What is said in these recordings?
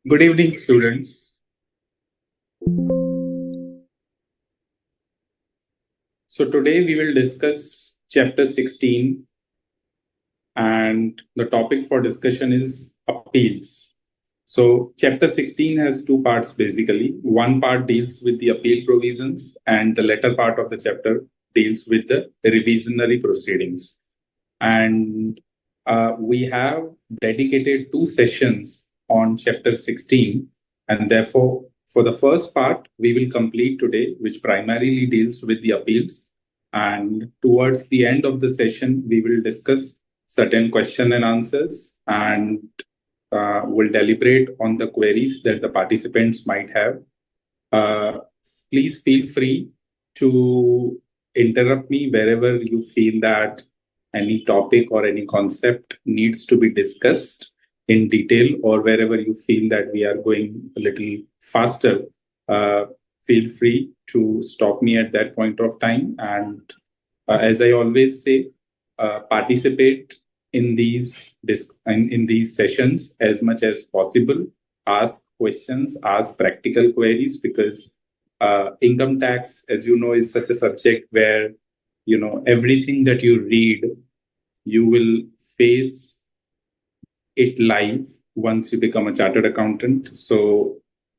Good evening, students. So today we will discuss chapter 16 and the topic for discussion is appeals. So chapter 16 has two parts basically. One part deals with the appeal provisions and the latter part of the chapter deals with the revisionary proceedings. And we have dedicated 2 sessions on chapter 16, and therefore for the first part we will complete today, which primarily deals with the appeals, and towards the end of the session we will discuss certain question and answers and will deliberate on the queries that the participants might have. Please feel free to interrupt me wherever you feel that any topic or any concept needs to be discussed in detail, or wherever you feel that we are going a little faster. Feel free to stop me at that point of time. And as I always say, participate in these sessions as much as possible. Ask questions, ask practical queries, because income tax, as you know, is such a subject where everything that you read, you will face it live once you become a chartered accountant. So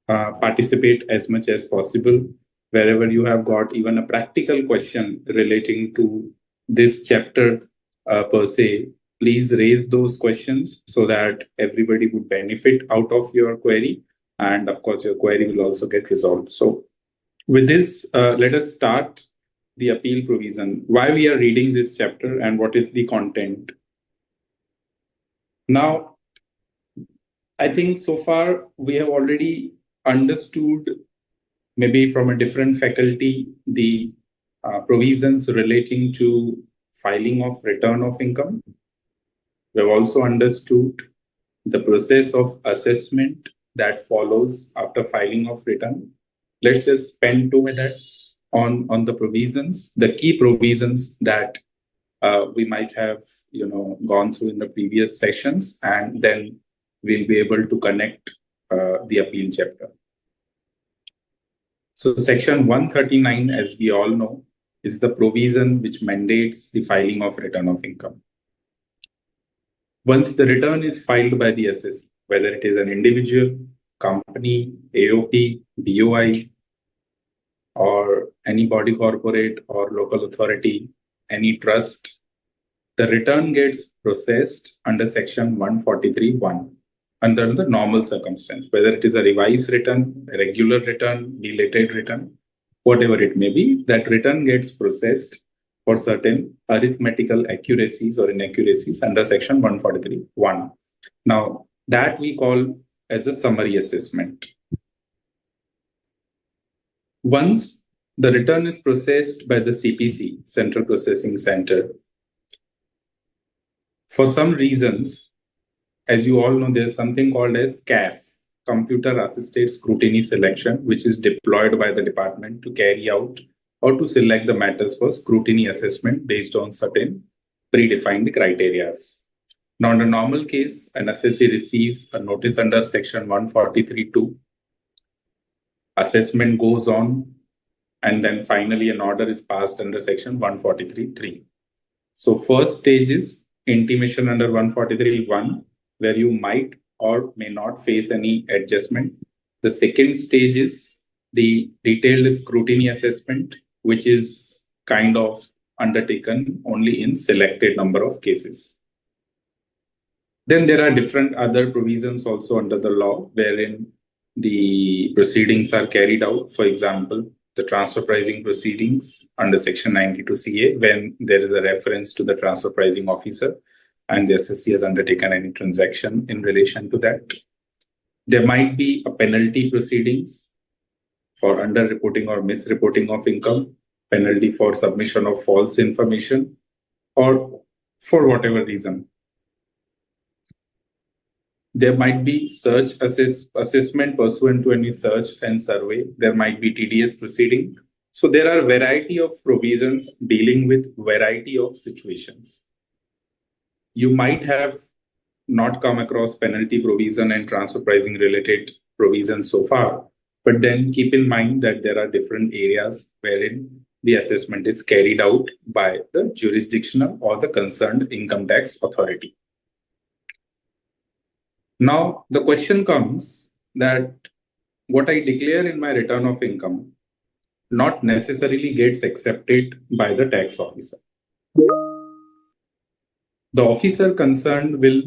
participate as much as possible. Wherever you have got even a practical question relating to this chapter per se, please raise those questions so that everybody would benefit out of your query. And of course, your query will also get resolved. So with this, let us start the appeal provision. Why we are reading this chapter and what is the content. Now, I think so far we have already understood, maybe from a different faculty, the provisions relating to filing of return of income. We have also understood the process of assessment that follows after filing of return. Let's just spend 2 minutes on the provisions, the key provisions that we might have gone through in the previous sessions, and then we'll be able to connect the appeal chapter. So section 139, as we all know, is the provision which mandates the filing of return of income. Once the return is filed by the assessee, whether it is an individual, company, AOP, BOI, or any body corporate or local authority, any trust, the return gets processed under section 143(1) under the normal circumstance, whether it is a revised return, a regular return, belated return, whatever it may be, that return gets processed for certain arithmetical accuracies or inaccuracies under section 143(1). Now, that we call as a summary assessment. Once the return is processed by the CPC, Central Processing Center, for some reasons, as you all know, there's something called as CAS, Computer Assisted Scrutiny Selection, which is deployed by the department to carry out or to select the matters for scrutiny assessment based on certain predefined criteria. Now, in a normal case, an assessee receives a notice under section 143(2). Assessment goes on, and then finally an order is passed under section 143(3). So first stage is intimation under 143(1), where you might or may not face any adjustment. The second stage is the detailed scrutiny assessment, which is kind of undertaken only in selected number of cases. Then there are different other provisions also under the law wherein the proceedings are carried out. For example, the transfer pricing proceedings under section 92 CA, when there is a reference to the transfer pricing officer and the assessee has undertaken any transaction in relation to that. There might be a penalty proceedings for underreporting or misreporting of income, penalty for submission of false information, or for whatever reason. There might be search assessment pursuant to any search and survey. There might be TDS proceeding. So there are a variety of provisions dealing with variety of situations. You might have not come across penalty provision and transfer pricing related provisions so far. But then keep in mind that there are different areas wherein the assessment is carried out by the jurisdictional or the concerned income tax authority. Now, the question comes that what I declare in my return of income not necessarily gets accepted by the tax officer. The officer concerned will,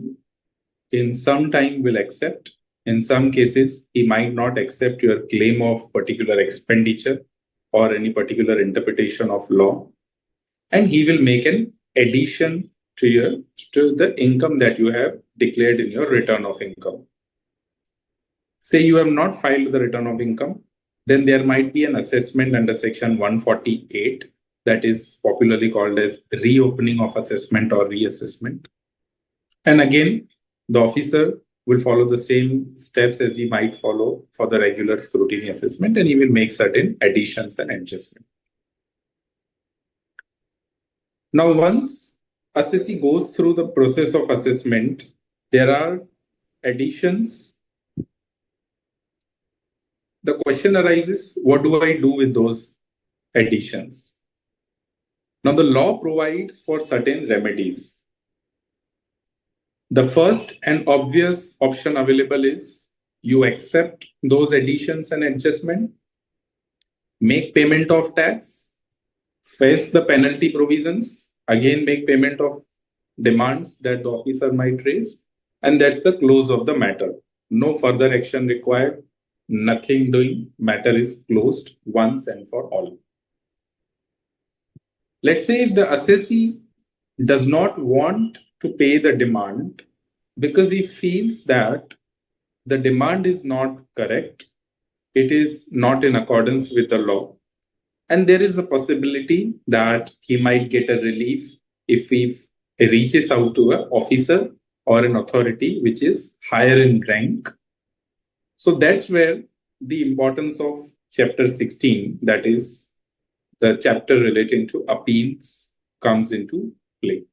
in some time, will accept. In some cases, he might not accept your claim of particular expenditure or any particular interpretation of law, and he will make an addition to the income that you have declared in your return of income. Say you have not filed the return of income, then there might be an assessment under section 148 that is popularly called as reopening of assessment or reassessment. And again, the officer will follow the same steps as he might follow for the regular scrutiny assessment, and he will make certain additions and adjustments. Now, once assessee goes through the process of assessment, there are additions. The question arises, what do I do with those additions? Now, the law provides for certain remedies. The first and obvious option available is you accept those additions and adjustments, make payment of tax, face the penalty provisions, again make payment of demands that the officer might raise, and that's the close of the matter. No further action required, nothing doing, matter is closed once and for all. Let's say if the assessee does not want to pay the demand because he feels that the demand is not correct, it is not in accordance with the law, and there is a possibility that he might get a relief if he reaches out to an officer or an authority which is higher in rank. So that's where the importance of chapter 16, that is the chapter relating to appeals, comes into play.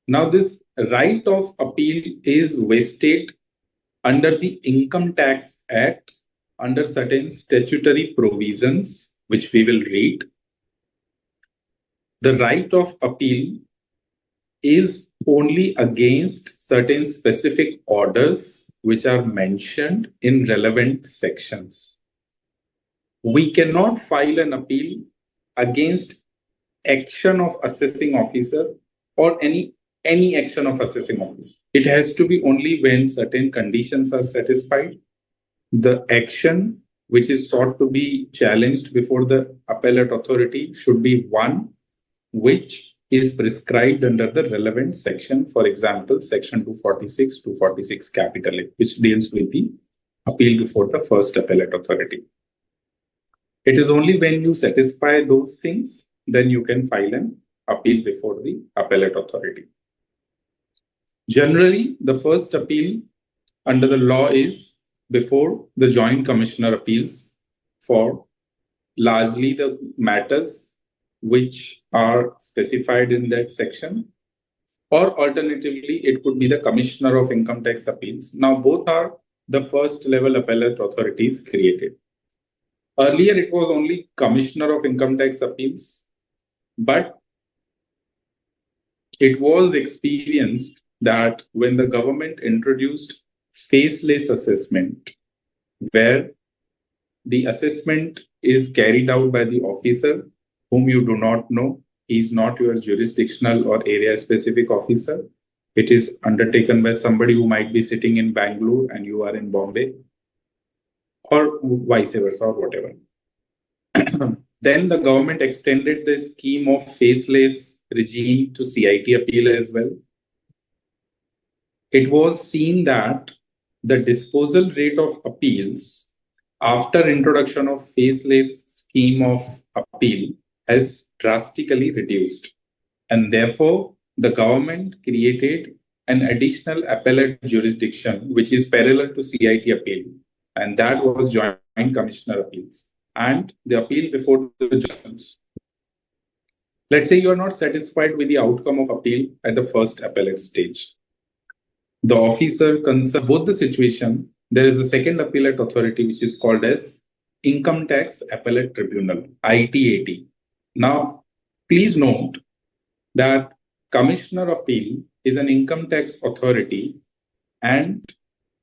Now, this right of appeal is vested under the Income Tax Act under certain statutory provisions, which we will read. The right of appeal is only against certain specific orders which are mentioned in relevant sections. We cannot file an appeal against action of assessing officer or any action of assessing officer. It has to be only when certain conditions are satisfied. The action which is sought to be challenged before the appellate authority should be one which is prescribed under the relevant section. For example, section 246, 246 capital A, which deals with the appeal before the first appellate authority. It is only when you satisfy those things, then you can file an appeal before the appellate authority. Generally, the first appeal under the law is before the Joint Commissioner appeals for largely the matters which are specified in that section, or alternatively, it could be the Commissioner of Income Tax Appeals. Now, both are the first level appellate authorities created. Earlier, it was only Commissioner of Income Tax Appeals, but it was experienced that when the government introduced faceless assessment, where the assessment is carried out by the officer whom you do not know, he is not your jurisdictional or area specific officer. It is undertaken by somebody who might be sitting in Bangalore and you are in Bombay, or vice versa, or whatever. Then the government extended the scheme of faceless regime to CIT appeal as well. It was seen that the disposal rate of appeals after introduction of faceless scheme of appeal has drastically reduced. And therefore, the government created an additional appellate jurisdiction, which is parallel to CIT appeal. And that was Joint Commissioner appeals and the appeal before the judges. Let's say you are not satisfied with the outcome of appeal at the first appellate stage. the officer concerned both the situation, there is a second appellate authority which is called as Income Tax Appellate Tribunal, ITAT. Now, please note that Commissioner of Appeal is an income tax authority and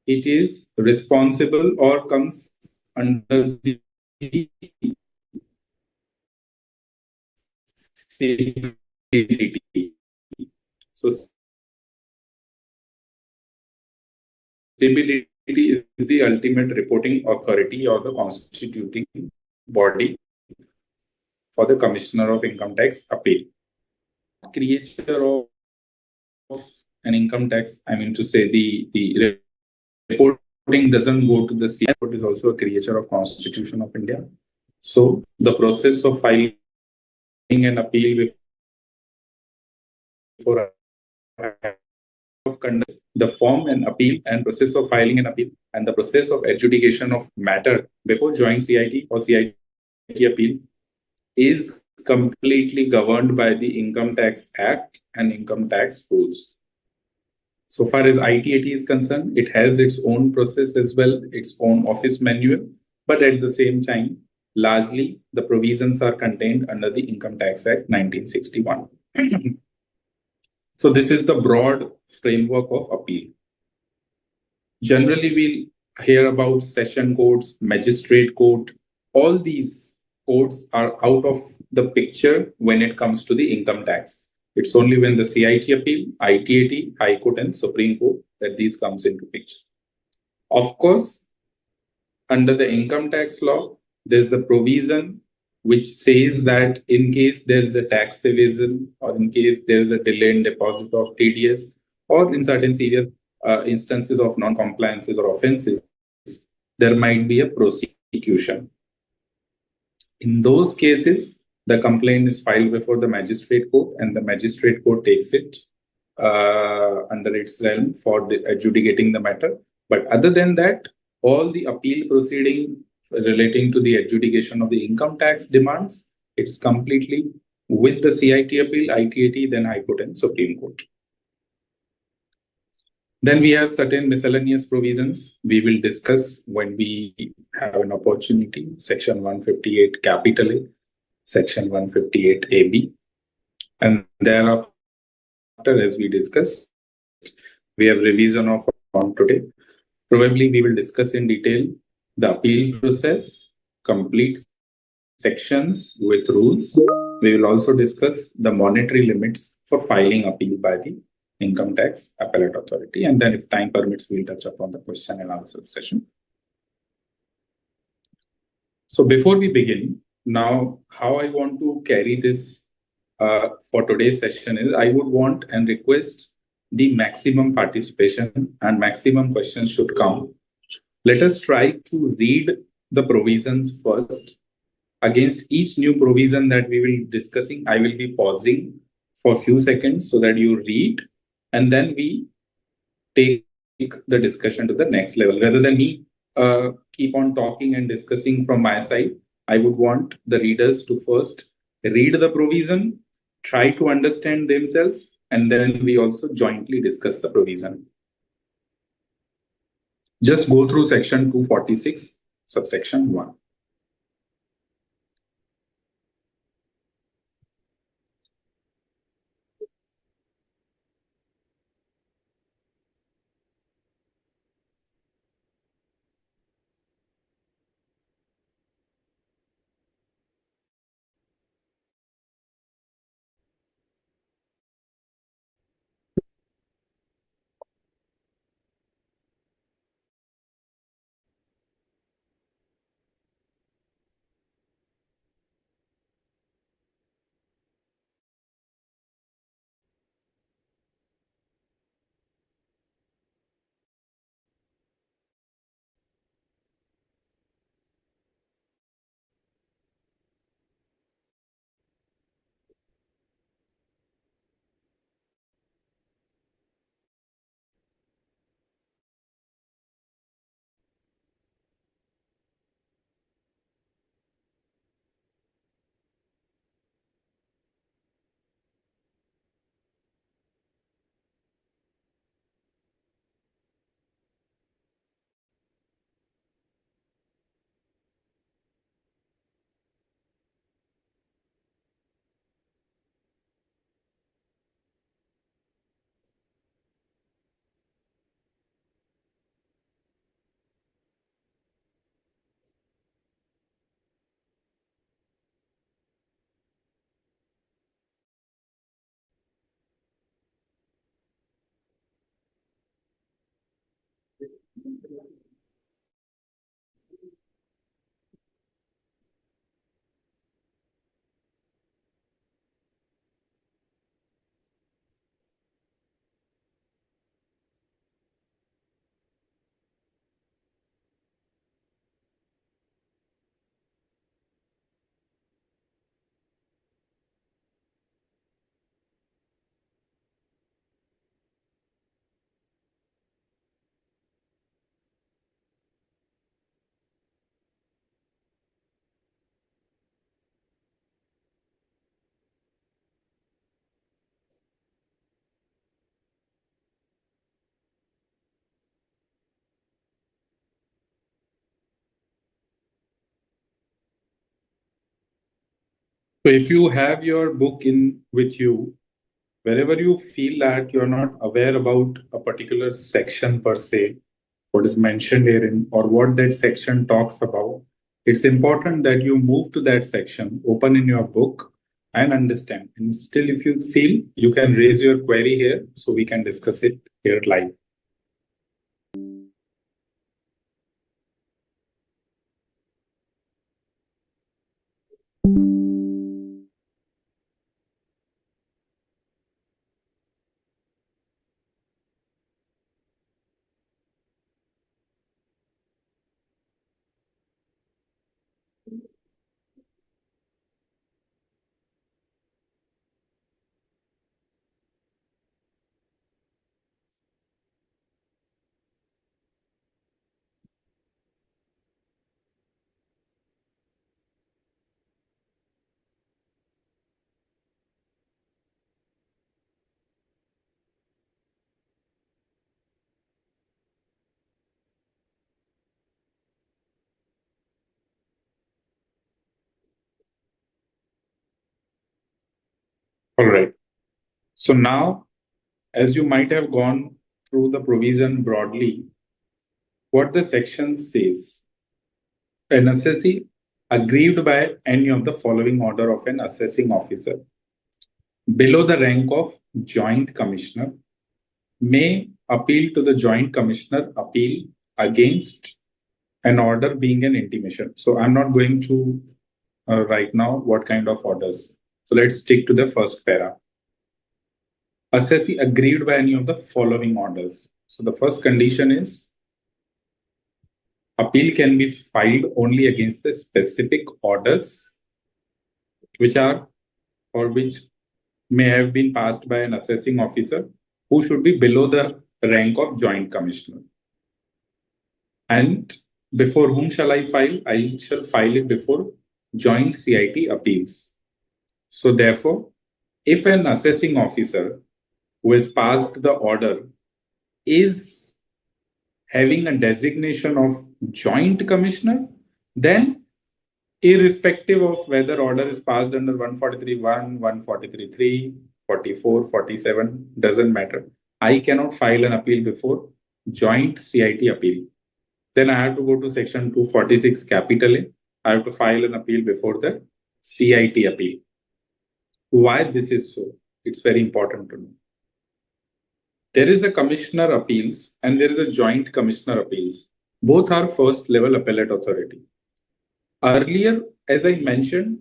it is responsible or comes under the CBDT. So CBDT is the ultimate reporting authority or the constituting body for the Commissioner of Income Tax Appeal. Creature of an income tax, I mean to say the reporting doesn't go to the CI, but is also a creature of Constitution of India. So the process of filing an appeal before of conduct, the form and appeal and process of filing an appeal and the process of adjudication of matter before joint CIT or CIT appeal is completely governed by the Income Tax Act and income tax rules. So far as ITAT is concerned, it has its own process as well, its own office manual, but at the same time, largely the provisions are contained under the Income Tax Act 1961. So this is the broad framework of appeal. Generally, we'll hear about session courts, magistrate court. All these courts are out of the picture when it comes to the income tax. It's only when the CIT appeal, ITAT, High Court and Supreme Court that these comes into picture. Of course, under the income tax law, there's a provision which says that in case there is a tax evasion or in case there is a delay in deposit of TDS or in certain severe instances of non-compliances or offenses, there might be a prosecution. In those cases, the complaint is filed before the magistrate court and the magistrate court takes it under its realm for adjudicating the matter. But other than that, all the appeal proceeding relating to the adjudication of the income tax demands, it's completely with the CIT appeal, ITAT, then High Court and Supreme Court. Then we have certain miscellaneous provisions we will discuss when we have an opportunity. Section 158 capital A, Section 158 AB. And thereafter, as we discussed, we have revision of on today. Probably we will discuss in detail the appeal process, complete sections with rules. We will also discuss the monetary limits for filing appeal by the Income Tax Appellate Authority. And then if time permits, we'll touch upon the question and answer session. So before we begin, now how I want to carry this for today's session is I would want and request the maximum participation and maximum questions should come. Let us try to read the provisions first. Against each new provision that we will be discussing, I will be pausing for a few seconds so that you read and then we take the discussion to the next level. Rather than me keep on talking and discussing from my side, I would want the readers to first read the provision, try to understand themselves, and then we also jointly discuss the provision. Just go through section 246, subsection 1. So if you have your book in with you, wherever you feel that you're not aware about a particular section per se, what is mentioned herein or what that section talks about, it's important that you move to that section, open in your book and understand. And still, if you feel, you can raise your query here so we can discuss it here live. All right. So now, as you might have gone through the provision broadly, what the section says, an assessee aggrieved by any of the following order of an assessing officer below the rank of joint commissioner may appeal to the joint commissioner appeal against an order being an intimation. So I'm not going to right now what kind of orders. So let's stick to the first para. Assessee aggrieved by any of the following orders. So the first condition is appeal can be filed only against the specific orders which are or which may have been passed by an assessing officer who should be below the rank of joint commissioner. And before whom shall I file? I shall file it before joint CIT appeals. So therefore, if an assessing officer who has passed the order is having a designation of joint commissioner, then irrespective of whether order is passed under 143.1, 143.3, 44, 47, doesn't matter. I cannot file an appeal before joint CIT appeal. Then I have to go to section 246 capital A. I have to file an appeal before the CIT appeal. Why this is so? It's very important to know. There is a commissioner appeals and there is a joint commissioner appeals. Both are first level appellate authority. Earlier, as I mentioned,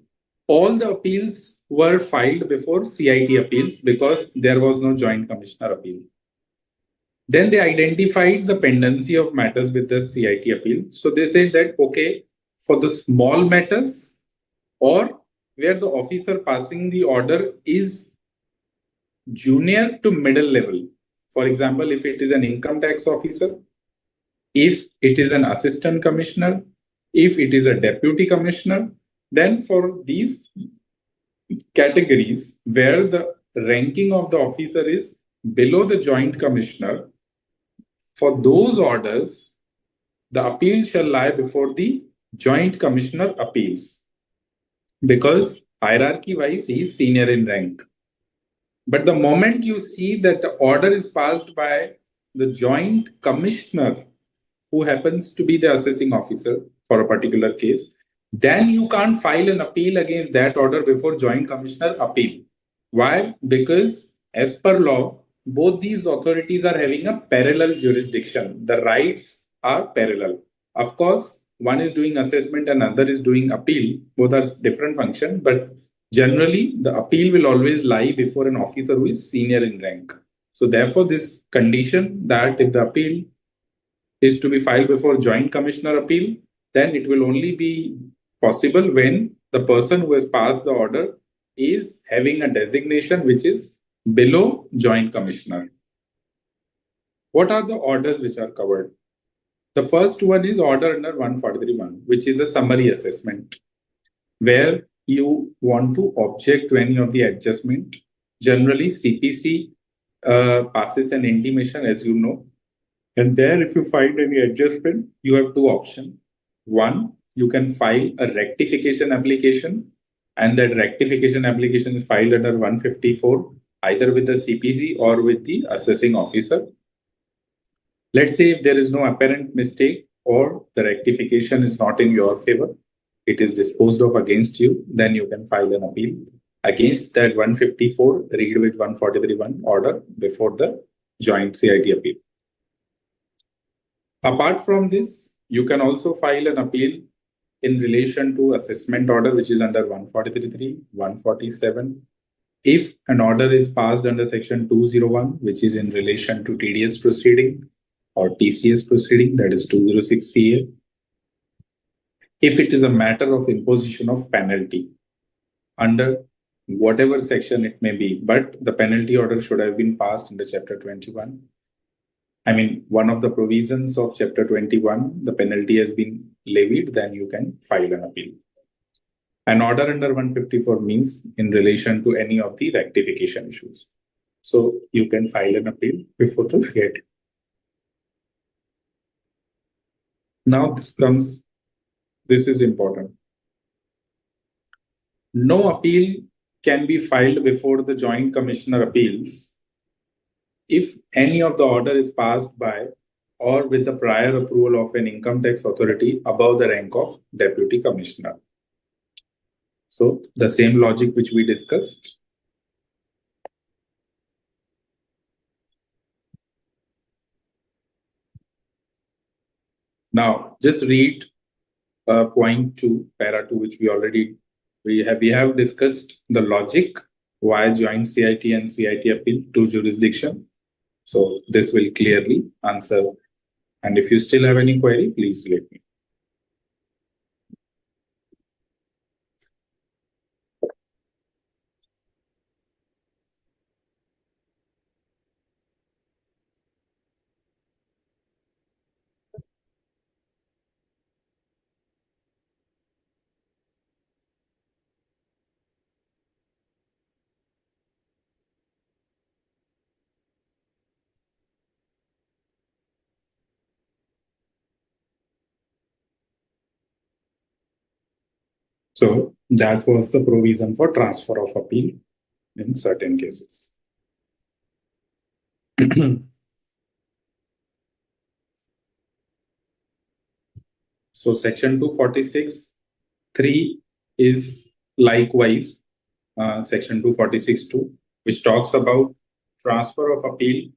all the appeals were filed before CIT appeals because there was no joint commissioner appeal. Then they identified the pendency of matters with the CIT appeal. So they said that, okay, for the small matters or where the officer passing the order is junior to middle level. For example, if it is an income tax officer, if it is an assistant commissioner, if it is a deputy commissioner, then for these categories where the ranking of the officer is below the joint commissioner, for those orders, the appeal shall lie before the joint commissioner appeals because hierarchy wise he is senior in rank. But the moment you see that the order is passed by the joint commissioner who happens to be the assessing officer for a particular case, then you can't file an appeal against that order before joint commissioner appeal. Why? Because as per law, both these authorities are having a parallel jurisdiction. The rights are parallel. Of course, one is doing assessment and another is doing appeal. Both are different function, but generally the appeal will always lie before an officer who is senior in rank. So therefore, this condition that if the appeal is to be filed before Joint Commissioner appeal, then it will only be possible when the person who has passed the order is having a designation which is below Joint Commissioner. What are the orders which are covered? The first one is order under 143.1, which is a summary assessment, where you want to object to any of the adjustment. Generally, CPC passes an intimation, as you know, and there, if you find any adjustment, you have two options. One, you can file a rectification application, and that rectification application is filed under 154, either with the CPC or with the assessing officer. Let's say if there is no apparent mistake or the rectification is not in your favor, it is disposed of against you, then you can file an appeal against that 154 read with 143.1 order before the joint CIT appeal. Apart from this, you can also file an appeal in relation to assessment order, which is under 143.3, 147. If an order is passed under section 201, which is in relation to TDS proceeding or TCS proceeding, that is 206 CA. If it is a matter of imposition of penalty under whatever section it may be, but the penalty order should have been passed under chapter 21. I mean, one of the provisions of chapter 21, the penalty has been levied, then you can file an appeal. An order under 154 means in relation to any of the rectification issues. So you can file an appeal before the CIT. Now this is important. No appeal can be filed before the Joint Commissioner appeals if any of the order is passed by or with the prior approval of an income tax authority above the rank of Deputy Commissioner. So the same logic which we discussed. Now just read point 2, para 2, which we have discussed the logic why joint CIT and CIT appeal to jurisdiction. So this will clearly answer. And if you still have any query, please let me. So that was the provision for transfer of appeal in certain cases. So section 246(3) is likewise section 246(2), which talks about transfer of appeal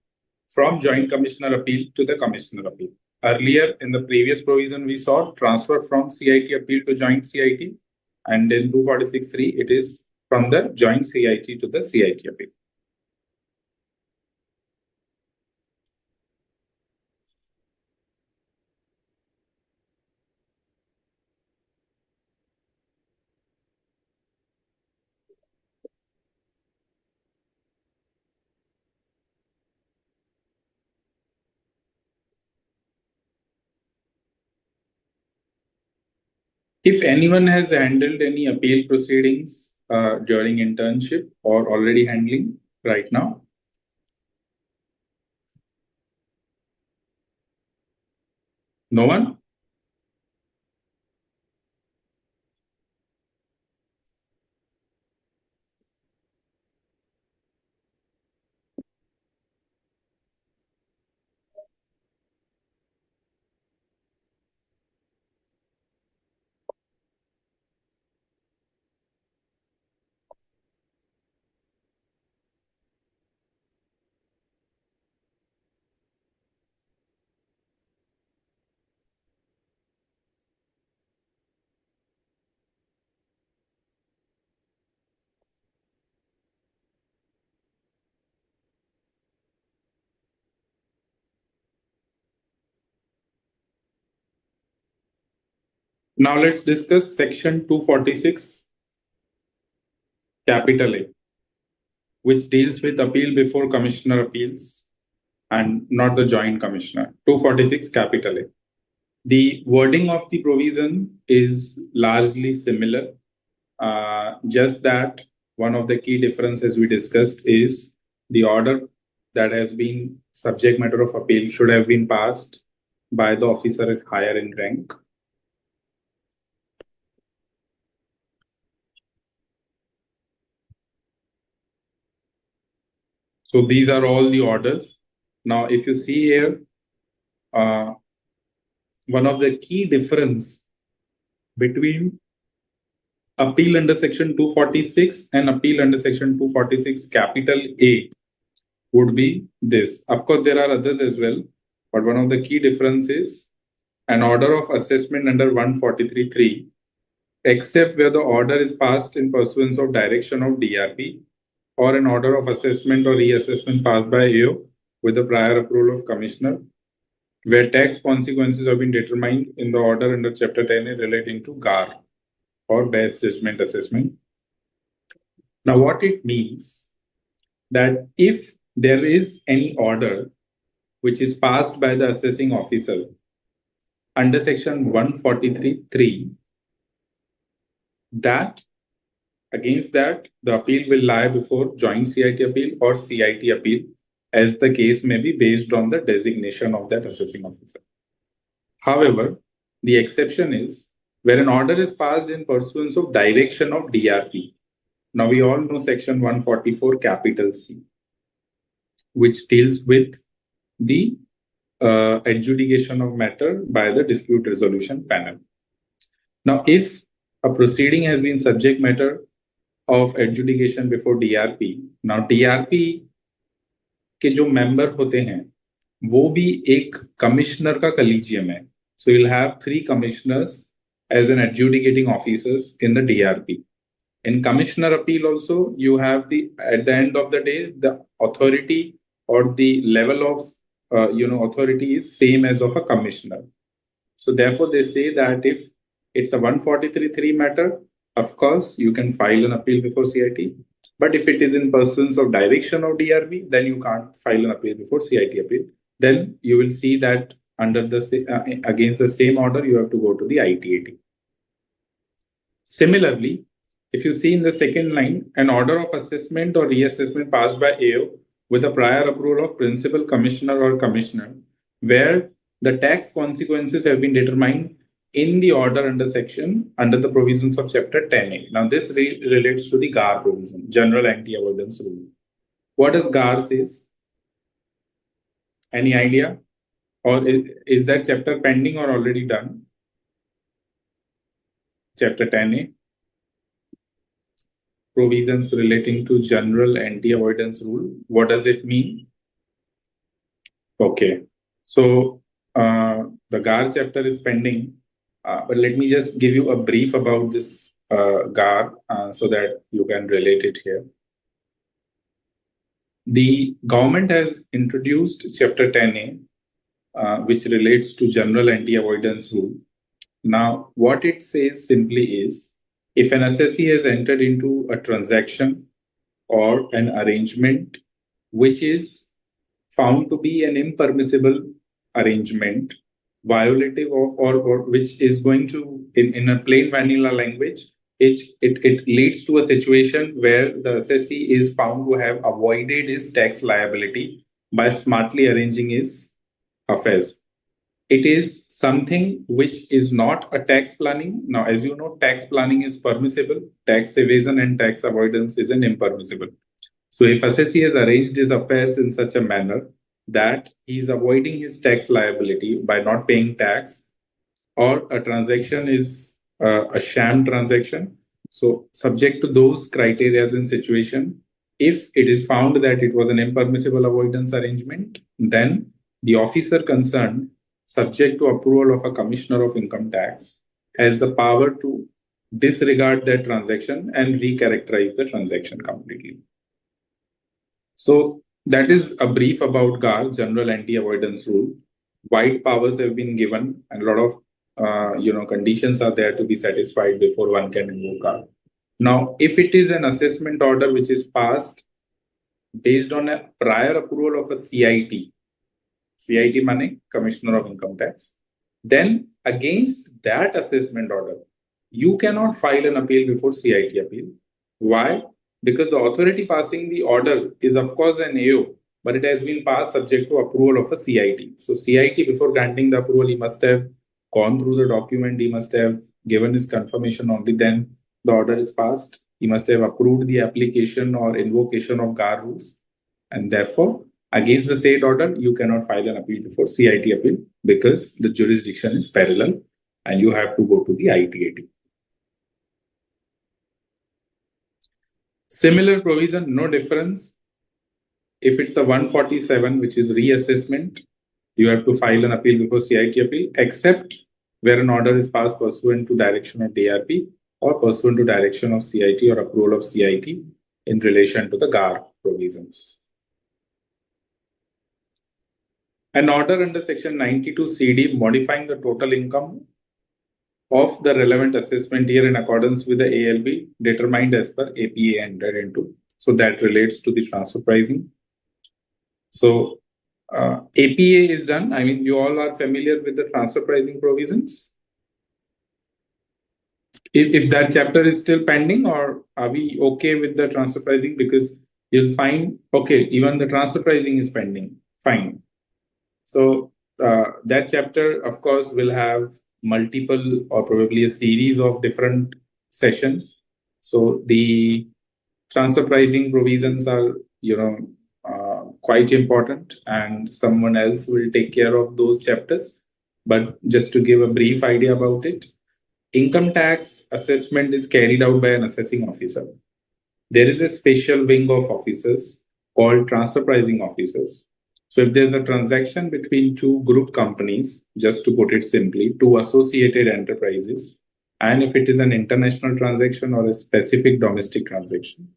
from Joint Commissioner appeal to the Commissioner appeal. Earlier in the previous provision, we saw transfer from CIT appeal to Joint CIT, and in 246(3), it is from the Joint CIT to the CIT appeal. If anyone has handled any appeal proceedings during internship or already handling right now? No one? Now let's discuss section 246, capital A, which deals with appeal before commissioner appeals and not the joint commissioner. 246, capital A. The wording of the provision is largely similar, just that one of the key differences we discussed is the order that has been subject matter of appeal should have been passed by the officer higher in rank. So these are all the orders. Now, if you see here, one of the key difference between appeal under section 246 and appeal under section 246 capital A would be this. Of course, there are others as well, but one of the key differences is an order of assessment under 143.3, except where the order is passed in pursuance of direction of DRP or an order of assessment or reassessment passed by AO with the prior approval of commissioner, where tax consequences have been determined in the order under chapter 10A relating to GAR or best judgment assessment. Now, what it means that if there is any order which is passed by the assessing officer under section 143.3, that against that the appeal will lie before joint CIT appeal or CIT appeal, as the case may be, based on the designation of that assessing officer. However, the exception is where an order is passed in pursuance of direction of DRP. Now we all know section 144 capital C, which deals with the adjudication of matter by the dispute resolution panel. Now, if a proceeding has been subject matter of adjudication before DRP, now DRP के जो member होते हैं वो भी एक commissioner का collegium है. So you'll have 3 commissioners as an adjudicating officers in the DRP. In commissioner appeal also, you have at the end of the day, the authority or the level of authority is same as of a commissioner. So therefore, they say that if it's a 143.3 matter, of course, you can file an appeal before CIT. But if it is in pursuance of direction of DRP, then you can't file an appeal before CIT appeal. Then you will see that under the against the same order, you have to go to the ITAT. Similarly, if you see in the second line, an order of assessment or reassessment passed by AO with a prior approval of principal commissioner or commissioner, where the tax consequences have been determined in the order under the provisions of chapter 10A. Now this relates to the GAR provision, General Anti-Avoidance Rule. What does GAR says? Any idea? Or is that chapter pending or already done? Chapter 10A. Provisions relating to General Anti-Avoidance Rule. What does it mean? Okay. So the GAR chapter is pending. But let me just give you a brief about this GAR so that you can relate it here. The government has introduced chapter 10A, which relates to General Anti-Avoidance Rule. Now, what it says simply is, if an assessee has entered into a transaction or an arrangement which is found to be an impermissible arrangement, violative of or which is going to, in a plain vanilla language, it leads to a situation where the assessee is found to have avoided his tax liability by smartly arranging his affairs. It is something which is not a tax planning. Now, as you know, tax planning is permissible. Tax evasion and tax avoidance is an impermissible. So if assessee has arranged his affairs in such a manner that he is avoiding his tax liability by not paying tax, or a transaction is a sham transaction, so subject to those criteria and situation, if it is found that it was an impermissible avoidance arrangement, then the officer concerned, subject to approval of a commissioner of income tax, has the power to disregard that transaction and recharacterize the transaction completely. So that is a brief about GAR, General Anti-Avoidance Rule. Wide powers have been given and a lot of conditions are there to be satisfied before one can invoke R. Now, if it is an assessment order which is passed based on a prior approval of a CIT, CIT meaning Commissioner of Income Tax, then against that assessment order, you cannot file an appeal before CIT appeal. Why? Because the authority passing the order is of course an AO, but it has been passed subject to approval of a CIT. So CIT, before granting the approval, he must have gone through the document, he must have given his confirmation, only then the order is passed. He must have approved the application or invocation of GAR rules, and therefore against the said order, you cannot file an appeal before CIT appeal because the jurisdiction is parallel and you have to go to the ICAI. Similar provision, no difference. If it's a 147, which is reassessment, you have to file an appeal before CIT appeal, except where an order is passed pursuant to direction of DRP or pursuant to direction of CIT or approval of CIT in relation to the GAR provisions. An order under section 92 CD modifying the total income of the relevant assessment year in accordance with the ALB determined as per APA entered into. So that relates to the transfer pricing. So APA is done. I mean, you all are familiar with the transfer pricing provisions. If that chapter is still pending, or are we okay with the transfer pricing? Because you'll find, okay, even the transfer pricing is pending. Fine. So that chapter, of course, will have multiple or probably a series of different sessions. So the transfer pricing provisions are, quite important, and someone else will take care of those chapters. But just to give a brief idea about it, income tax assessment is carried out by an assessing officer. There is a special wing of officers called transfer pricing officers. So if there's a transaction between two group companies, just to put it simply, two associated enterprises, and if it is an international transaction or a specific domestic transaction,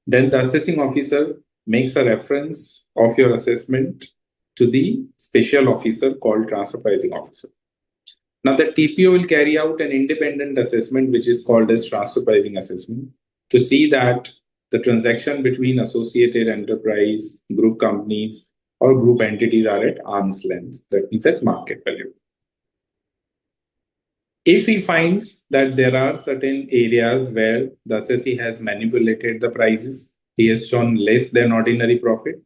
then the assessing officer makes a reference of your assessment to the special officer called transfer pricing officer. Now the TPO will carry out an independent assessment, which is called as transfer pricing assessment, to see that the transaction between associated enterprise, group companies, or group entities are at arm's length. That means at market value. If he finds that there are certain areas where the assessee has manipulated the prices, he has shown less than ordinary profit,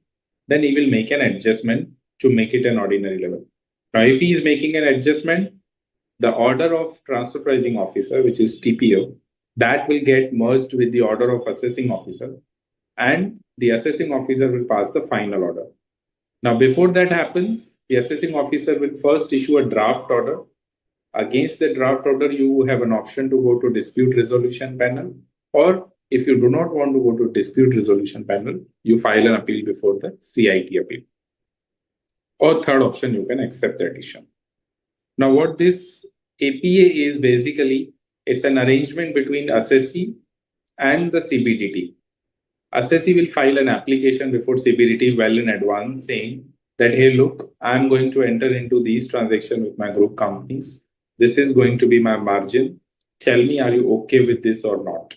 then he will make an adjustment to make it an ordinary level. Now, if he is making an adjustment, the order of transfer pricing officer, which is TPO, that will get merged with the order of assessing officer, and the assessing officer will pass the final order. Now, before that happens, the assessing officer will first issue a draft order. Against the draft order, you have an option to go to dispute resolution panel, or if you do not want to go to dispute resolution panel, you file an appeal before the CIT appeal. Or third option, you can accept the addition. Now, what this APA is basically, it's an arrangement between assessee and the CBDT. Assessee will file an application before CBDT well in advance saying that, hey, look, I'm going to enter into these transactions with my group companies. This is going to be my margin. Tell me, are you okay with this or not?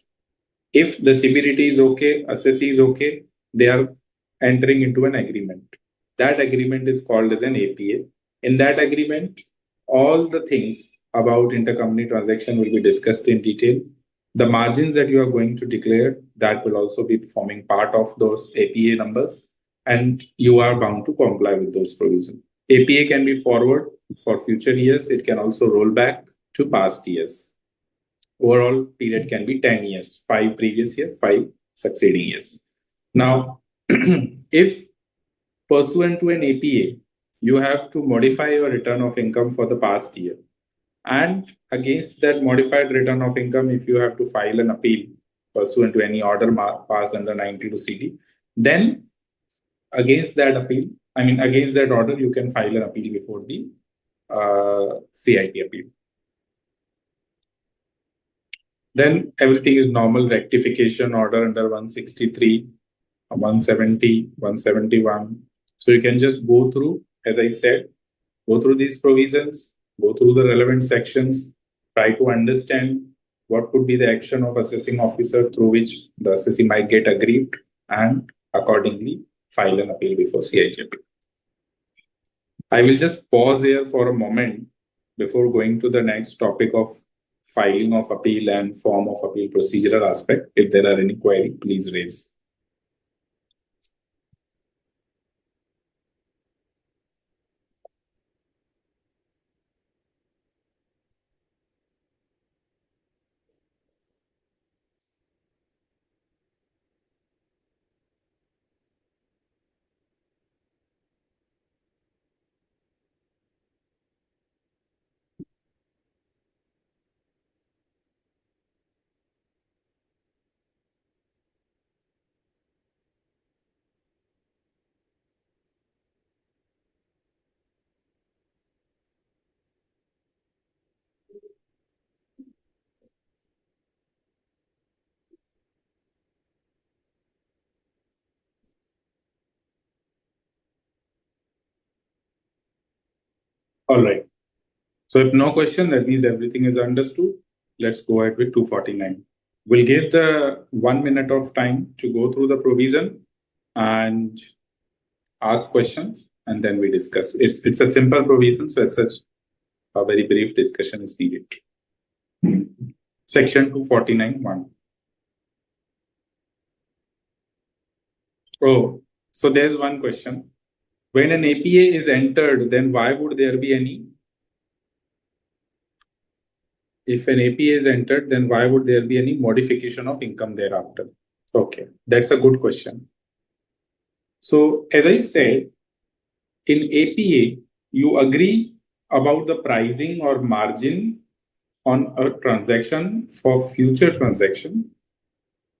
If the CBDT is okay, assessee is okay, they are entering into an agreement. That agreement is called as an APA. In that agreement, all the things about intercompany transaction will be discussed in detail. The margins that you are going to declare, that will also be forming part of those APA numbers, and you are bound to comply with those provisions. APA can be forward for future years. It can also roll back to past years. Overall period can be 10 years, 5 previous year, 5 succeeding years. Now, if pursuant to an APA, you have to modify your return of income for the past year, and against that modified return of income, if you have to file an appeal pursuant to any order passed under 92 CD, then against that appeal, against that order, you can file an appeal before the CIT appeal. Then everything is normal. Rectification order under 163, 170, 171. So you can just go through, as I said, go through these provisions, Go through the relevant sections, try to understand what could be the action of assessing officer through which the assessee might get aggrieved, and accordingly file an appeal before CIJP. I will just pause here for a moment before going to the next topic of filing of appeal and form of appeal procedural aspect. If there are any query, please raise. All right. So if no question, that means everything is understood. Let's go ahead with 249. We'll give the 1 minute of time to go through the provision and ask questions, and then we discuss. It's a simple provision, so as such, a very brief discussion is needed. Section 249(1). Oh, so there's one question. When an APA is entered, then why would there be any? If an APA is entered, then why would there be any modification of income thereafter? Okay, that's a good question. So as I said, in APA, you agree about the pricing or margin on a transaction for future transaction.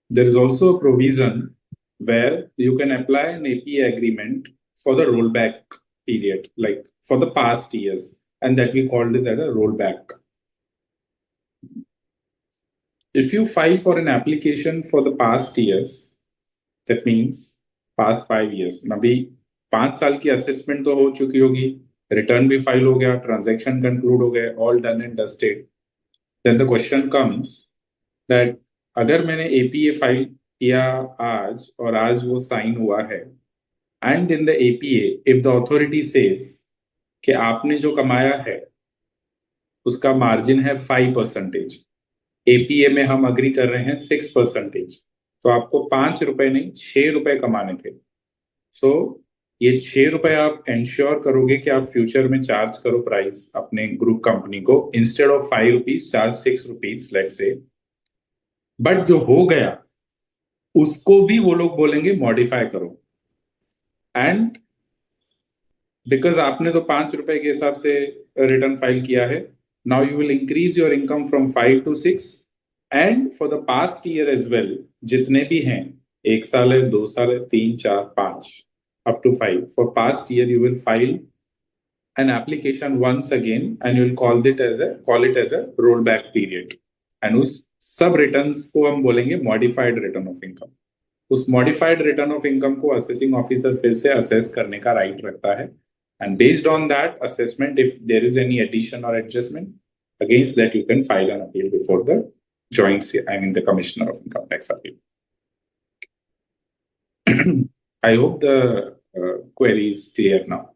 There is also a provision where you can apply an APA agreement for the rollback period, like for the past years, and that we call this as a rollback. If you file for an application for the past years, that means past 5 years. अभी 5 साल की assessment तो हो चुकी होगी, return भी file हो गया, transaction conclude हो गए, all done and dusted. Then the question comes that अगर मैंने APA file किया आज और आज वो sign हुआ है, and in the APA if the authority says कि आपने जो कमाया है उसका मार्जिन है 5%, एपीए में हम अग्री कर रहे हैं 6%, तो आपको 5 रुपए नहीं 6 रुपए कमाने थे. सो ये 6 रुपए आप इंश्योर करोगे कि आप फ्यूचर में चार्ज करो प्राइस अपने ग्रुप कंपनी को, instead of 5 rupees charge 6 rupees let's say. But जो हो गया उसको भी वो लोग बोलेंगे मॉडिफाई करो, एंड बिकॉज आपने तो 5 रुपए के हिसाब से रिटर्न फाइल किया है, now you will increase your income from 5 to 6, and for the past year as well, जितने भी हैं, 1 साल है, 2 साल है, 3, 4, 5 up to 5, for past year you will file an application once again and you will call it as a rollback period, and उस सब returns को हम बोलेंगे मॉडिफाइड रिटर्न ऑफ इनकम. उस मॉडिफाइड रिटर्न ऑफ इनकम को assessing officer फिर से assess करने का राइट रखता है, and based on that assessment, if there is any addition or adjustment, against that you can file an appeal before the the Commissioner of Income Tax Appeal. I hope the query is clear now.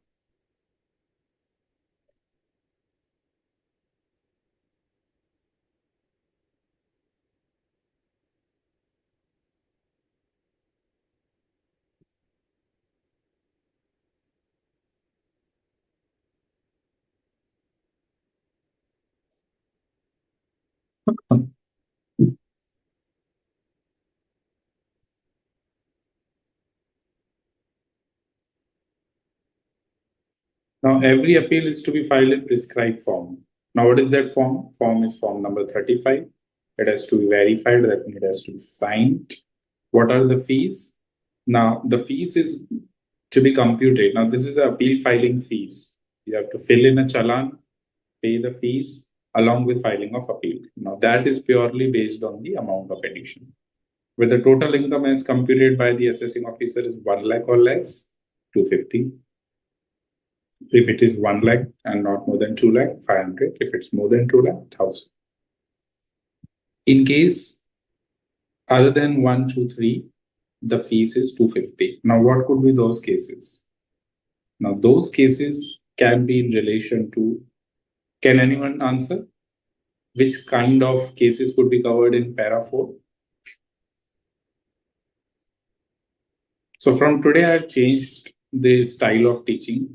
Now, every appeal is to be filed in prescribed form. Now, what is that form? Form is form number 35. It has to be verified, that means it has to be signed. What are the fees? Now, the fees is to be computed. Now, this is appeal filing fees. You have to fill in a challan, pay the fees along with filing of appeal. Now, that is purely based on the amount of addition. Whether total income as computed by the assessing officer is 1 lakh or less, 250. If it is 1 lakh and not more than 2 lakh, 500. If it's more than 2 lakh, 1000. In case other than 1, 2, 3, the fees is 250. Now, what could be those cases? Now, those cases can be in relation to, can anyone answer? Which kind of cases could be covered in para 4? So from today, I've changed the style of teaching.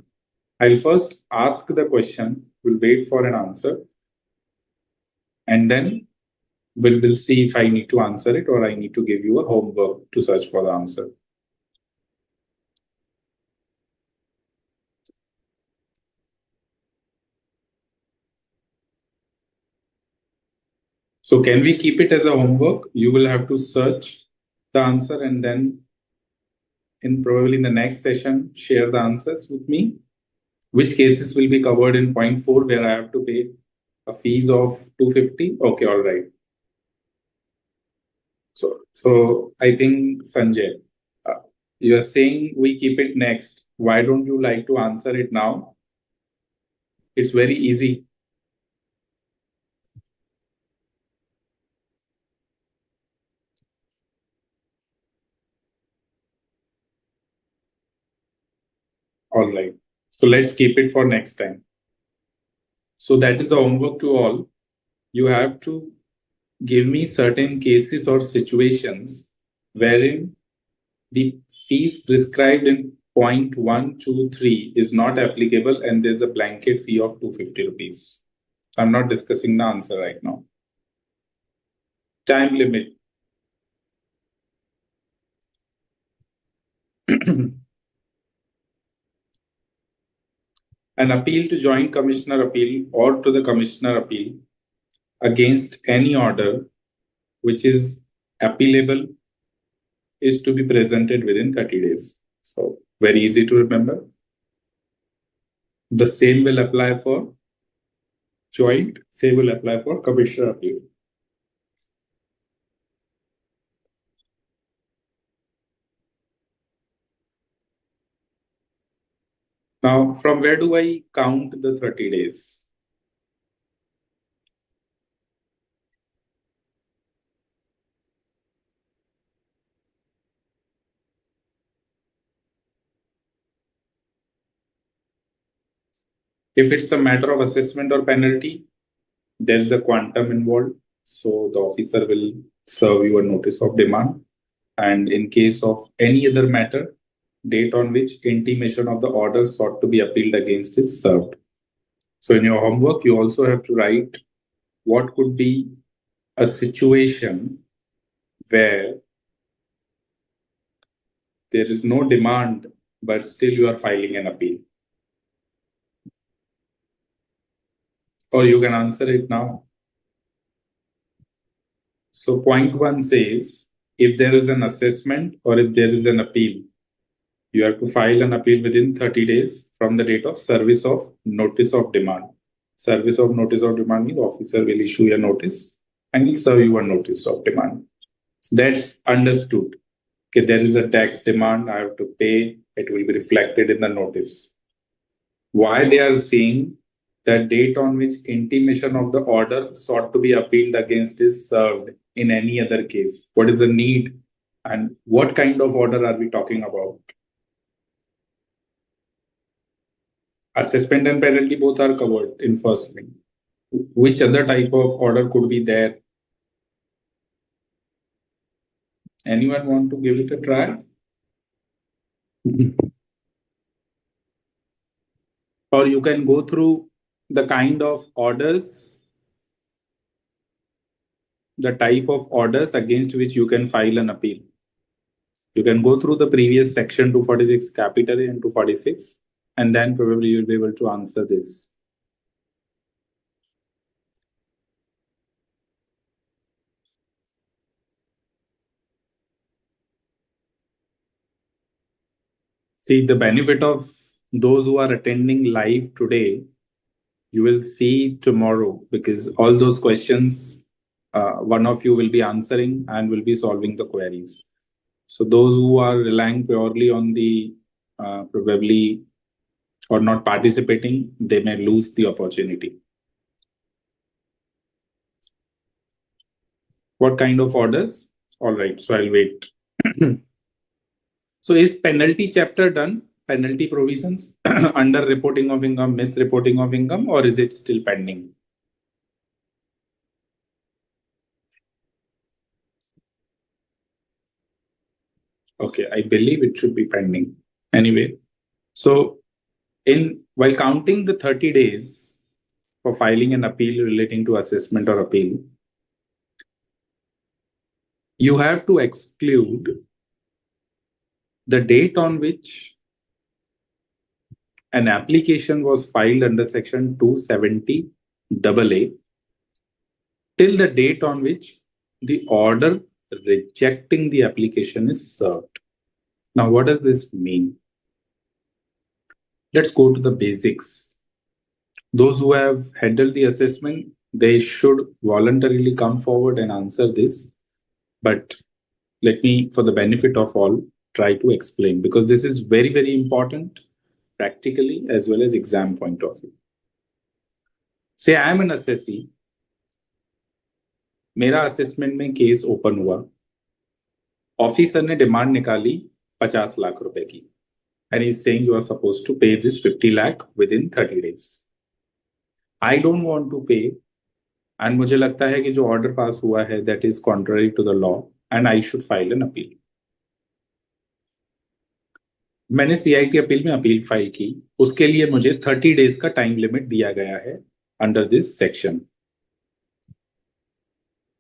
I'll first ask the question, we'll wait for an answer, and then we'll see if I need to answer it or I need to give you a homework to search for the answer. So can we keep it as a homework? You will have to search the answer and then probably in the next session, share the answers with me. Which cases will be covered in point 4 where I have to pay a fees of 250? Okay, all right. So I think Sanjay, you are saying we keep it next. Why don't you like to answer it now? It's very easy. All right. So let's keep it for next time. So that is the homework to all. You have to give me certain cases or situations wherein the fees prescribed in point 1, 2, 3 is not applicable and there's a blanket fee of 250 rupees. I'm not discussing the answer right now. Time limit. An appeal to Joint Commissioner appeal or to the Commissioner appeal against any order which is appealable is to be presented within 30 days. So very easy to remember. The same will apply for joint, same will apply for Commissioner appeal. Now, from where do I count the 30 days? If it's a matter of assessment or penalty, there is a quantum involved. So the officer will serve you a notice of demand. And in case of any other matter, date on which intimation of the order sought to be appealed against is served. So in your homework, you also have to write what could be a situation where there is no demand, but still you are filing an appeal. Or you can answer it now. So point 1 says, if there is an assessment or if there is an appeal, you have to file an appeal within 30 days from the date of service of notice of demand. Service of notice of demand means officer will issue a notice and will serve you a notice of demand. So that's understood. Okay, there is a tax demand, I have to pay, it will be reflected in the notice. Why they are saying that date on which intimation of the order sought to be appealed against is served in any other case? What is the need and what kind of order are we talking about? Assessment and penalty both are covered in first link. Which other type of order could be there? Anyone want to give it a try? Or you can go through the kind of orders, the type of orders against which you can file an appeal. You can go through the previous section 246 capital A and 246, and then probably you'll be able to answer this. See, the benefit of those who are attending live today, you will see tomorrow, because all those questions, one of you will be answering and will be solving the queries. So those who are relying purely on the probably or not participating, they may lose the opportunity. What kind of orders? All right, so I'll wait. So is penalty chapter done? Penalty provisions under reporting of income, misreporting of income, or is it still pending? Okay, I believe it should be pending. Anyway, so while counting the 30 days for filing an appeal relating to assessment or appeal, you have to exclude the date on which an application was filed under section 270 AA till the date on which the order rejecting the application is served. Now, what does this mean? Let's go to the basics. Those who have handled the assessment, they should voluntarily come forward and answer this. But let me, for the benefit of all, try to explain, because this is very, very important practically as well as exam point of view. Say I am an assessee, मेरा assessment में case open हुआ, officer ने demand निकाली 50 लाख रुपए की, and he's saying you are supposed to pay this 50 lakh within 30 days. I don't want to pay, and मुझे लगता है कि जो ऑर्डर पास हुआ है that is contrary to the law and I should file an appeal. मैंने CIT appeal में appeal file की, उसके लिए मुझे 30 डेज का टाइम लिमिट दिया गया है under this section.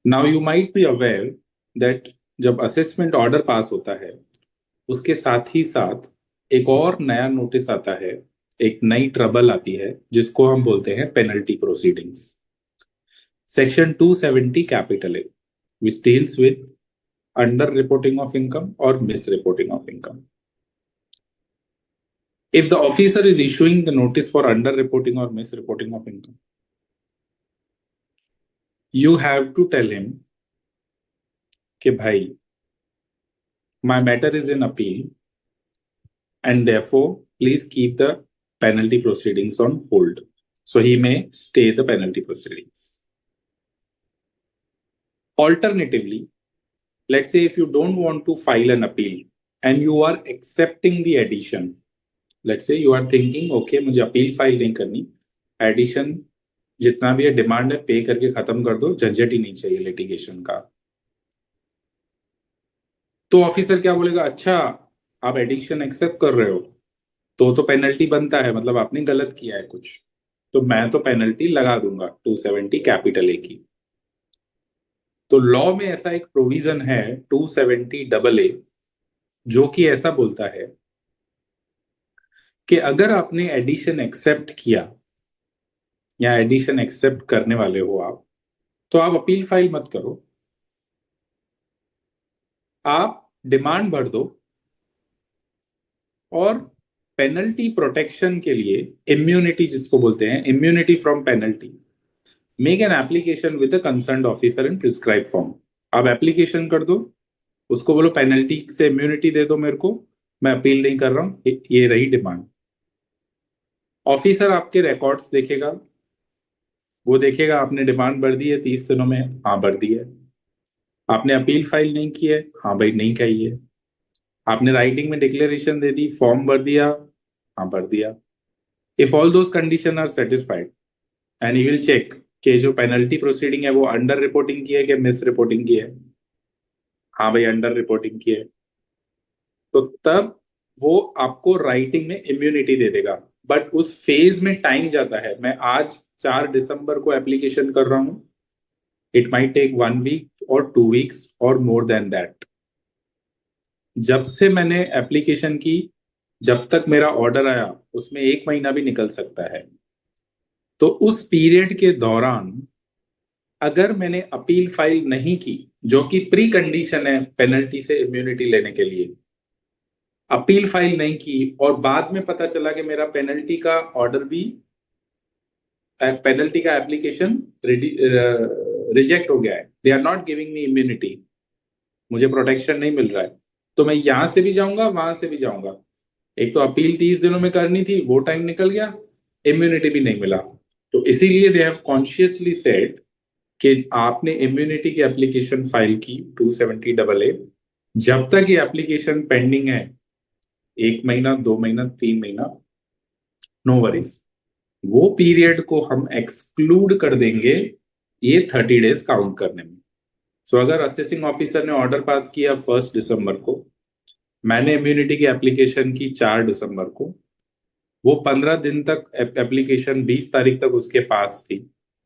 Now you might be aware that जब असेसमेंट ऑर्डर पास होता है उसके साथ ही साथ एक और नया नोटिस आता है, एक नई ट्रबल आती है जिसको हम बोलते हैं penalty proceedings. Section 270 capital A which deals with under reporting of income और misreporting of income. If the officer is issuing the notice for under-reporting or misreporting of income, you have to tell him कि भाई, my matter is in appeal and therefore please keep the penalty proceedings on hold. So he may stay the penalty proceedings. Alternatively, let's say if you don't want to file an appeal and you are accepting the addition, let's say you are thinking, okay, मुझे appeal file नहीं करनी, addition जितना भी है demand है पे करके खत्म कर दो, झंझट ही नहीं चाहिए लिटिगेशन का. तो ऑफिसर क्या बोलेगा, अच्छा आप एडिशन एक्सेप्ट कर रहे हो तो पेनल्टी बनता है, मतलब आपने गलत किया है कुछ, तो मैं तो पेनल्टी लगा दूंगा 270 कैपिटल ए की. तो लॉ में ऐसा एक प्रोविजन है 270 AA जो कि ऐसा बोलता है कि अगर आपने एडिशन एक्सेप्ट किया या एडिशन एक्सेप्ट करने वाले हो आप, तो आप अपील फाइल मत करो, आप डिमांड भर दो और पेनल्टी प्रोटेक्शन के लिए इम्यूनिटी जिसको बोलते हैं, immunity from penalty, make an application with the concerned officer in prescribe form. आप एप्लीकेशन कर दो, उसको बोलो पेनल्टी से इम्यूनिटी दे दो मेरे को, मैं अपील नहीं कर रहा हूं, ये रही डिमांड. ऑफिसर आपके रिकॉर्ड्स देखेगा, वो देखेगा आपने डिमांड भर दी है 30 दिनों में, हाँ भर दी है. आपने अपील फाइल नहीं की है, हाँ भाई नहीं की है. आपने राइटिंग में डिक्लेरेशन दे दी, फॉर्म भर दिया, हाँ भर दिया. If all those condition are satisfied and he will check कि जो पेनल्टी प्रोसीडिंग है वो अंडर रिपोर्टिंग की है कि मिस रिपोर्टिंग की है, हाँ भाई अंडर रिपोर्टिंग की है, तो तब वो आपको राइटिंग में इम्यूनिटी दे देगा. बट उस फेज में टाइम जाता है. मैं आज 4 दिसंबर को एप्लीकेशन कर रहा हूं, इट माइट टेक 1 वीक और 2 वीक्स और मोर देन दैट. जब से मैंने एप्लीकेशन की जब तक मेरा ऑर्डर आया उसमें 1 महीना भी निकल सकता है. तो उस पीरियड के दौरान अगर मैंने अपील फाइल नहीं की, जो कि प्री कंडीशन है पेनल्टी से इम्यूनिटी लेने के लिए, अपील फाइल नहीं की और बाद में पता चला कि मेरा पेनल्टी का ऑर्डर भी, पेनल्टी का एप्लीकेशन रिजेक्ट हो गया है, they are not giving me immunity, मुझे प्रोटेक्शन नहीं मिल रहा है, तो मैं यहां से भी जाऊंगा वहां से भी जाऊंगा, एक तो अपील 30 दिनों में करनी थी, वो टाइम निकल गया, इम्यूनिटी भी नहीं मिला। तो इसीलिए दे हैव कॉन्शियसली सेड कि आपने इम्यूनिटी की एप्लीकेशन फाइल की 270AA, जब तक ये एप्लीकेशन पेंडिंग है, 1 महीना, 2 महीना, 3 महीना, नो वरीज, वो पीरियड को हम एक्सक्लूड कर देंगे ये 30 डेज काउंट करने में। सो अगर असेसिंग ऑफिसर ने ऑर्डर पास किया 1 दिसंबर को, मैंने इम्यूनिटी की एप्लीकेशन की 4 दिसंबर को, वो 15 दिन तक एप्लीकेशन 20 तारीख तक उसके पास थी,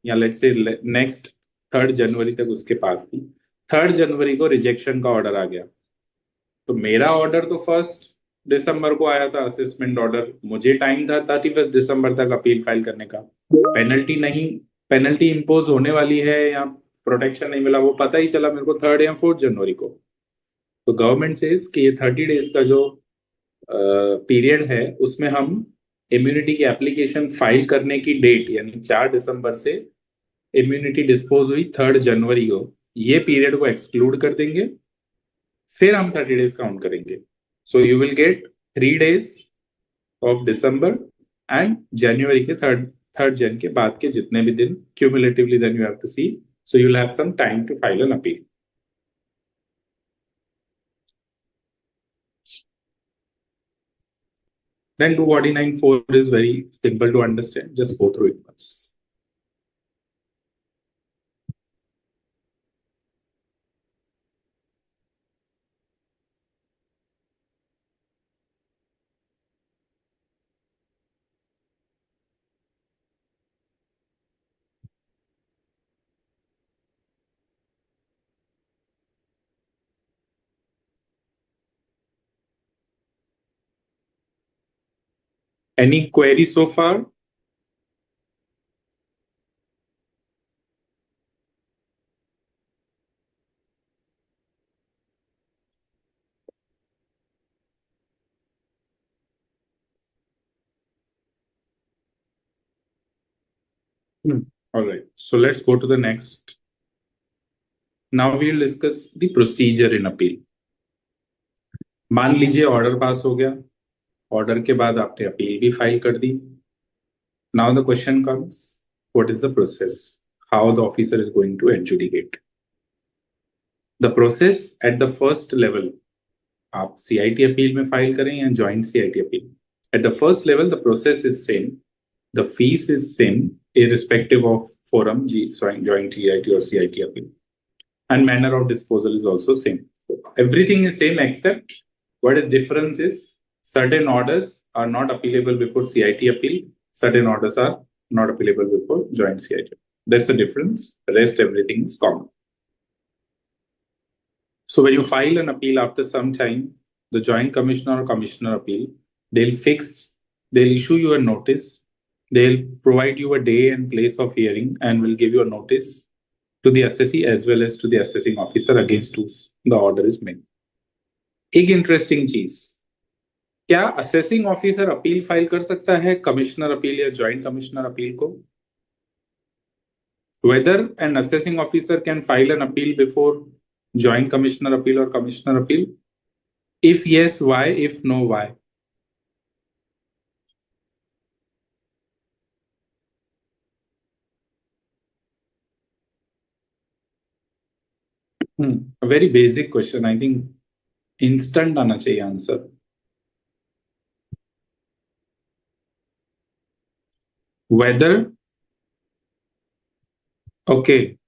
या लेट्स से नेक्स्ट 3 जनवरी तक उसके पास थी। 3 जनवरी को रिजेक्शन का ऑर्डर आ गया, तो मेरा ऑर्डर तो 1 दिसंबर को आया था, असेसमेंट ऑर्डर, मुझे टाइम था 31 दिसंबर तक अपील फाइल करने का। पेनल्टी नहीं, पेनल्टी इम्पोज होने वाली है या प्रोटेक्शन नहीं मिला वो पता ही चला मेरे को 3rd या 4th जनवरी को। तो गवर्नमेंट से कि ये 30 डेज का जो पीरियड है उसमें हम इम्यूनिटी की एप्लीकेशन फाइल करने की डेट यानी 4 दिसंबर से इम्यूनिटी डिस्पोज हुई 3rd जनवरी को, ये पीरियड को एक्सक्लूड कर देंगे, फिर हम 30 डेज काउंट करेंगे। So you will get 3 days of December and January के थर्ड जन के बाद के जितने भी दिन cumulatively, then you have to see, so you will have some time to file an appeal. Then 249(4) is very simple to understand. Just go through it once. Any query so far? All right. So let's go to the next. Now we will discuss the procedure in appeal. मान लीजिए order pass हो गया, order के बाद आपने appeal भी file कर दी। Now the question comes, what is the process? How the officer is going to adjudicate? The process at the first level, आप CIT अपील में फाइल करें या joint CIT appeal, at the first level the process is same, the fees is same irrespective of forum, joint GIT or CIT appeal, and manner of disposal is also same. Everything is same except what is difference is certain orders are not appealable before CIT appeal, certain orders are not appealable before joint CIT. That's the difference. Rest everything is common. So when you file an appeal after some time, the joint commissioner or commissioner appeal, they'll issue you a notice. They'll provide you a day and place of hearing and will give you a notice to the assessee as well as to the assessing officer against whose the order is made. एक interesting चीज, क्या assessing officer appeal file कर सकता है commissioner appeal या joint commissioner appeal को? Whether an assessing officer can file an appeal before joint commissioner appeal or commissioner appeal? If yes, why? If no, why? A very basic question. I think instant आना चाहिए answer. Whether, okay.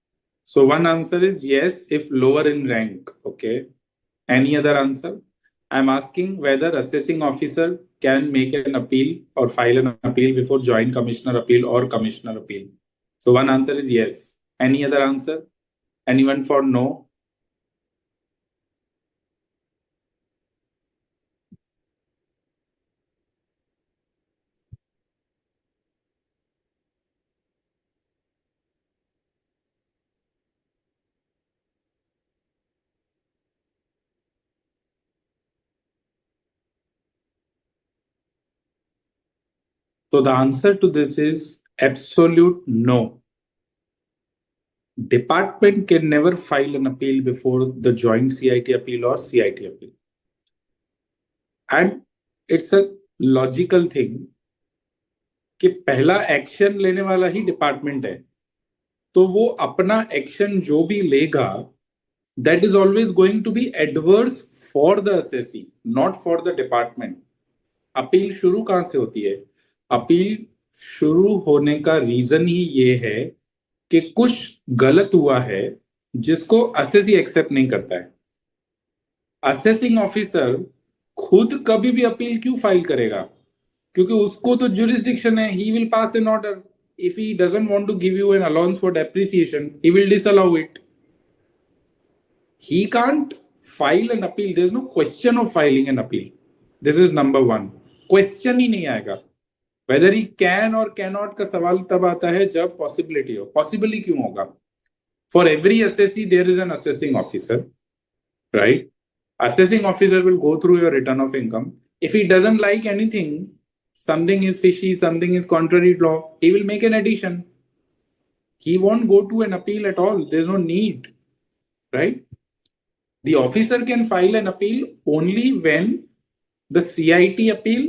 So one answer is yes if lower in rank. Okay. Any other answer? I'm asking whether assessing officer can make an appeal or file an appeal before joint commissioner appeal or commissioner appeal. So one answer is yes. Any other answer? Anyone for no? So the answer to this is absolute no. Department can never file an appeal before the joint CIT appeal or CIT appeal. And it's a logical thing कि पहला action लेने वाला ही department है, तो वो अपना action जो भी लेगा that is always going to be adverse for the assessee, not for the department. Appeal शुरू कहां से होती है? अपील शुरू होने का रीजन ही ये है कि कुछ गलत हुआ है जिसको असेसी एक्सेप्ट नहीं करता है। असेसिंग ऑफिसर खुद कभी भी अपील क्यों फाइल करेगा? क्योंकि उसको तो जुरिस्डिक्शन है, he will pass an order. If he doesn't want to give you an allowance for depreciation, he will disallow it. He can't file an appeal. There's no question of filing an appeal. This is number one. Question ही नहीं आएगा। Whether he can or cannot का सवाल तब आता है जब possibility हो। Possibly क्यों होगा? For every assessee, there is an assessing officer, right? Assessing officer will go through your return of income. If he doesn't like anything, something is fishy, something is contrary to law, he will make an addition. He won't go to an appeal at all. There's no need, right? The officer can file an appeal only when the CIT appeal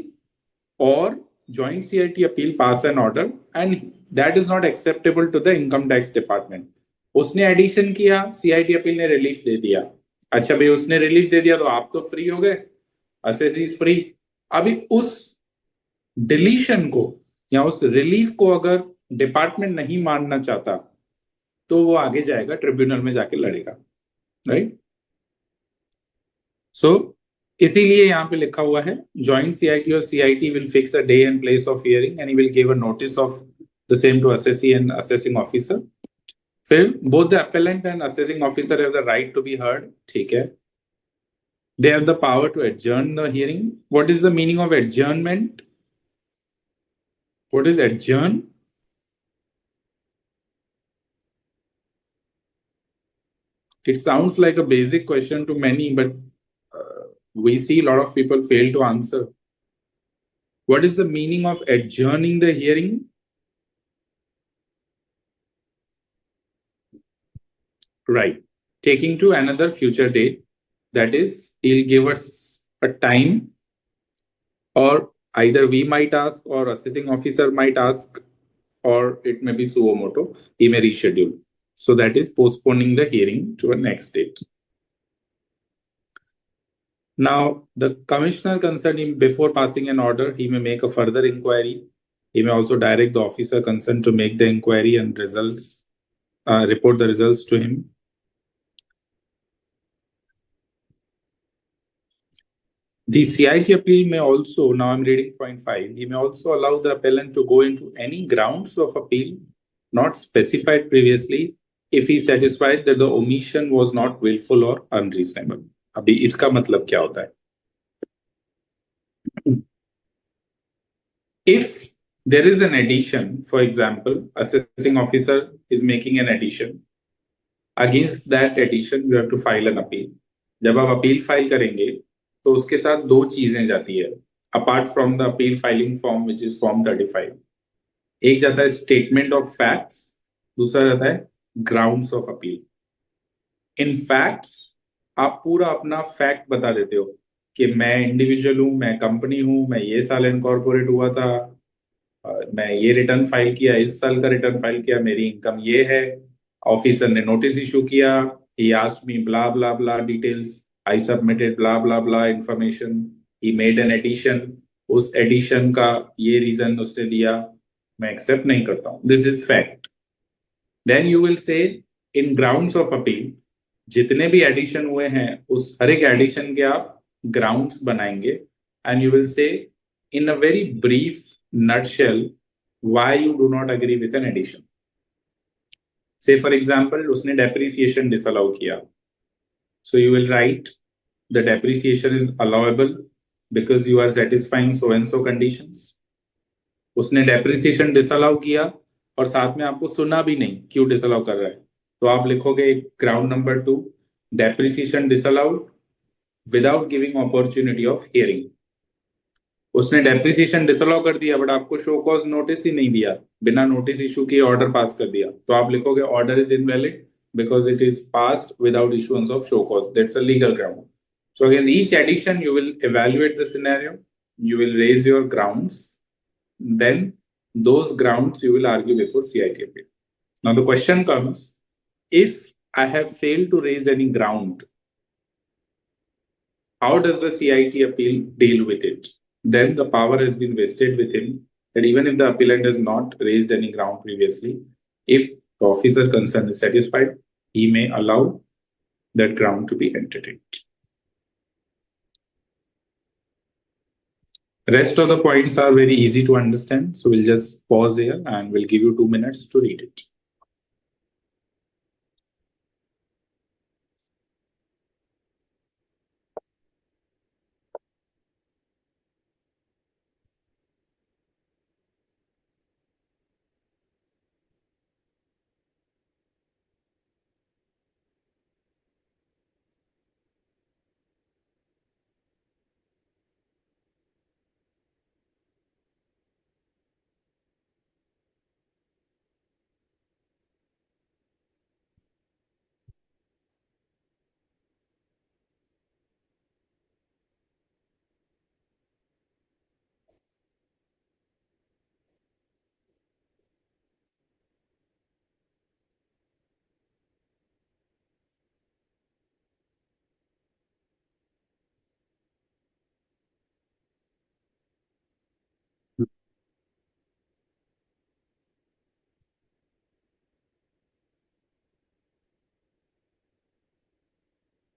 or joint CIT appeal pass an order and that is not acceptable to the income tax department. उसने addition किया, CIT appeal ने relief दे दिया। अच्छा भाई, उसने relief दे दिया तो आप तो फ्री हो गए, असेसीज फ्री। अभी उस डिलीशन को या उस रिलीफ को अगर डिपार्टमेंट नहीं मानना चाहता तो वो आगे जाएगा, ट्रिब्यूनल में जाके लड़ेगा, राइट? सो इसीलिए यहाँ पे लिखा हुआ है जॉइंट सीआईटी और CIT will fix a day and place of hearing and he will give a notice of the same to assessee and assessing officer. फिर both the appellant and assessing officer have the right to be heard, ठीक है। They have the power to adjourn the hearing. What is the meaning of adjournment? What is adjourn? It sounds like a basic question to many, but we see a lot of people fail to answer. What is the meaning of adjourning the hearing? Right. Taking to another future date. That is, he'll give us a time, or either we might ask, or assessing officer might ask, or it may be suo motu. He may reschedule. So that is postponing the hearing to a next date. Now, the commissioner concerned, before passing an order, he may make a further inquiry. He may also direct the officer concerned to make the inquiry and results, report the results to him. The CIT appeal may also, now I'm reading point 5, he may also allow the appellant to go into any grounds of appeal not specified previously if he satisfied that the omission was not willful or unreasonable. अभी इसका मतलब क्या होता है? If there is an addition, for example, assessing officer is making an addition. Against that addition, you have to file an appeal. जब आप appeal file करेंगे तो उसके साथ दो चीजें जाती है apart from the appeal filing form which is form 35। एक जाता है स्टेटमेंट ऑफ फैक्ट्स, दूसरा जाता है grounds of appeal. In facts आप पूरा अपना फैक्ट बता देते हो कि मैं इंडिविजुअल हूं, मैं कंपनी हूं, मैं ये साल इनकॉर्पोरेट हुआ था, मैं ये रिटर्न फाइल किया, इस साल का रिटर्न फाइल किया, मेरी इनकम ये है, ऑफिसर ने नोटिस इशू किया, he asked me blah blah blah details, I submitted blah blah blah information, he made an addition, उस एडिशन का ये रीजन उसने दिया, मैं एक्सेप्ट नहीं करता हूं, this is fact. Then you will say in grounds of appeal जितने भी एडिशन हुए हैं उस हर एक एडिशन के आप ग्राउंड्स बनाएंगे and you will say in a very brief nutshell why you do not agree with an addition. Say for example, उसने depreciation disallow किया, so you will write the depreciation is allowable because you are satisfying so and so conditions. उसने depreciation disallow किया और साथ में आपको सुना भी नहीं क्यों disallow कर रहा है, तो आप लिखोगे ground number 2, depreciation disallowed without giving opportunity of hearing. उसने डेप्रिसिएशन डिसअलाउ कर दिया बट आपको शो कॉज नोटिस ही नहीं दिया, बिना नोटिस इशू किए ऑर्डर पास कर दिया, तो आप लिखोगे order is invalid because it is passed without issuance of show cause, that's a legal ground. So again each addition you will evaluate the scenario you will raise your grounds, then those grounds you will argue before CIT appeal. Now the question comes, if I have failed to raise any ground, how does the CIT appeal deal with it? Then the power has been vested with him that even if the appellant has not raised any ground previously, if the officer concerned is satisfied, he may allow that ground to be entertained. Rest of the points are very easy to understand. So we'll just pause here and we'll give you 2 minutes to read it.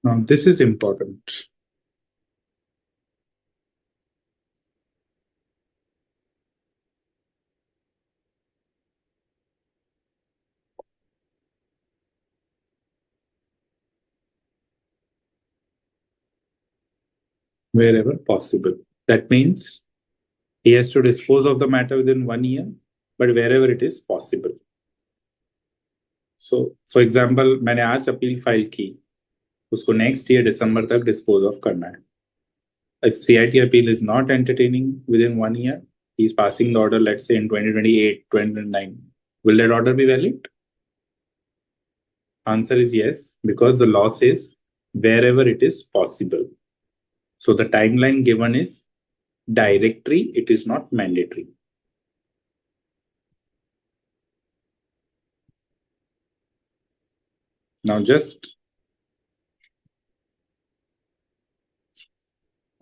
Now, this is important. Wherever possible. That means he has to dispose of the matter within 1 year, but wherever it is possible. So, for example, मैंने आज appeal file की, उसको next year दिसंबर तक dispose of करना है. If CIT appeal is not entertaining within 1 year, he's passing the order, let's say in 2028, 2029. Will that order be valid? Answer is yes, because the law says wherever it is possible. So the timeline given is directory, it is not mandatory. Now just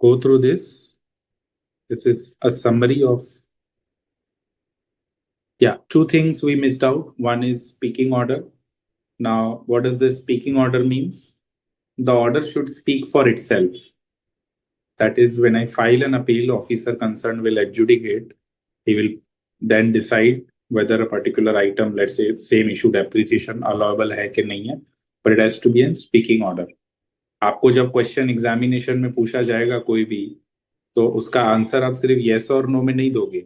go through this. This is a summary of, two things we missed out. One is speaking order. Now, what does the speaking order means? The order should speak for itself. That is, when I file an appeal, officer concerned will adjudicate. He will then decide whether a particular item, let's say same issue depreciation, allowable है कि नहीं है, but it has to be in speaking order. आपको जब question examination में पूछा जाएगा कोई भी, तो उसका आंसर आप सिर्फ येस और नो में नहीं दोगे.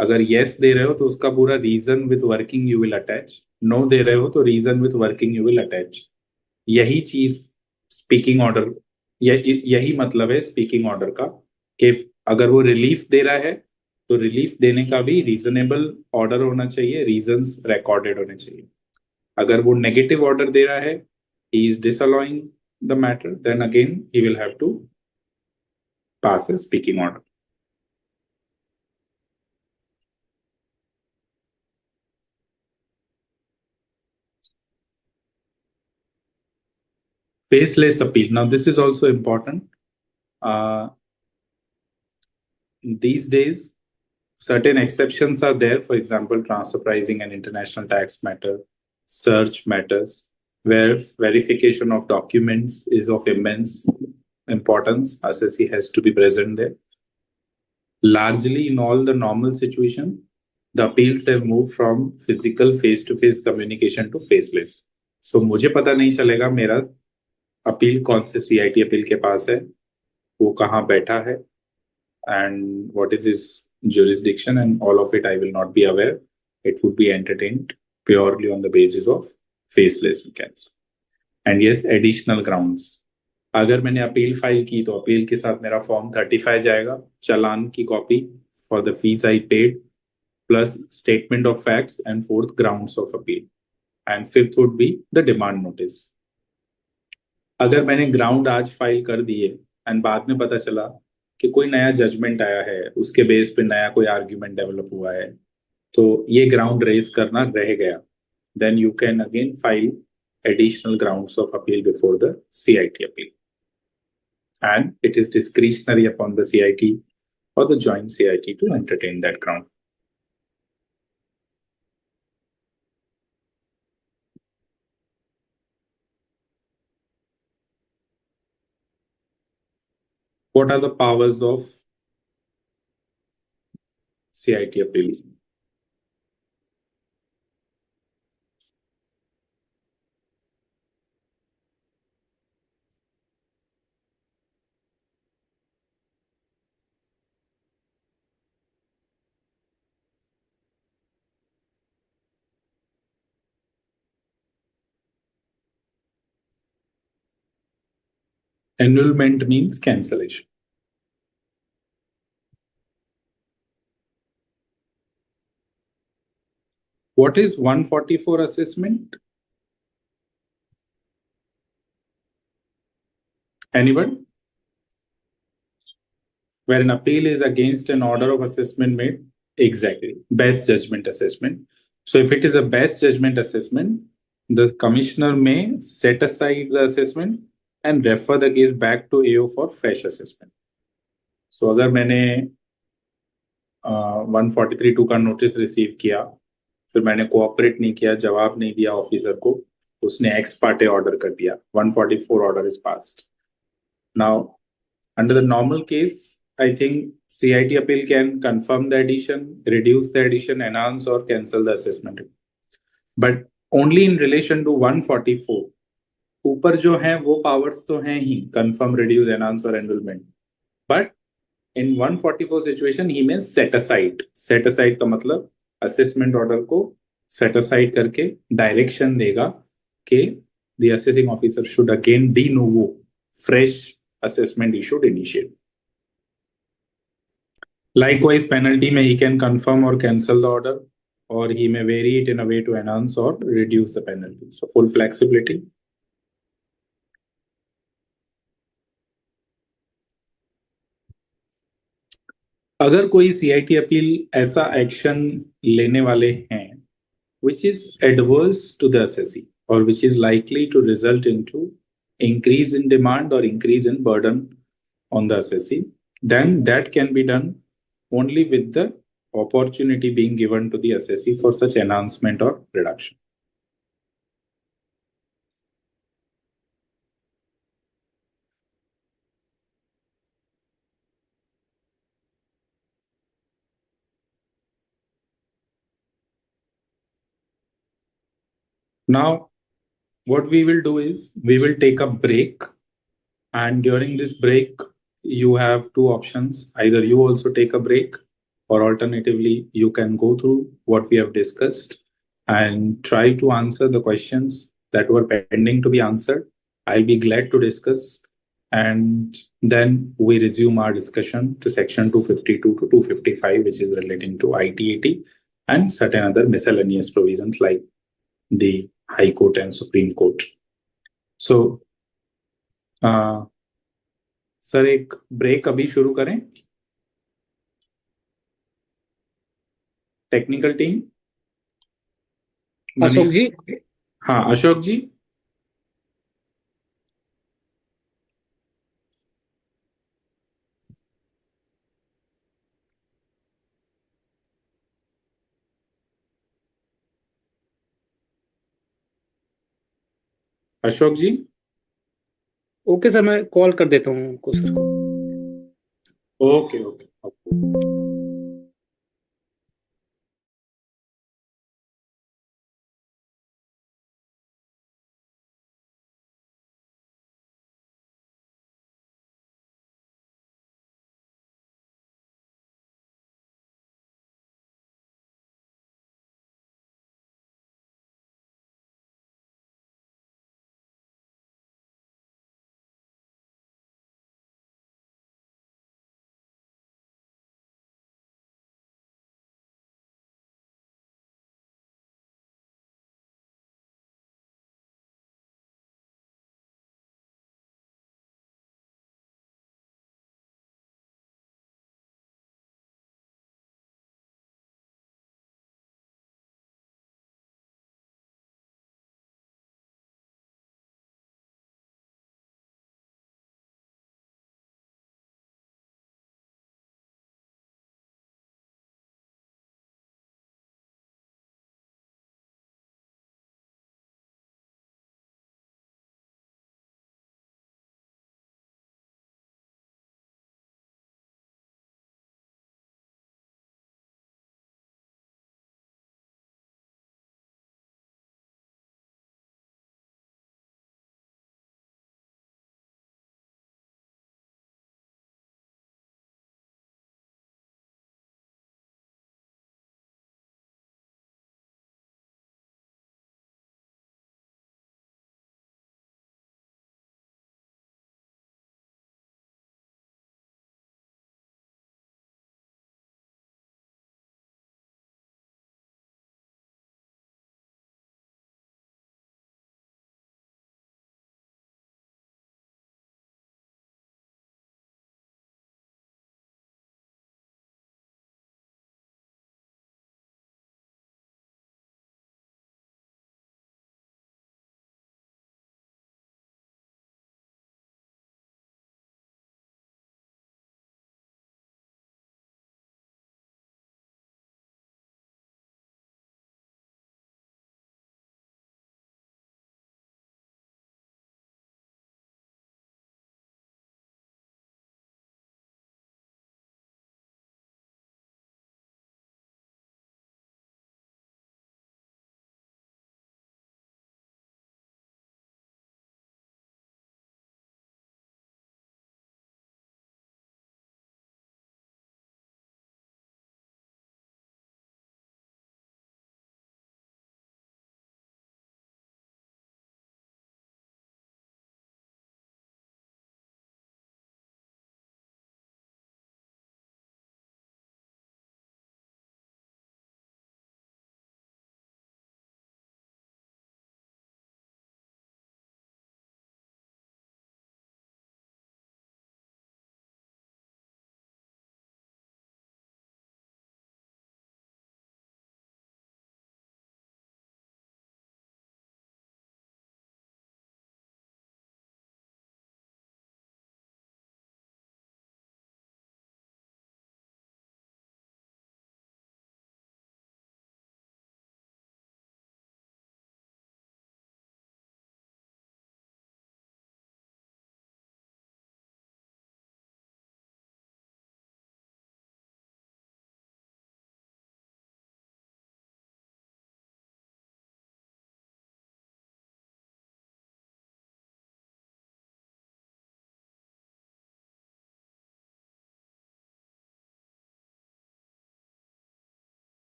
अगर येस दे रहे हो तो उसका पूरा reason with working you will attach. No दे रहे हो तो reason with working you will attach. यही चीज स्पीकिंग ऑर्डर, यही मतलब है स्पीकिंग ऑर्डर का, कि अगर वो रिलीफ दे रहा है तो रिलीफ देने का भी रीजनेबल ऑर्डर होना चाहिए, रीजंस रिकॉर्डेड होने चाहिए. अगर वो नेगेटिव ऑर्डर दे रहा है, he is disallowing the matter, then again he will have to pass a speaking order. Faceless appeal. Now, this is also important. These days, certain exceptions are there. For example, transfer pricing and international tax matter, search matters, where verification of documents is of immense importance. Assessee has to be present there. Largely, in all the normal situation, the appeals have moved from physical face-to-face communication to faceless. So, मुझे पता नहीं चलेगा मेरा appeal कौन से CIT appeal के पास है, वो कहाँ बैठा है, and what is his jurisdiction, and all of it I will not be aware. It would be entertained purely on the basis of faceless mechanism. And yes, additional grounds. अगर मैंने appeal file की तो appeal के साथ मेरा form 35 जाएगा, चालान की copy for the fees I paid, plus statement of facts and fourth grounds of appeal, and fifth would be the demand notice. अगर मैंने ग्राउंड आज फाइल कर दिए एंड बाद में पता चला कि कोई नया जजमेंट आया है, उसके बेस पे नया कोई आर्ग्यूमेंट डेवलप हुआ है, तो ये ग्राउंड रेज करना रह गया, then you can again file additional grounds of appeal before the CIT appeal. And it is discretionary upon the CIT or the joint CIT to entertain that ground. What are the powers of CIT appeal? Annulment means cancellation. What is 144 assessment? Anyone? Where an appeal is against an order of assessment made? Exactly. Best judgment assessment. So if it is a best judgment assessment, the commissioner may set aside the assessment and refer the case back to AO for fresh assessment. So अगर मैंने 143(2) का notice receive किया, फिर मैंने cooperate नहीं किया, जवाब नहीं दिया ऑफिसर को, उसने एक्स पार्टे ऑर्डर कर दिया, 144 order is passed. Now under the normal case, I think CIT appeal can confirm the addition, reduce the addition, enhance or cancel the assessment. But only in relation to 144. ऊपर जो है वो powers तो हैं ही, confirm, reduce, enhance और annulment. But in 144 situation he may set aside. Set aside का मतलब assessment order को set aside करके direction देगा कि the assessing officer should again de novo fresh assessment issued initiate. Likewise, penalty may he can confirm or cancel the order, or he may vary it in a way to enhance or reduce the penalty. So full flexibility. अगर कोई CIT appeal ऐसा action लेने वाले हैं which is adverse to the assessee or which is likely to result into increase in demand or increase in burden on the assessee, then that can be done only with the opportunity being given to the assessee for such enhancement or reduction. Now, what we will do is we will take a break, and during this break, you have two options. Either you also take a break, or alternatively, you can go through what we have discussed and try to answer the questions that were pending to be answered. I'll be glad to discuss. And then we resume our discussion to section 252 to 255, which is relating to ITAT and certain other miscellaneous provisions like the High Court and Supreme Court. So, sir एक break अभी शुरू करें. Technical team. Ashok ji. हाँ Ashok ji. Ashok ji. Okay sir, मैं call कर देता हूँ उनको sir. Okay okay.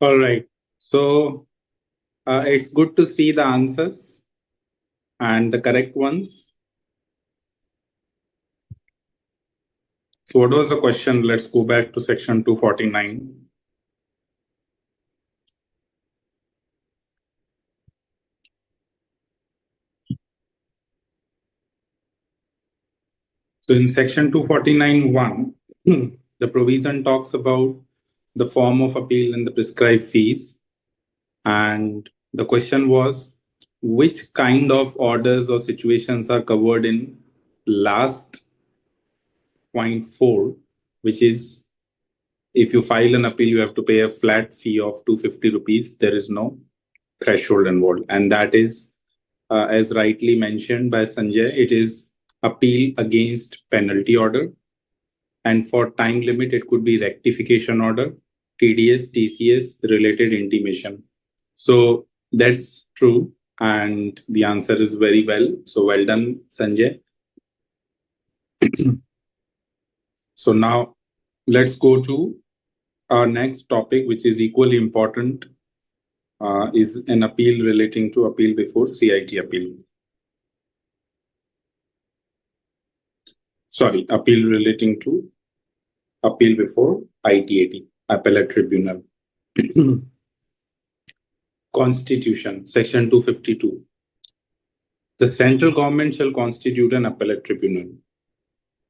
All right. So it's good to see the answers and the correct ones. So what was the question? Let's go back to section 249. So in section 249.1, the provision talks about the form of appeal and the prescribed fees. And the question was, which kind of orders or situations are covered in last point 4, which is if you file an appeal, you have to pay a flat fee of 250 rupees. There is no threshold involved. And that is, as rightly mentioned by Sanjay, it is appeal against penalty order. And for time limit, it could be rectification order, TDS, TCS, related intimation. So that's true. And the answer is very well. So well done, Sanjay. So now let's go to our next topic, which is equally important, is an appeal relating to appeal before CIT appeal. Sorry, appeal relating to appeal before ITAT, Appellate Tribunal. Constitution, Section 252. The central government shall constitute an appellate tribunal.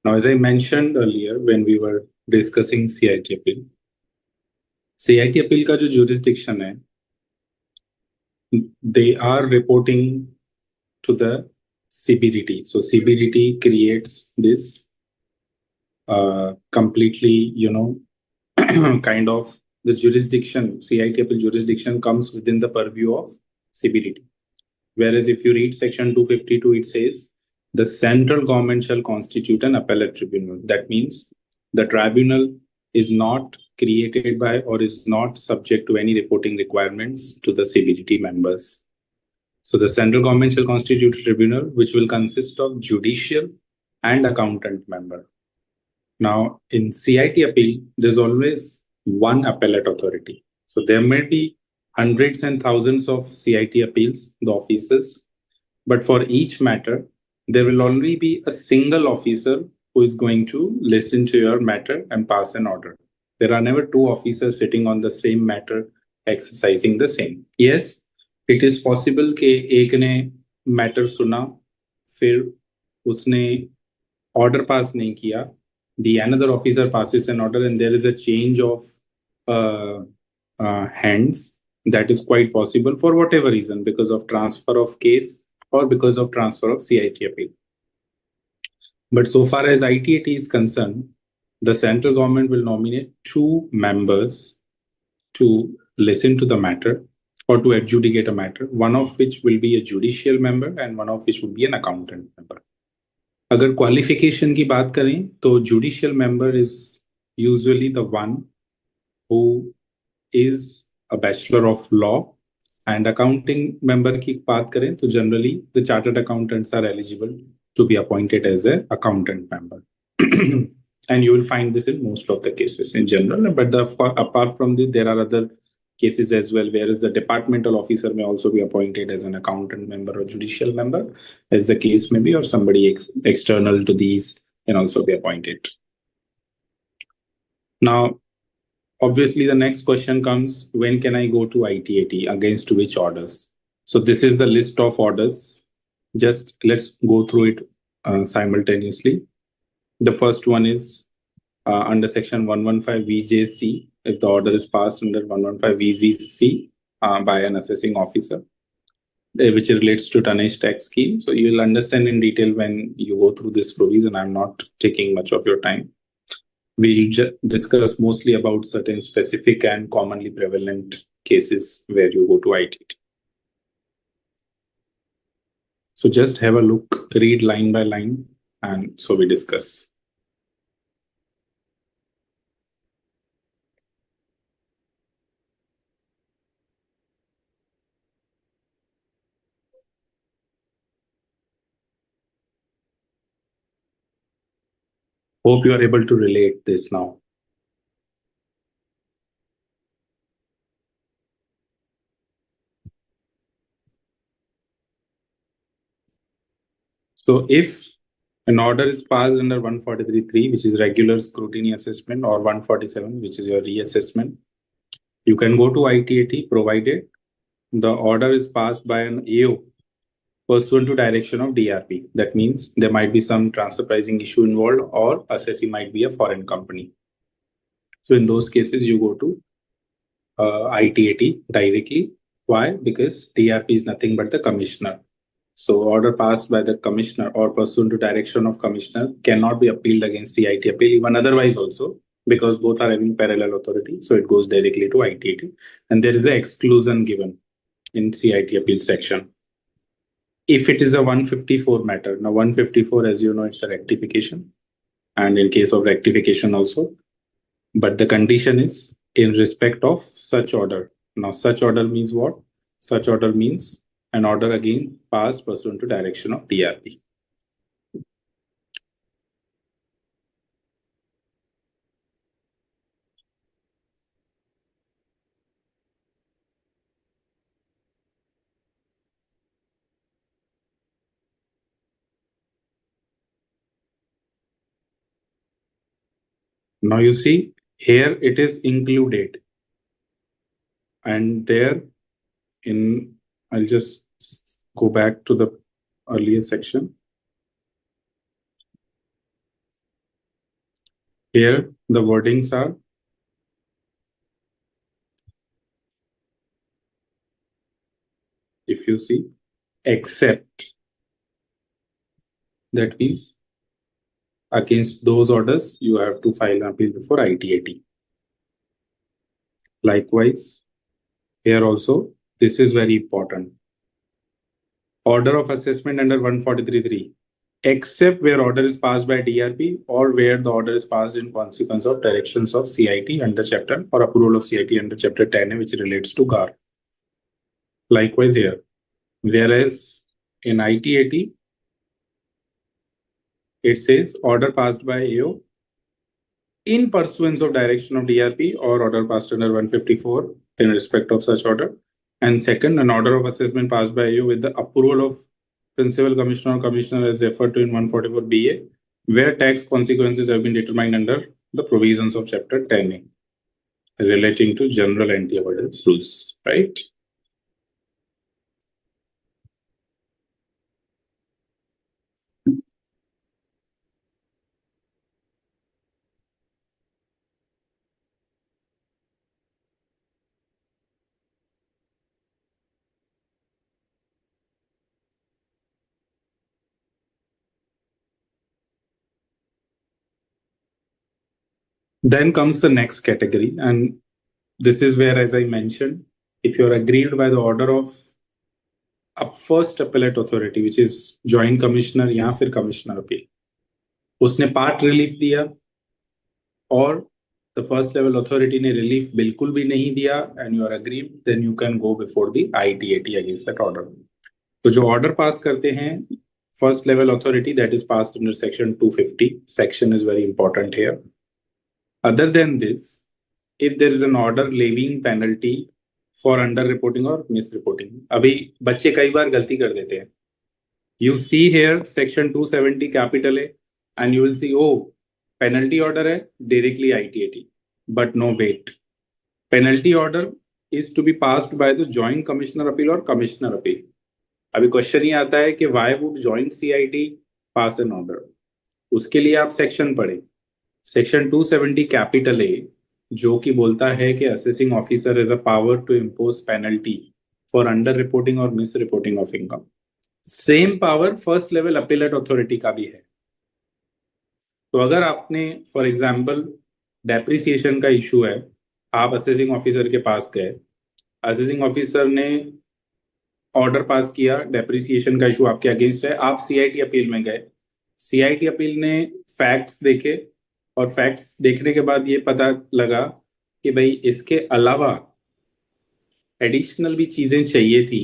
Now, as I mentioned earlier when we were discussing CIT appeal का जो jurisdiction है, they are reporting to the CBDT. So CBDT creates this completely, kind of the jurisdiction, CIT appeal jurisdiction comes within the purview of CBDT. Whereas if you read section 252, it says the central government shall constitute an appellate tribunal. That means the tribunal is not created by or is not subject to any reporting requirements to the CBDT members. So the central government shall constitute a tribunal which will consist of judicial and accountant member. Now, in CIT appeal, there's always one appellate authority. So there may be hundreds and thousands of CIT appeals, the officers, but for each matter, there will only be a single officer who is going to listen to your matter and pass an order. There are never two officers sitting on the same matter exercising the same. Yes, it is possible कि एक ने matter सुना, फिर उसने order pass नहीं किया, the another officer passes an order and there is a change of hands. That is quite possible for whatever reason, because of transfer of case or because of transfer of CIT appeal. But so far as ITAT is concerned, the central government will nominate 2 members to listen to the matter or to adjudicate a matter, one of which will be a judicial member and one of which will be an accountant member. अगर qualification की बात करें तो judicial member is usually the one who is a bachelor of law and accounting member की बात करें तो generally the chartered accountants are eligible to be appointed as a accountant member and you will find this in most of the cases in general, but apart from this there are other cases as well, whereas the departmental officer may also be appointed as an accountant member or judicial member, as the case may be, or somebody external to these can also be appointed. Now, obviously, the next question comes, when can I go to ITAT, against which orders? So this is the list of orders. Just let's go through it simultaneously. The first one is under section 115 VJC, if the order is passed under 115 VZC by an assessing officer, which relates to tonnage tax scheme. So you will understand in detail when you go through this provision. I'm not taking much of your time. We'll discuss mostly about certain specific and commonly prevalent cases where you go to ITT. So just have a look, read line by line, and so we discuss. Hope you are able to relate this now. So if an order is passed under 143.3, which is regular scrutiny assessment, or 147, which is your reassessment, you can go to ITAT provided the order is passed by an AO pursuant to direction of DRP. That means there might be some transfer pricing issue involved, or assessee might be a foreign company. So in those cases, you go to ITAT directly. Why? Because DRP is nothing but the commissioner. So order passed by the commissioner or pursuant to direction of commissioner cannot be appealed against CIT appeal, even otherwise also, because both are having parallel authority. So it goes directly to ITAT. And there is an exclusion given in CIT appeal section. If it is a 154 matter, now 154, as you know, it's a rectification. And in case of rectification also, but the condition is in respect of such order. Now, such order means what? Such order means an order again passed pursuant to direction of DRP. Now you see here it is included, and there in, I'll just go back to the earlier section. Here the wordings are, if you see, except, that means against those orders you have to file an appeal before ITAT. Likewise, here also, this is very important. Order of assessment under 143.3, except where order is passed by DRP or where the order is passed in consequence of directions of CIT under chapter or approval of CIT under chapter 10, which relates to GAR. Likewise here, whereas in ITAT, it says order passed by AO in pursuance of direction of DRP or order passed under 154 in respect of such order. And second, an order of assessment passed by you with the approval of principal commissioner or commissioner as referred to in 144 BA, where tax consequences have been determined under the provisions of chapter 10A relating to general anti-avoidance rules, right? Then comes the next category, and this is where, as I mentioned, if you're aggrieved by the order of a first appellate authority, which is joint commissioner या फिर commissioner appeal, उसने part relief दिया और the first level authority ने relief बिल्कुल भी नहीं दिया and you are aggrieved, then you can go before the ITAT against that order. तो जो order pass करते हैं first level authority, that is passed under section 250. Section is very important here. Other than this, if there is an order levying penalty for under reporting or misreporting, अभी बच्चे कई बार गलती कर देते हैं. You see here section 270 capital A, and you will see, oh, penalty order है directly ITAT, but no, wait. Penalty order is to be passed by the joint commissioner appeal or commissioner appeal. अभी question ही आता है कि why would joint CIT pass an order? उसके लिए आप section पढ़े, section 270 capital ए, जो कि बोलता है कि assessing officer has a power to impose penalty for under reporting और misreporting of income. Same power first level appellate authority का भी है. तो अगर आपने फॉर एग्जांपल डेप्रिसिएशन का इशू है, आप असेसिंग ऑफिसर के पास गए, असेसिंग ऑफिसर ने ऑर्डर पास किया, डेप्रिसिएशन का इशू आपके अगेंस्ट है, आप सीआईटी अपील में गए, सीआईटी अपील ने फैक्ट्स देखे और फैक्ट्स देखने के बाद ये पता लगा कि भाई इसके अलावा एडिशनल भी चीजें चाहिए थी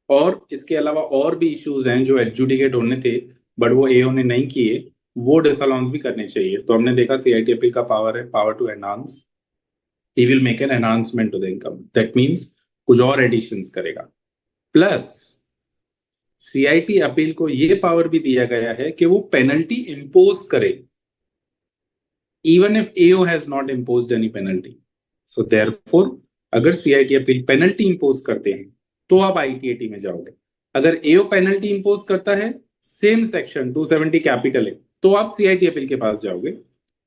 और इसके अलावा और भी इश्यूज हैं जो एडजुडिकेट होने थे बट वो एओ ने नहीं किए, वो डिसअलाउंस भी करने चाहिए. तो हमने देखा सीआईटी अपील का पावर है, power to enhance. He will make an enhancement to the income. That means कुछ और एडिशंस करेगा. प्लस सीआईटी अपील को ये पावर भी दिया गया है कि वो पेनल्टी इंपोज करे even if AO has not imposed any penalty. So therefore, अगर सीआईटी अपील पेनल्टी इंपोज करते हैं तो आप आईटीएटी में जाओगे। अगर एओ पेनल्टी इंपोज करता है, सेम सेक्शन 270 कैपिटल है, तो आप सीआईटी अपील के पास जाओगे।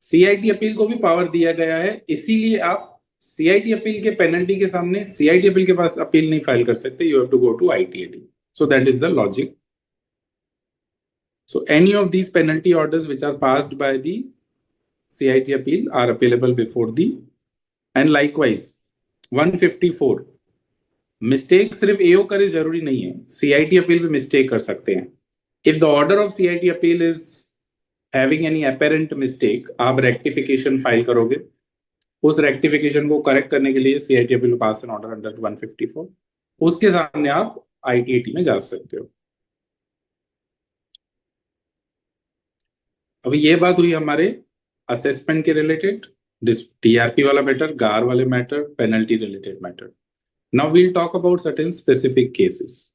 सीआईटी अपील को भी पावर दिया गया है, इसीलिए आप सीआईटी अपील के पेनल्टी के सामने सीआईटी अपील के पास अपील नहीं फाइल कर सकते। You have to go to ITAT. So that is the logic. So any of these penalty orders which are passed by the CIT appeal are appealable before the, and likewise 154 mistake सिर्फ एओ करे जरूरी नहीं है, CIT appeal भी mistake कर सकते हैं. If the order of CIT appeal is having any apparent mistake, आप रेक्टिफिकेशन फाइल करोगे. उस रेक्टिफिकेशन को करेक्ट करने के लिए CIT appeal pass an order under 154, उसके सामने आप आईटीएटी में जा सकते हो. अभी ये बात हुई हमारे असेसमेंट के रिलेटेड, टीआरपी वाला मैटर, गार वाले matter, penalty related matter. Now we'll talk about certain specific cases.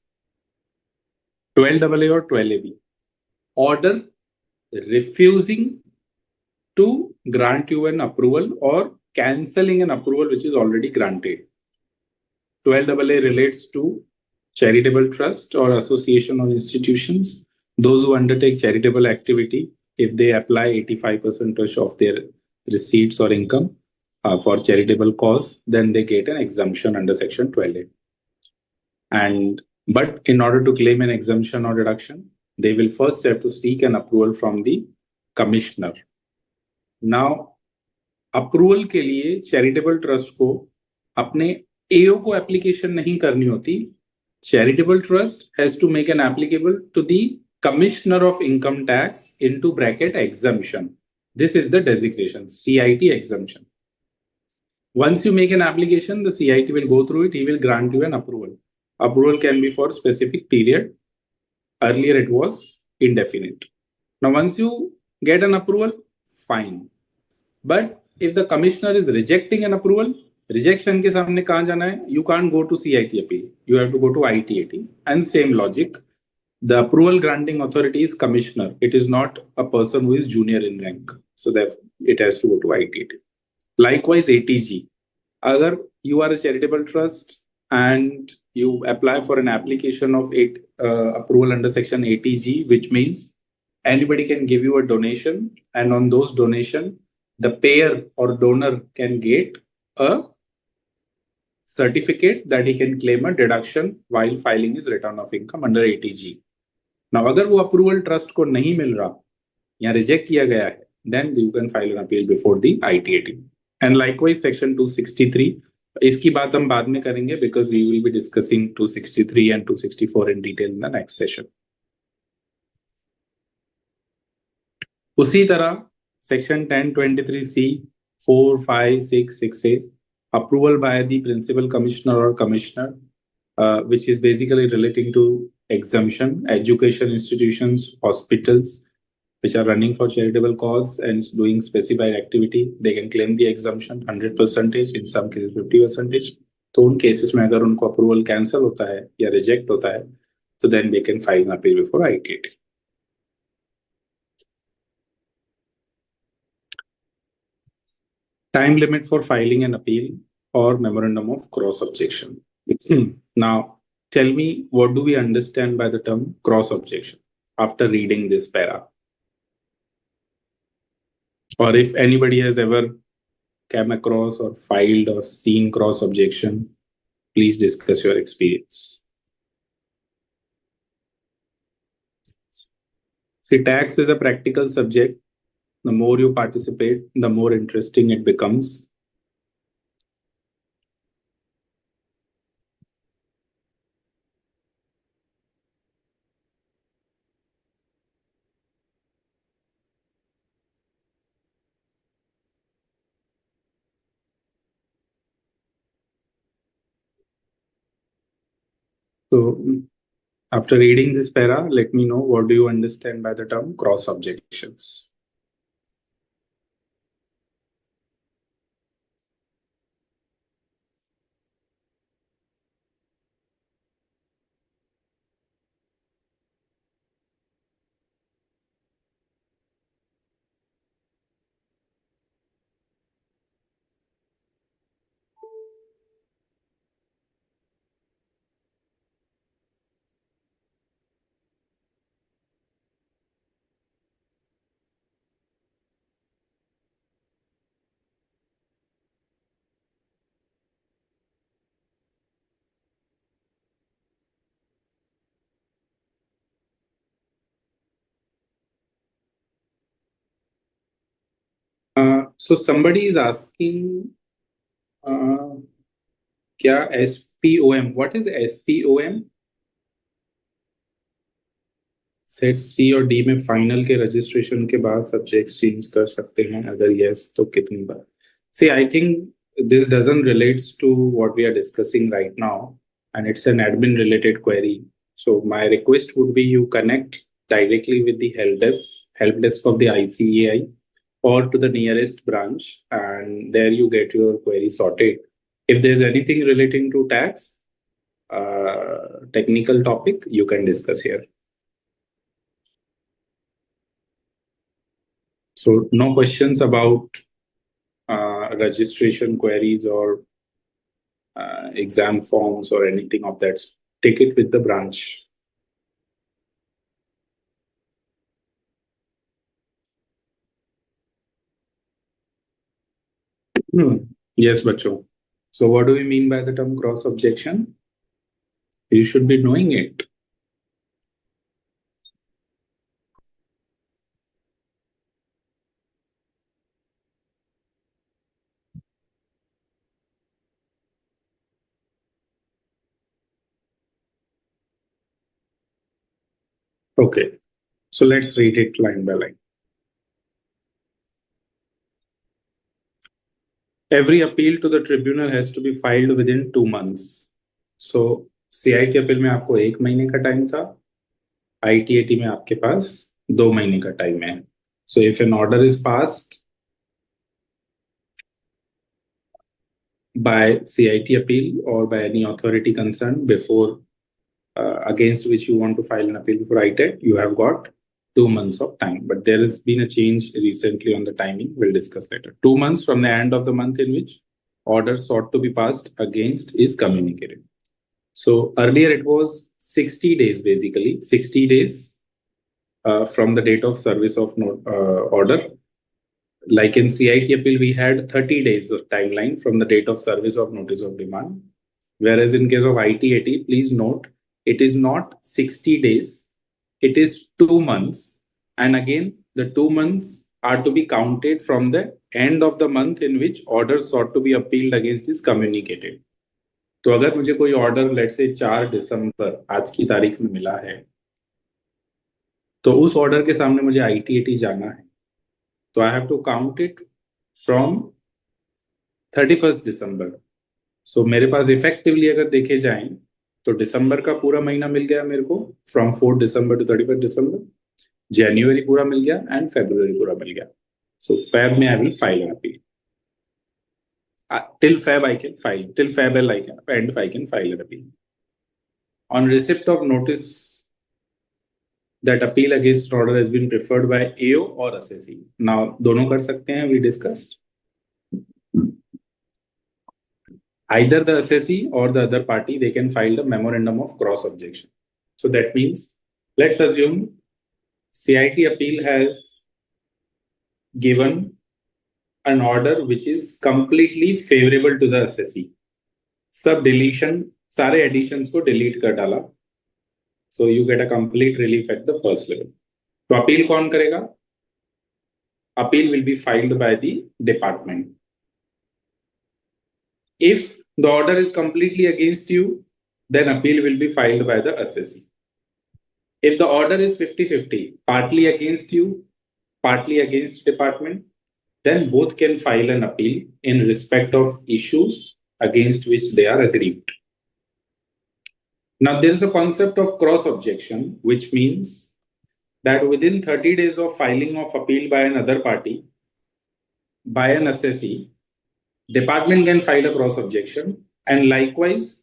12AA और 12AB order refusing to grant you an approval और cancelling an approval which is already granted. 12AA relates to charitable trust or association or institutions, those who undertake charitable activity. If they apply 85% of their receipts or income for charitable cause, then they get an exemption under section 12A. But in order to claim an exemption or deduction, they will first have to seek an approval from the commissioner. Now, approval के लिए charitable trust को अपने एओ को application नहीं करनी होती. Charitable trust has to make an applicable to the Commissioner of Income Tax into bracket exemption. This is the designation, CIT exemption. Once you make an application, the CIT will go through it. He will grant you an approval. Approval can be for specific period. Earlier it was indefinite. Now, once you get an approval, fine. But if the commissioner is rejecting an approval, rejection के सामने कहाँ जाना है? You can't go to CIT appeal. You have to go to ITAT. And same logic. The approval granting authority is commissioner. It is not a person who is junior in rank. So therefore, it has to go to ITT. Likewise, ATG. Agar you are a charitable trust and you apply for an application of approval under section ATG, which means anybody can give you a donation, and on those donation, the payer or donor can get a certificate that he can claim a deduction while filing his return of income under ATG. Now, अगर वो approval trust को नहीं मिल रहा या reject किया गया है, then you can file an appeal before the ITAT. And likewise, section 263, इसकी बात हम बाद में करेंगे because we will be discussing 263 and 264 in detail in the next session. उसी तरह section 1023C 4, 5, 6, 6A, approval by the principal commissioner or commissioner, which is basically relating to exemption, education institutions, hospitals, which are running for charitable cause and doing specified activity, they can claim the exemption 100%, in some cases 50%. तो उन cases में अगर उनको approval cancel होता है या reject होता है, तो then they can file an appeal before ITAT. Time limit for filing an appeal or memorandum of cross objection. Now, tell me, what do we understand by the term cross objection after reading this para? Or if anybody has ever come across or filed or seen cross objection, please discuss your experience. See, tax is a practical subject. The more you participate, the more interesting it becomes. So, after reading this para, let me know what do you understand by the term cross objections. So somebody is asking, क्या SPOM? What is SPOM? Set C और D में final के registration के बाद subject change कर सकते हैं, अगर यस तो कितनी बार? See I think this doesn't relates to what we are discussing right now, and it's an admin related query. So my request would be you connect directly with the help desk of the ICAI or to the nearest branch, and there you get your query sorted. If there's anything relating to tax, technical topic, you can discuss here. So no questions about registration queries or exam forms or anything of that. Take it with the branch. Yes, Bacho. So what do we mean by the term cross objection? You should be knowing it. Okay. So let's read it line by line. Every appeal to the tribunal has to be filed within 2 months. So CIT appeal में आपको 1 महीने का time था, ITAT में आपके पास 2 महीने का time है. So if an order is passed by CIT appeal or by any authority concerned before against which you want to file an appeal before ITAT, you have got 2 months of time. But there has been a change recently on the timing. We'll discuss later. 2 months from the end of the month in which order sought to be passed against is communicated. So earlier it was 60 days, basically 60 days from the date of service of order. Like in CIT appeal, we had 30 days of timeline from the date of service of notice of demand. Whereas in case of ITAT, please note, it is not 60 days, it is 2 months. And again, the 2 months are to be counted from the end of the month in which order sought to be appealed against is communicated. तो अगर मुझे कोई order let's say 4 दिसंबर आज की तारीख में मिला है, तो उस ऑर्डर के सामने मुझे ITAT जाना है, तो I have to count it from 31 December. So मेरे पास इफेक्टिवली अगर देखे जाएं तो दिसंबर का पूरा महीना मिल गया मेरे को फ्रॉम 4 दिसंबर टू 31 दिसंबर. जनवरी पूरा मिल गया एंड फेब्रुवरी पूरा मिल गया. सो फेब में I will file an appeal. Till Feb I can file. Till Feb I can file an appeal. On receipt of notice that appeal against order has been preferred by AO or assessee. Now दोनों कर सकते हैं, we discussed. Either the assessee or the other party, they can file a memorandum of cross objection. So that means, let's assume CIT appeal has given an order which is completely favorable to the assessee. सब deletion, सारे additions को delete कर डाला. So you get a complete relief at the first level. तो appeal कौन करेगा? Appeal will be filed by the department. If the order is completely against you, then appeal will be filed by the assessee. If the order is 50-50, partly against you, partly against department, then both can file an appeal in respect of issues against which they are aggrieved. Now, there is a concept of cross objection, which means that within 30 days of filing of appeal by another party, by an assessee, department can file a cross objection. And likewise,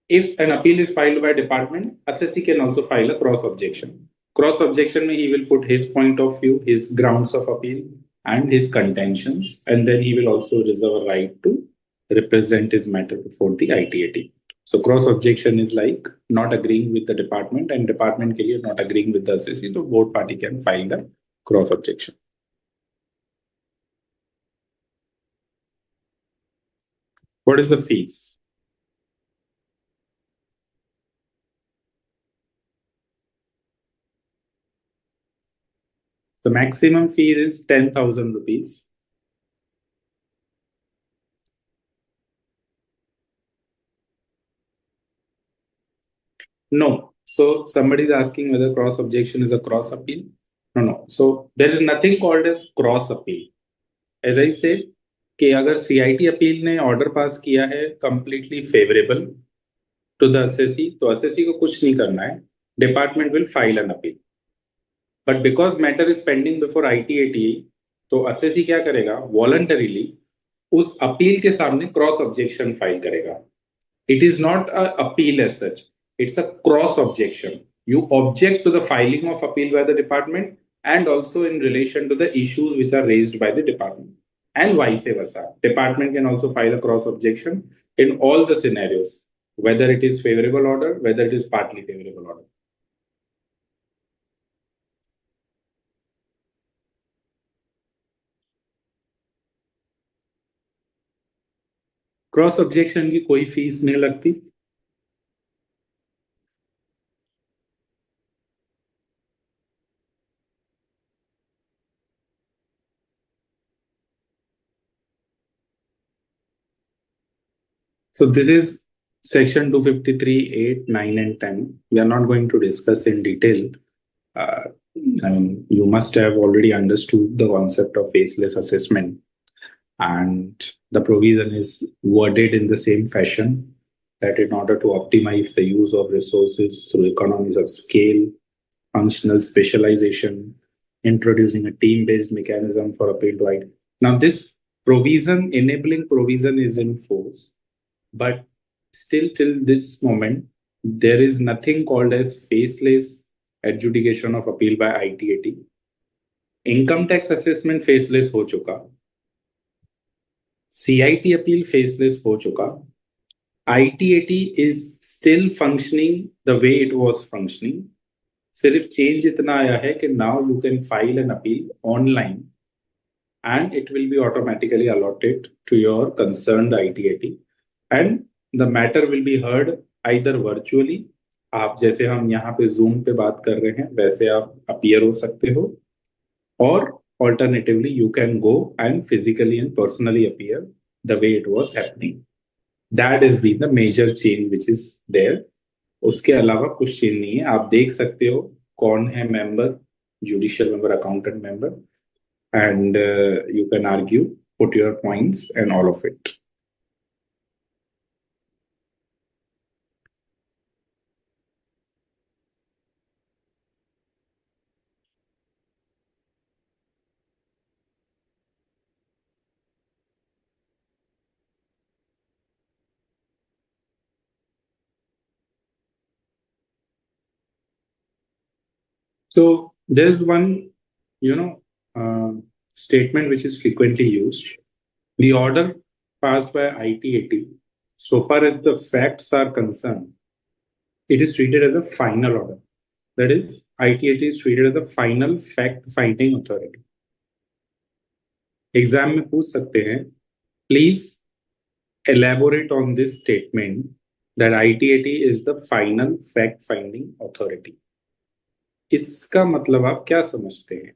if an appeal is filed by department, assessee can also file a cross objection. Cross objection means he will put his point of view, his grounds of appeal, and his contentions, and then he will also reserve a right to represent his matter before the ITAT. So cross objection is like not agreeing with the department, and department के लिए not agreeing with the assessee, so both party can file the cross objection. What is the fees? The maximum fee is 10,000 rupees. No. So somebody is asking whether cross objection is a cross appeal. No, no. So there is nothing called as cross appeal. As I said, कि अगर CIT appeal ने order pass किया है completely favourable to the assessee, तो assessee को कुछ नहीं करना है. Department will file an appeal. But because matter is pending before ITAT, तो असेसी क्या करेगा? वॉलंटरीली उस अपील के सामने क्रॉस ऑब्जेक्शन फाइल करेगा. It is not a appeal as such. It's a cross objection. You object to the filing of appeal by the department and also in relation to the issues which are raised by the department. And vice versa. Department can also file a cross objection in all the scenarios, whether it is favorable order, whether it is partly favorable order. Cross objection की कोई fees नहीं लगती. So this is section 253, 8, 9, and 10. We are not going to discuss in detail. Uh, I mean, you must have already understood the concept of faceless assessment, and the provision is worded in the same fashion that in order to optimize the use of resources through economies of scale, functional specialization, introducing a team-based mechanism for appeal to IT. Now, this provision, enabling provision is in force, but still till this moment, there is nothing called as faceless adjudication of appeal by ITAT. Income tax assessment faceless हो चुका, CIT appeal faceless हो चुका, ITAT is still functioning the way it was functioning. सिर्फ change इतना आया है कि now you can file an appeal online and it will be automatically allotted to your concerned ITAT, and the matter will be heard either virtually. आप जैसे हम यहाँ पे जूम पे बात कर रहे हैं वैसे आप अपीयर हो सकते हो, or alternatively you can go and physically and personally appear the way it was happening. That has been the major change which is there. उसके अलावा कुछ चेंज नहीं है. आप देख सकते हो कौन है member, judicial member, accountant member, and you can argue, put your points and all of it. So there's one, you know, statement which is frequently used. The order passed by ITAT, so far as the facts are concerned, it is treated as a final order. That is, ITAT is treated as the final fact-finding authority. Exam में पूछ सकते हैं, please elaborate on this statement that ITAT is the final fact-finding authority. इसका मतलब आप क्या समझते हैं?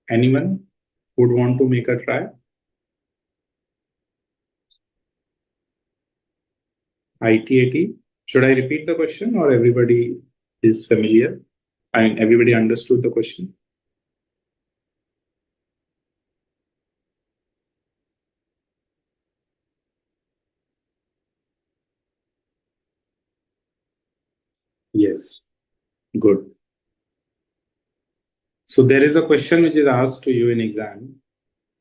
Anyone would want to make a try? ITAT. Should I repeat the question or everybody is familiar? I mean, everybody understood the question? Yes. Good. So there is a question which is asked to you in exam.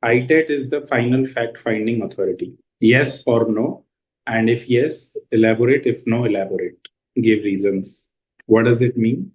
ITAT is the final fact-finding authority. Yes or no? And if yes, elaborate. If no, elaborate. Give reasons. What does it mean?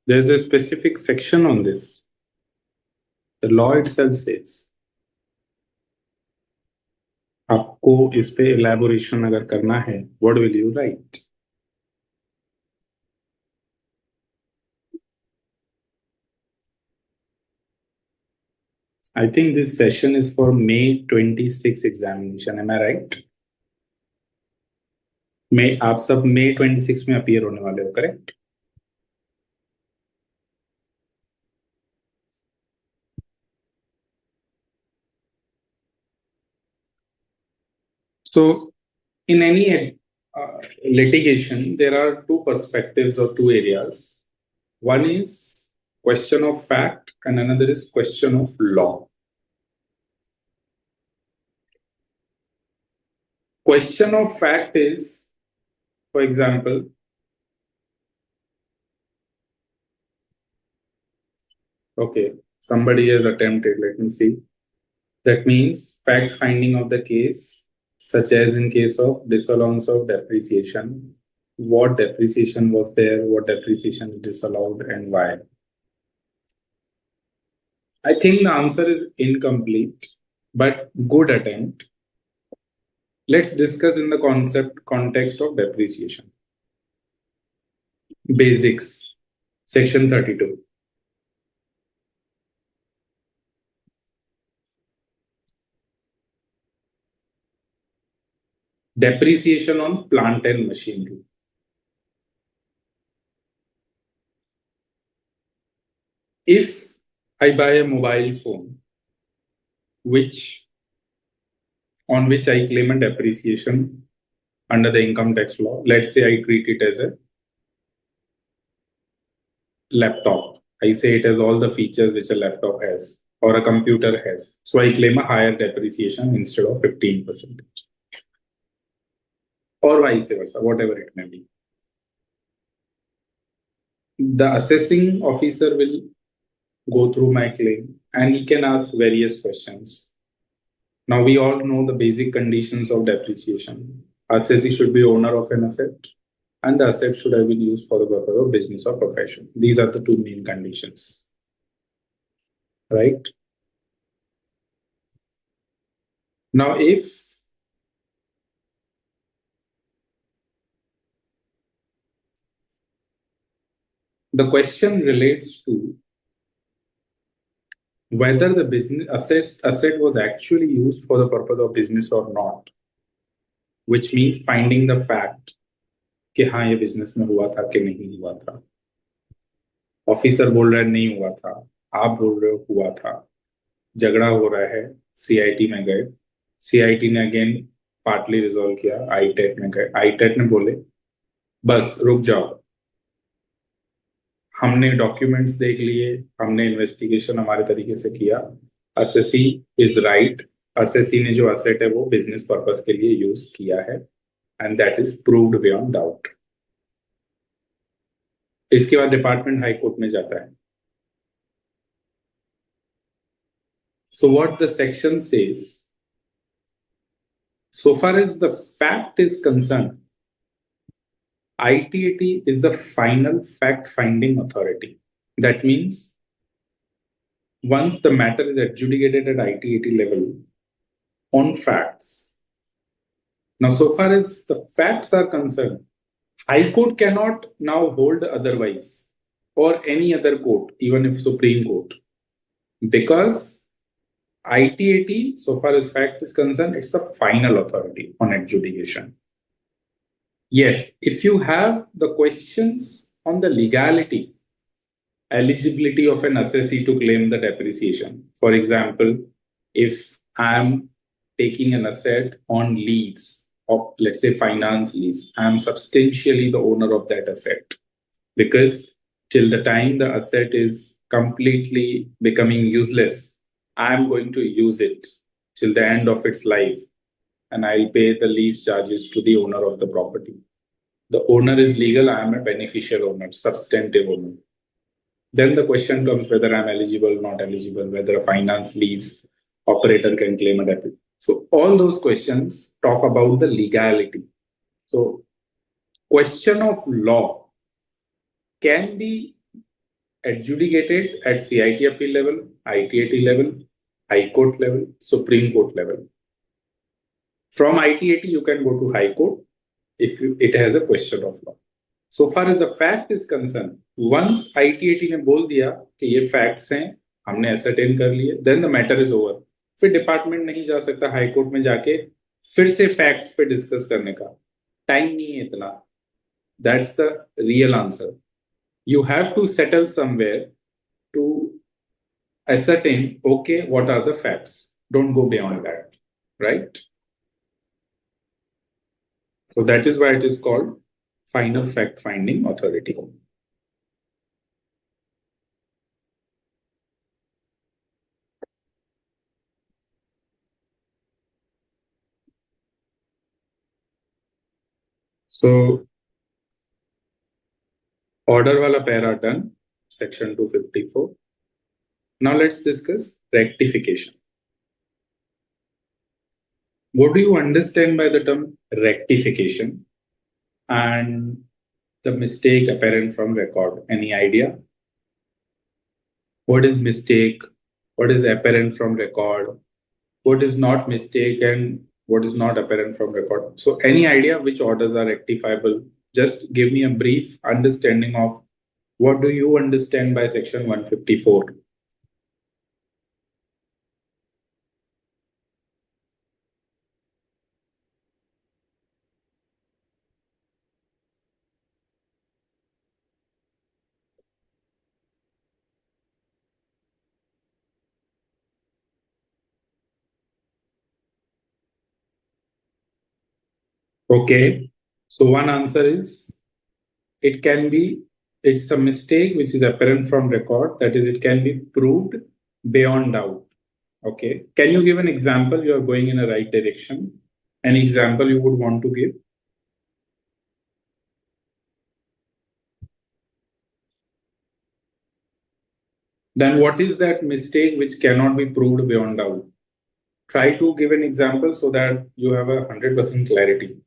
There's a specific section on this. The law itself says. आपको इस पे elaboration अगर करना है, what will you write? I think this session is for May 26 examination. Am I right? आप सब May 26 में appear होने वाले हो, correct? So, in any litigation, there are two perspectives or two areas. One is question of fact, and another is question of law. Question of fact is, for example, okay, somebody has attempted, let me see. That means fact finding of the case, such as in case of disallowance of depreciation. What depreciation was there, what depreciation is disallowed, and why? I think the answer is incomplete, but good attempt. Let's discuss in the context of depreciation. Basics, section 32. Depreciation on plant and machinery. If I buy a mobile phone, on which I claim a depreciation under the income tax law, let's say I treat it as a laptop. I say it has all the features which a laptop has or a computer has. So I claim a higher depreciation instead of 15%. Or vice versa, whatever it may be. The assessing officer will go through my claim and he can ask various questions. Now we all know the basic conditions of depreciation. Assessee should be owner of an asset and the asset should have been used for the purpose of business or profession. These are the two main conditions, right? Now, if the question relates to whether the business asset was actually used for the purpose of business or not, which means finding the fact कि हाँ ये business में हुआ था कि नहीं हुआ था. ऑफिसर बोल रहा है नहीं हुआ था, आप बोल रहे हो हुआ था, झगड़ा हो रहा है, सीआईटी में गए, सीआईटी ने अगेन पार्टली रिजॉल्व किया, आईटेट में गए, आईटेट ने बोले बस रुक जाओ, हमने डॉक्यूमेंट्स देख लिए, हमने इन्वेस्टिगेशन हमारे तरीके से किया, असेसी इज राइट, असेसी ने जो असेट है वो बिजनेस पर्पस के लिए यूज किया है and that is proved beyond doubt. इसके बाद डिपार्टमेंट हाई कोर्ट में जाता है. So what the section says, so far as the fact is concerned, ITAT is the final fact-finding authority. That means once the matter is adjudicated at ITAT level on facts. Now, so far as the facts are concerned, High Court cannot now hold otherwise, or any other court, even if Supreme Court, because ITAT, so far as fact is concerned, it's the final authority on adjudication. Yes, if you have the questions on the legality, eligibility of an assessee to claim the depreciation. For example, if I'm taking an asset on lease, or let's say finance lease, I'm substantially the owner of that asset, because till the time the asset is completely becoming useless, I'm going to use it till the end of its life, and I'll pay the lease charges to the owner of the property. The owner is legal, I am a beneficial owner, substantive owner. Then the question comes whether I'm eligible, not eligible, whether a finance lease operator can claim a depreciation. So all those questions talk about the legality. So question of law can be adjudicated at CIT appeal level, ITAT level, High Court level, Supreme Court level. From ITAT, you can go to High Court if it has a question of law. So far as the fact is concerned, once ITAT ने बोल दिया कि ये facts हैं, हमने ascertain कर लिए, then the matter is over. फिर डिपार्टमेंट नहीं जा सकता हाई कोर्ट में जाके फिर से फैक्ट्स पे डिस्कस करने का टाइम नहीं है इतना. That's the real answer. You have to settle somewhere to ascertain, okay, what are the facts? Don't go beyond that, right? So that is why it is called final fact-finding authority. So order wala para done, section 254. Now let's discuss rectification. What do you understand by the term rectification and the mistake apparent from record? Any idea? What is mistake? What is apparent from record? What is not mistake and what is not apparent from record? So any idea which orders are rectifiable? Just give me a brief understanding of what do you understand by section 154? Okay, so one answer is it's a mistake which is apparent from record, that is, it can be proved beyond doubt. Okay, can you give an example? You are going in a right direction. An example you would want to give? Then what is that mistake which cannot be proved beyond doubt? Try to give an example so that you have 100% clarity.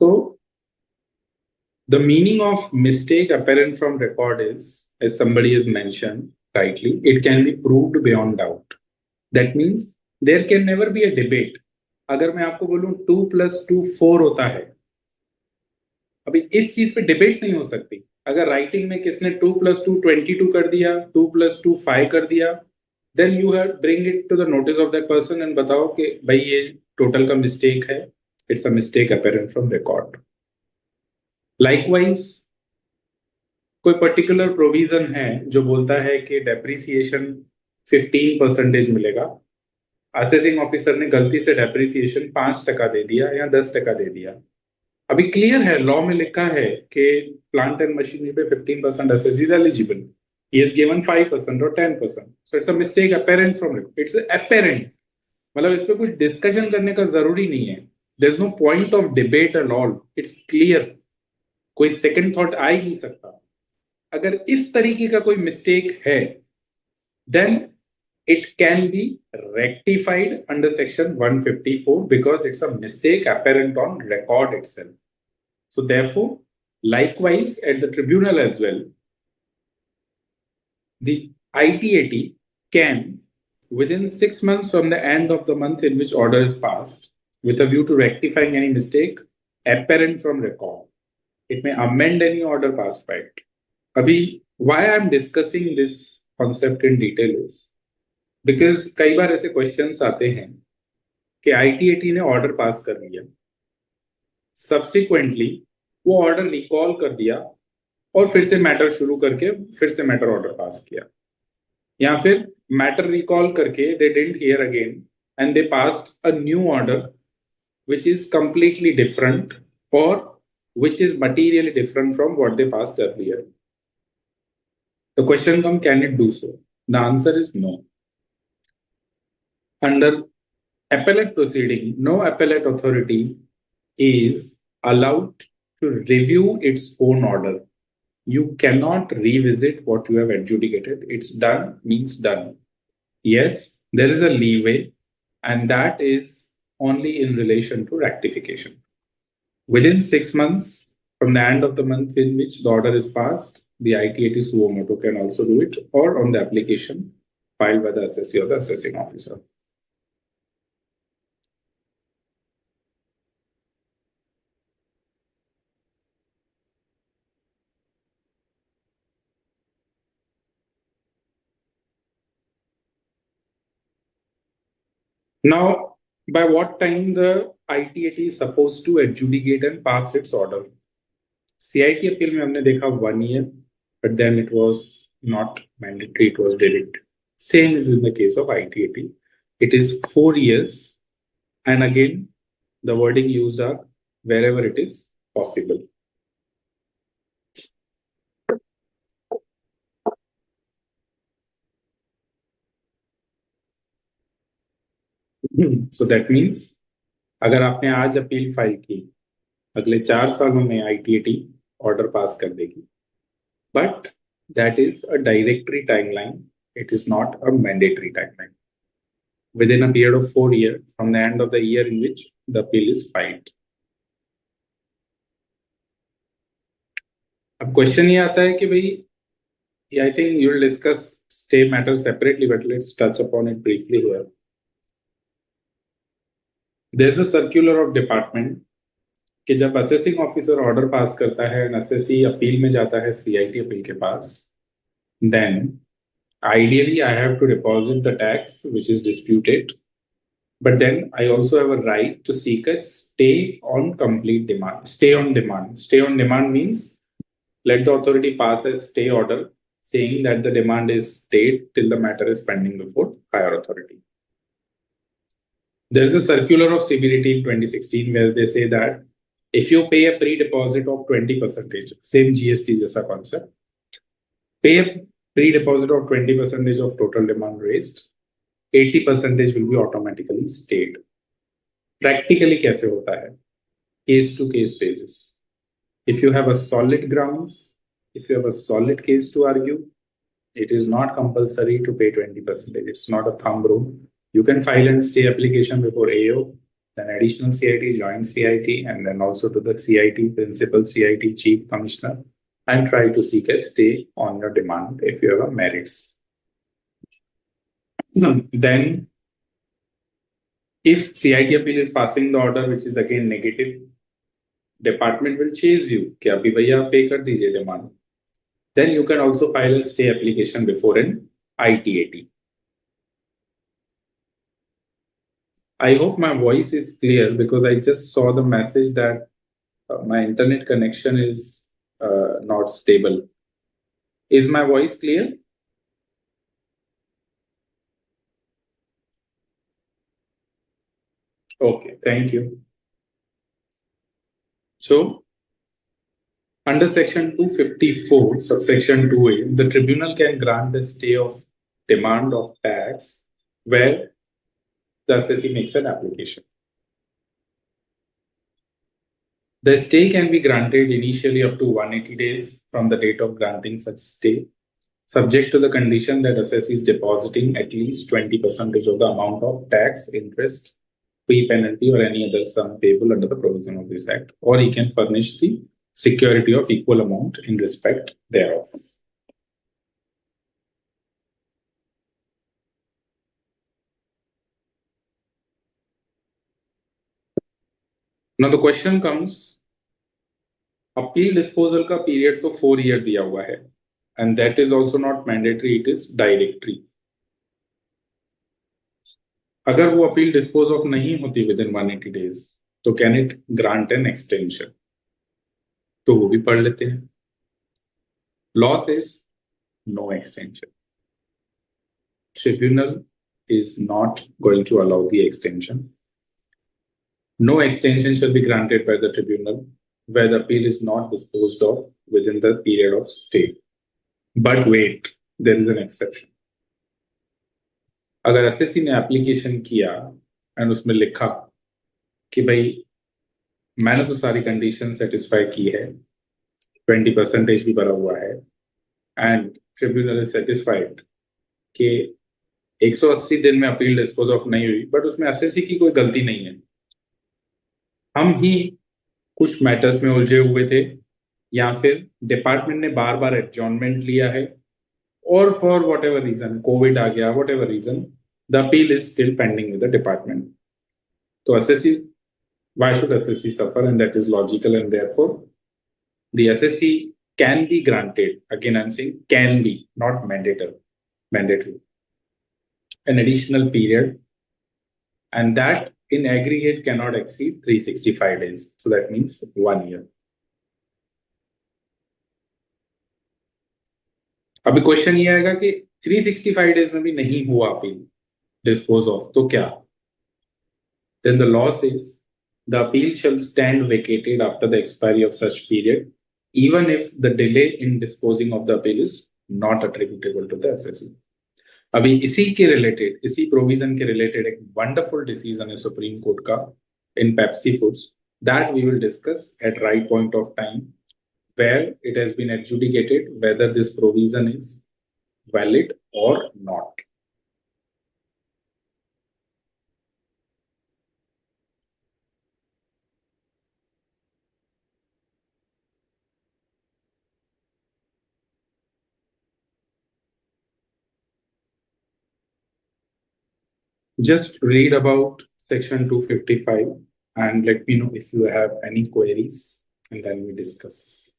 So the meaning of mistake apparent from record is, as somebody has mentioned rightly, it can be proved beyond doubt. That means there can never be a debate. अगर मैं आपको बोलूं 2 + 2 4 होता है, अभी इस चीज पे डिबेट नहीं हो सकती. अगर राइटिंग में किसने 2 + 2 22 कर दिया, 2 + 2 5 कर दिया, then you have bring it to the notice of that person and बताओ कि भाई ये टोटल का मिस्टेक है. It's a mistake apparent from record. Likewise, कोई पर्टिकुलर प्रोविजन है जो बोलता है कि डेप्रिसिएशन 15% मिलेगा. असेसिंग ऑफिसर ने गलती से डेप्रिसिएशन 5% दे दिया या 10% दे दिया. अभी क्लियर है, लॉ में लिखा है कि प्लांट एंड मशीनरी पे 15% assess is eligible. He has given 5% or 10%. So it's a mistake apparent from it. It's apparent. मतलब इस पे कुछ डिस्कशन करने का जरूरी नहीं है. There's no point of debate at all. It's clear. कोई सेकंड थॉट आ ही नहीं सकता. अगर इस तरीके का कोई मिस्टेक है, then it can be rectified under section 154 because it's a mistake apparent on record itself. So therefore, likewise at the tribunal as well, the ITAT can, within 6 months from the end of the month in which order is passed, with a view to rectifying any mistake apparent from record, it may amend any order passed by it. Abhi, why I'm discussing this concept in detail is because कई बार ऐसे questions आते हैं कि ITAT ने order pass कर दिया, subsequently वो order recall कर दिया और फिर से मैटर शुरू करके फिर से मैटर ऑर्डर पास किया, या फिर मैटर रिकॉल करके they didn't here again and they passed a new order which is completely different or which is materially different from what they passed earlier. The question comes, can it do so? The answer is no. Under appellate proceeding, no appellate authority is allowed to review its own order. You cannot revisit what you have adjudicated. It's done means done. Yes, there is a leeway, and that is only in relation to rectification. Within 6 months from the end of the month in which the order is passed, the ITAT suo motu can also do it, or on the application filed by the assessee or the assessing officer. Now, by what time the ITAT is supposed to adjudicate and pass its order? CIT appeal में हमने देखा 1 year, but then it was not mandatory, it was direct. Same is in the case of ITAT. It is 4 years, and again, the wording used are wherever it is possible. So that means अगर आपने आज appeal file की, अगले 4 सालों में ITAT order pass कर देगी. But that is a directory timeline. It is not a mandatory timeline. Within a period of 4 years from the end of the year in which the appeal is filed. अब question ये आता है कि भाई, I think you will discuss stay matter separately, but let's touch upon it briefly here. There's a circular of department कि जब assessing officer order pass करता है एंड असेसी अपील में जाता है CIT अपील के पास, then ideally I have to deposit the tax which is disputed, but then I also have a right to seek a stay on complete demand. Stay on demand. Stay on demand means let the authority pass a stay order saying that the demand is stayed till the matter is pending before higher authority. There is a circular of CBDT in 2016 where they say that if you pay a pre-deposit of 20%, same GST जैसा concept, pay a pre-deposit of 20% of total demand raised, 80% will be automatically stayed. Practically कैसे होता है? Case to case basis. If you have a solid grounds, if you have a solid case to argue, it is not compulsory to pay 20%. It's not a thumb rule. You can file a stay application before AO, then additional CIT, joint CIT, and then also to the CIT, principal CIT, chief commissioner, and try to seek a stay on your demand if you have a merits. Then, if CIT appeal is passing the order, which is again negative, department will chase you. कि अभी भैया pay कर दीजिए demand. Then you can also file a stay application before an ITAT. I hope my voice is clear because I just saw the message that my internet connection is not stable. Is my voice clear? Okay, thank you. So, under section 254, subsection 2A, the tribunal can grant the stay of demand of tax where the assessee makes an application. The stay can be granted initially up to 180 days from the date of granting such stay, subject to the condition that assessee is depositing at least 20% of the amount of tax, interest, pre-penalty, or any other sum payable under the provision of this act, or he can furnish the security of equal amount in respect thereof. Now the question comes, appeal disposal का period तो 4 year दिया हुआ है, and that is also not mandatory, it is directory. अगर वो appeal dispose of नहीं होती within 180 days, तो can it grant an extension? तो वो भी पढ़ लेते हैं. Law says no extension. Tribunal is not going to allow the extension. No extension shall be granted by the tribunal where the appeal is not disposed of within the period of stay. But wait, there is an exception. अगर SSC ने application किया and उसमें लिखा कि भाई मैंने तो सारी कंडीशन सेटिस्फाई की है, 20% भी भरा हुआ है, एंड ट्रिब्यूनल इज सेटिस्फाइड कि 180 दिन में अपील डिस्पोज ऑफ नहीं हुई, बट उसमें एसएससी की कोई गलती नहीं है, हम ही कुछ मैटर्स में उलझे हुए थे, या फिर डिपार्टमेंट ने बार बार एडजॉर्नमेंट लिया है, और for whatever reason COVID आ गया, whatever reason, the appeal is still pending with the department. तो SSC, why should SSC suffer? And that is logical, and therefore the SSC can be granted. Again, I'm saying can be, not mandatory. Mandatory. An additional period, and that in aggregate cannot exceed 365 days. So that means 1 year. अभी question ये आएगा कि 365 days में भी नहीं हुआ appeal dispose of, तो क्या? Then the law says the appeal shall stand vacated after the expiry of such period, even if the delay in disposing of the appeal is not attributable to the SSC. अभी इसी के related, इसी provision के related एक wonderful decision है Supreme Court का in Pepsi Foods, that we will discuss at right point of time, where it has been adjudicated whether this provision is valid or not. Just read about section 255 and let me know if you have any queries, and then we discuss.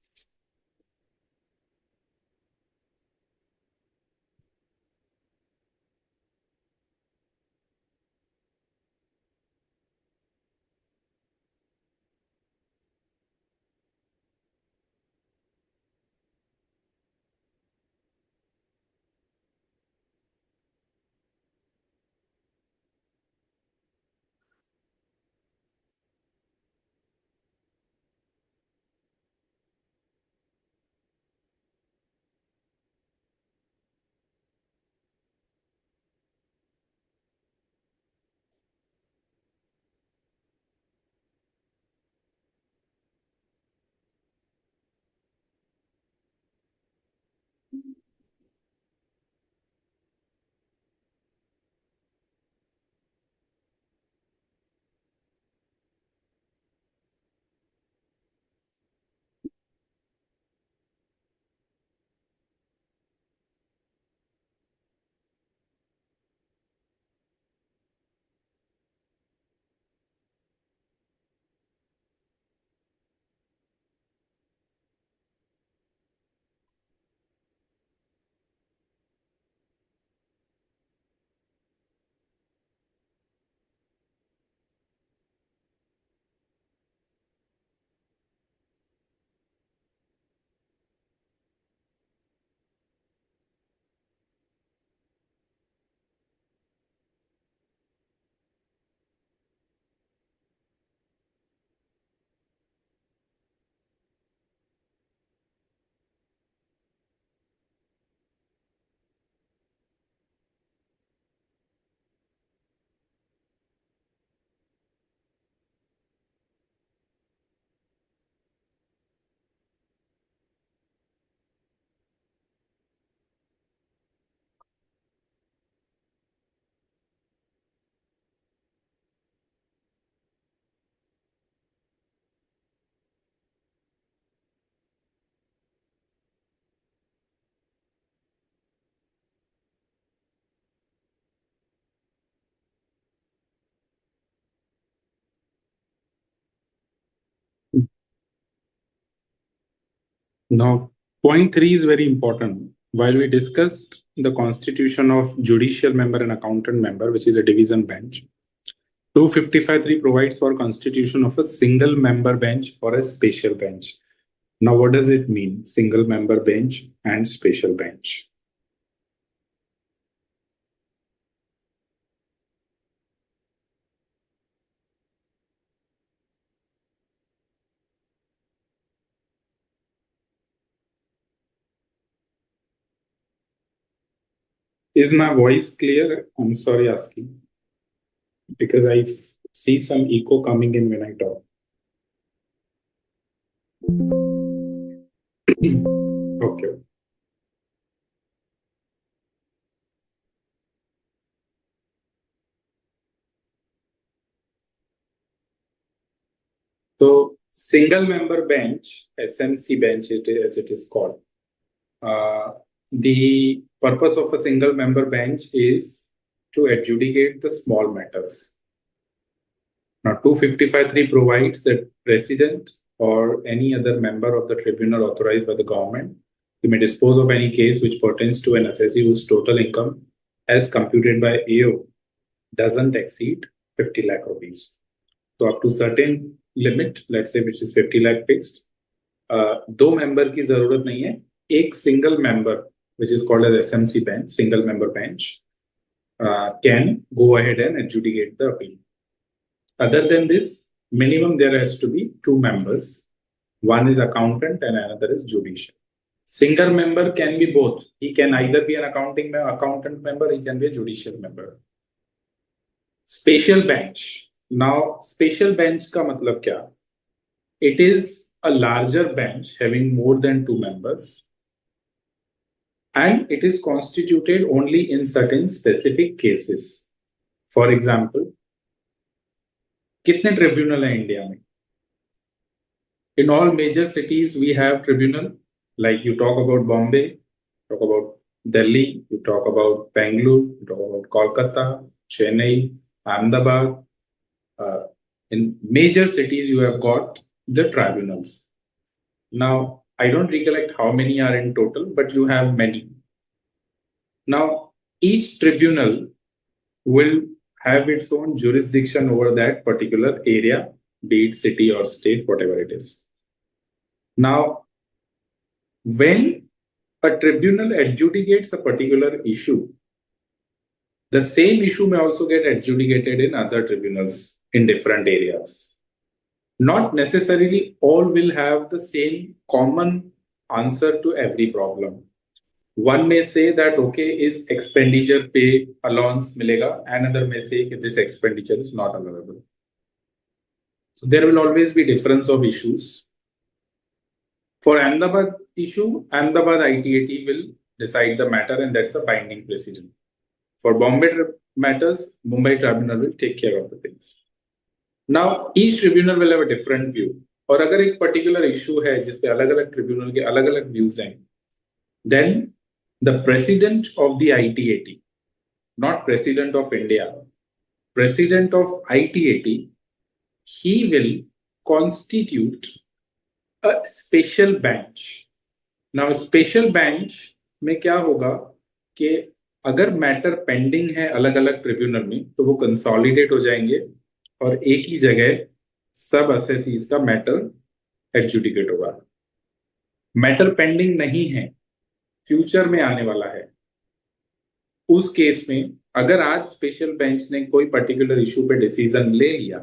Now, point 3 is very important. While we discussed the constitution of judicial member and accountant member, which is a division bench, 255(3) provides for constitution of a single member bench or a special bench. Now, what does it mean? Single member bench and special bench. Is my voice clear? I'm sorry asking, because I see some echo coming in when I talk. Okay. So single member bench, SMC bench, as it is called. The purpose of a single member bench is to adjudicate the small matters. Now, 255(3) provides that president or any other member of the tribunal authorized by the government may dispose of any case which pertains to an assessee whose total income as computed by AO doesn't exceed 50 lakh rupees. So up to certain limit, let's say which is 50 lakh fixed, दो member की जरूरत नहीं है, एक single member which is called as SMC bench, single member bench, can go ahead and adjudicate the appeal. Other than this, minimum there has to be two members. One is accountant and another is judicial. Single member can be both. He can either be an accountant member, he can be a judicial member. Special bench. Now, special bench का मतलब क्या? It is a larger bench having more than two members, and it is constituted only in certain specific cases. For example, कितने tribunal हैं India में? In all major cities, we have tribunal. Like you talk about Bombay, talk about Delhi, you talk about Bangalore, you talk about Kolkata, Chennai, Ahmedabad. In major cities, you have got the tribunals. Now, I don't recollect how many are in total, but you have many. Now, each tribunal will have its own jurisdiction over that particular area, be it city or state, whatever it is. Now, when a tribunal adjudicates a particular issue, the same issue may also get adjudicated in other tribunals in different areas. Not necessarily all will have the same common answer to every problem. One may say that, okay, is expenditure pay allowance milega? Another may say that this expenditure is not available. So there will always be difference of issues. For Ahmedabad issue, Ahmedabad ITAT will decide the matter, and that's a binding precedent. For Bombay matters, Mumbai Tribunal will take care of the things. Now, each tribunal will have a different view. और अगर एक particular issue है जिसपे अलग-अलग tribunal के अलग-अलग views हैं, then the president of the ITAT, not president of India, president of ITAT, he will constitute a special bench. Now, special bench में क्या होगा कि अगर मैटर पेंडिंग है अलग-अलग ट्रिब्यूनल में, तो वो कंसोलिडेट हो जाएंगे और एक ही जगह सब असेसीज का मैटर एडजुडिकेट होगा. मैटर पेंडिंग नहीं है, फ्यूचर में आने वाला है, उस केस में अगर आज स्पेशल बेंच ने कोई पर्टिकुलर इशू पे डिसीजन ले लिया,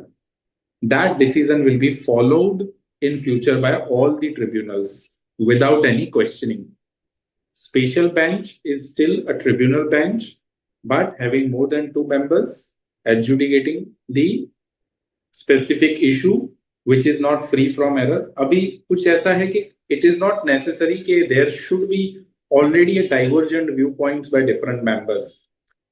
that decision will be followed in future by all the tribunals without any questioning. Special bench is still a tribunal bench, but having more than two members adjudicating the specific issue which is not free from error. अभी कुछ ऐसा है कि it is not necessary कि there should be already a divergent viewpoints by different members.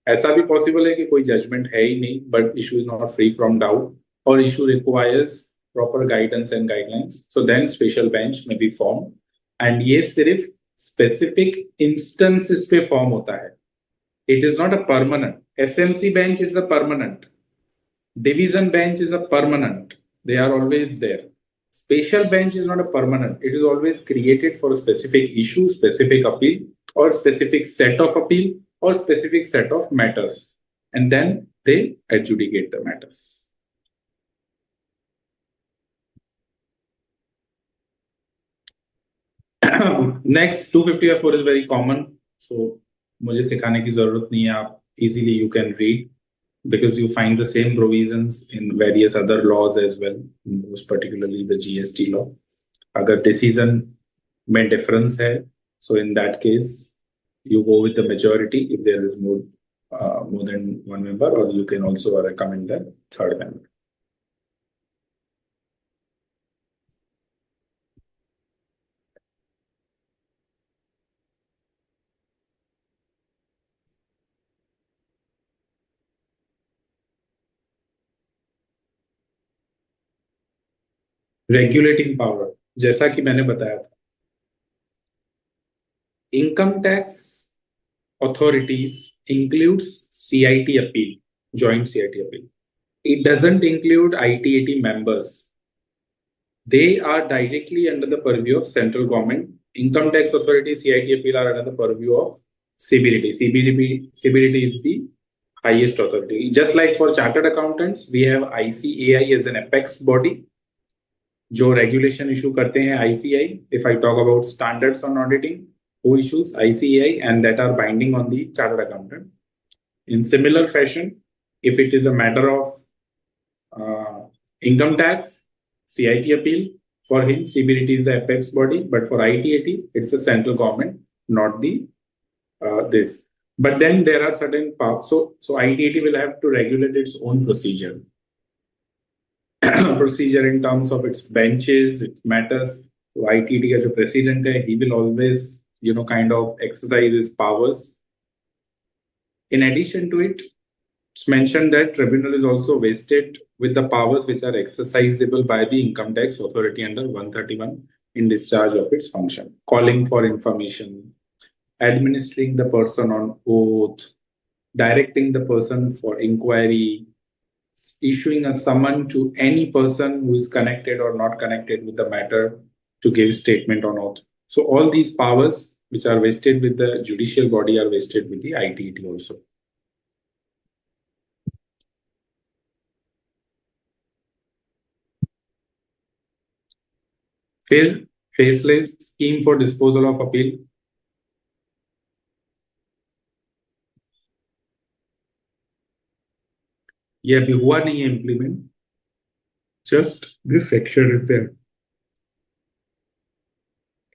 ऐसा भी possible है कि कोई judgment है ही नहीं, but issue is not free from doubt, or issue requires proper guidance and guidelines. So then special bench may be formed, and ये सिर्फ specific instances पे form होता है. It is not a permanent. SMC bench is a permanent. Division bench is a permanent. They are always there. Special bench is not a permanent. It is always created for a specific issue, specific appeal, or specific set of appeal, or specific set of matters. And then they adjudicate the matters. Next, 254 is very common, so मुझे सिखाने की जरूरत नहीं है. आप easily you can read because you find the same provisions in various other laws as well, most particularly the GST law. अगर decision में difference है, so in that case you go with the majority if there is more than one member, or you can also recommend the third member. Regulating power, जैसा कि मैंने बताया था, income tax authorities includes CIT appeal, joint CIT appeal. It doesn't include ITAT members. They are directly under the purview of central government. Income tax authority, CIT appeal are under the purview of CBDT. CBDT is the highest authority. Just like for chartered accountants, we have ICAI as an apex body. जो regulation issue करते हैं ICAI. If I talk about standards on auditing, who issues ICAI, and that are binding on the chartered accountant. In similar fashion, if it is a matter of income tax, CIT appeal, for him, CBDT is the apex body, but for ITAT, it's the central government, not the this. But then there are certain parts. So ITAT will have to regulate its own procedure. Procedure in terms of its benches, it matters. So ITAT as a president, he will always, kind of exercise his powers. In addition to it, it's mentioned that tribunal is also vested with the powers which are exercisable by the income tax authority under 131 in discharge of its function. Calling for information, administering the person on oath, directing the person for inquiry, issuing a summon to any person who is connected or not connected with the matter to give statement on oath. So all these powers which are vested with the judicial body are vested with the ITAT also. फिर faceless scheme for disposal of appeal. ये अभी हुआ नहीं है implement. Just this section is there.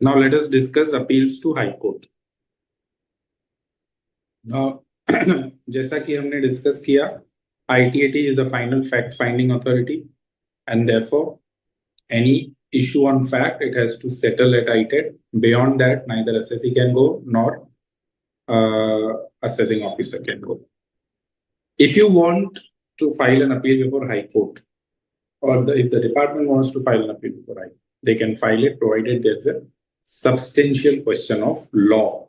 Now let us discuss appeals to High Court. Now, जैसा कि हमने discuss किया, ITAT is a final fact-finding authority, and therefore, any issue on fact, it has to settle at ITAT. Beyond that, neither assessee can go nor assessing officer can go. If you want to file an appeal before High Court, or if the department wants to file an appeal before High Court, they can file it provided there's a substantial question of law.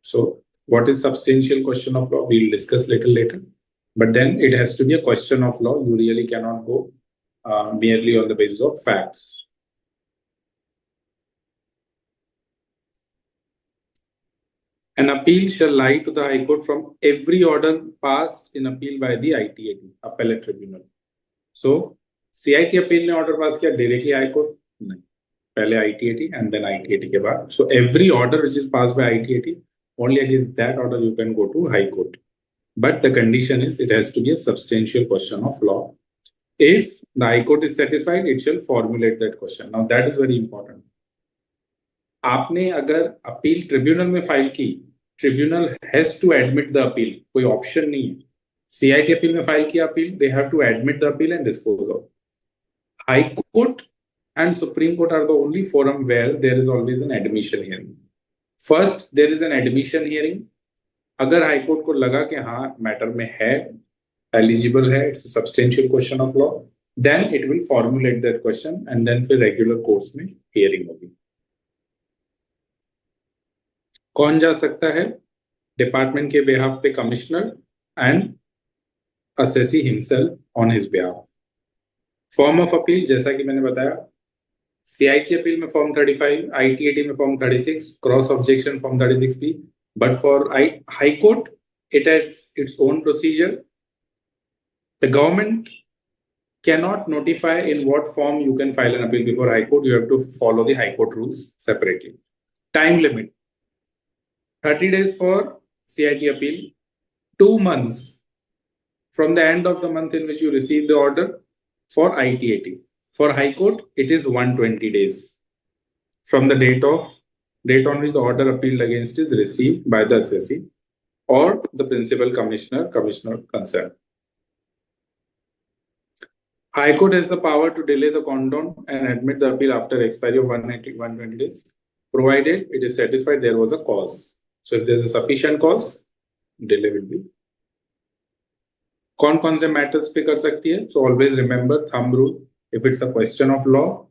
So what is substantial question of law? We'll discuss little later. But then it has to be a question of law. You really cannot go merely on the basis of facts. An appeal shall lie to the High Court from every order passed in appeal by the ITAT, Appellate Tribunal. So, CIT appeal ने order pass किया directly High Court? नहीं. पहले ITAT and then ITAT के बाद. So, every order which is passed by ITAT, only against that order you can go to High Court. But the condition is it has to be a substantial question of law. If the High Court is satisfied, it shall formulate that question. Now, that is very important. आपने अगर appeal tribunal में file की, tribunal has to admit the appeal, कोई option नहीं है. CIT appeal में file किया appeal, they have to admit the appeal and dispose of. High court and supreme court are the only forum where there is always an admission hearing. First there is an admission hearing. अगर high court को लगा कि हाँ matter में है, eligible है, it's a substantial question of law, then it will formulate that question and then फिर regular course में हियरिंग होगी. कौन जा सकता है? डिपार्टमेंट के बिहाफ पे commissioner and assessee himself on his behalf. Form of appeal जैसा कि मैंने बताया, सीआईटी अपील में फॉर्म 35, आईटीएटी में form 36, cross objection form 36B. But for high court it has its own procedure. The government cannot notify in what form you can file an appeal before High Court. You have to follow the High Court rules separately. Time limit: 30 days for CIT appeal, 2 months from the end of the month in which you receive the order for ITAT. For High Court, it is 120 days from the date of date on which the order appealed against is received by the assessee or the principal commissioner concerned. High Court has the power to delay the condon and admit the appeal after expiry of 120 days, provided it is satisfied there was a cause. So if there is a sufficient cause, delay will be. कौन से matters पे कर सकती है? So always remember thumb rule. If it's a question of law,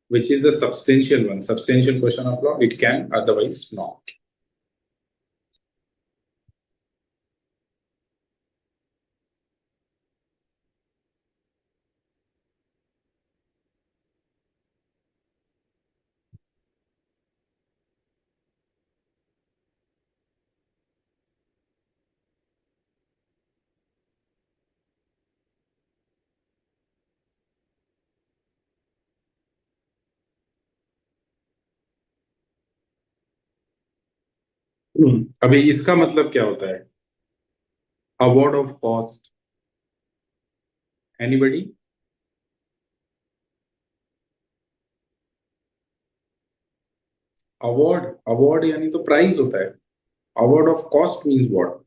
which is a substantial one, substantial question of law, it can, otherwise not. अभी इसका मतलब क्या होता है? Award of cost. Anybody? Award यानी तो प्राइज होता है. Award of cost means what?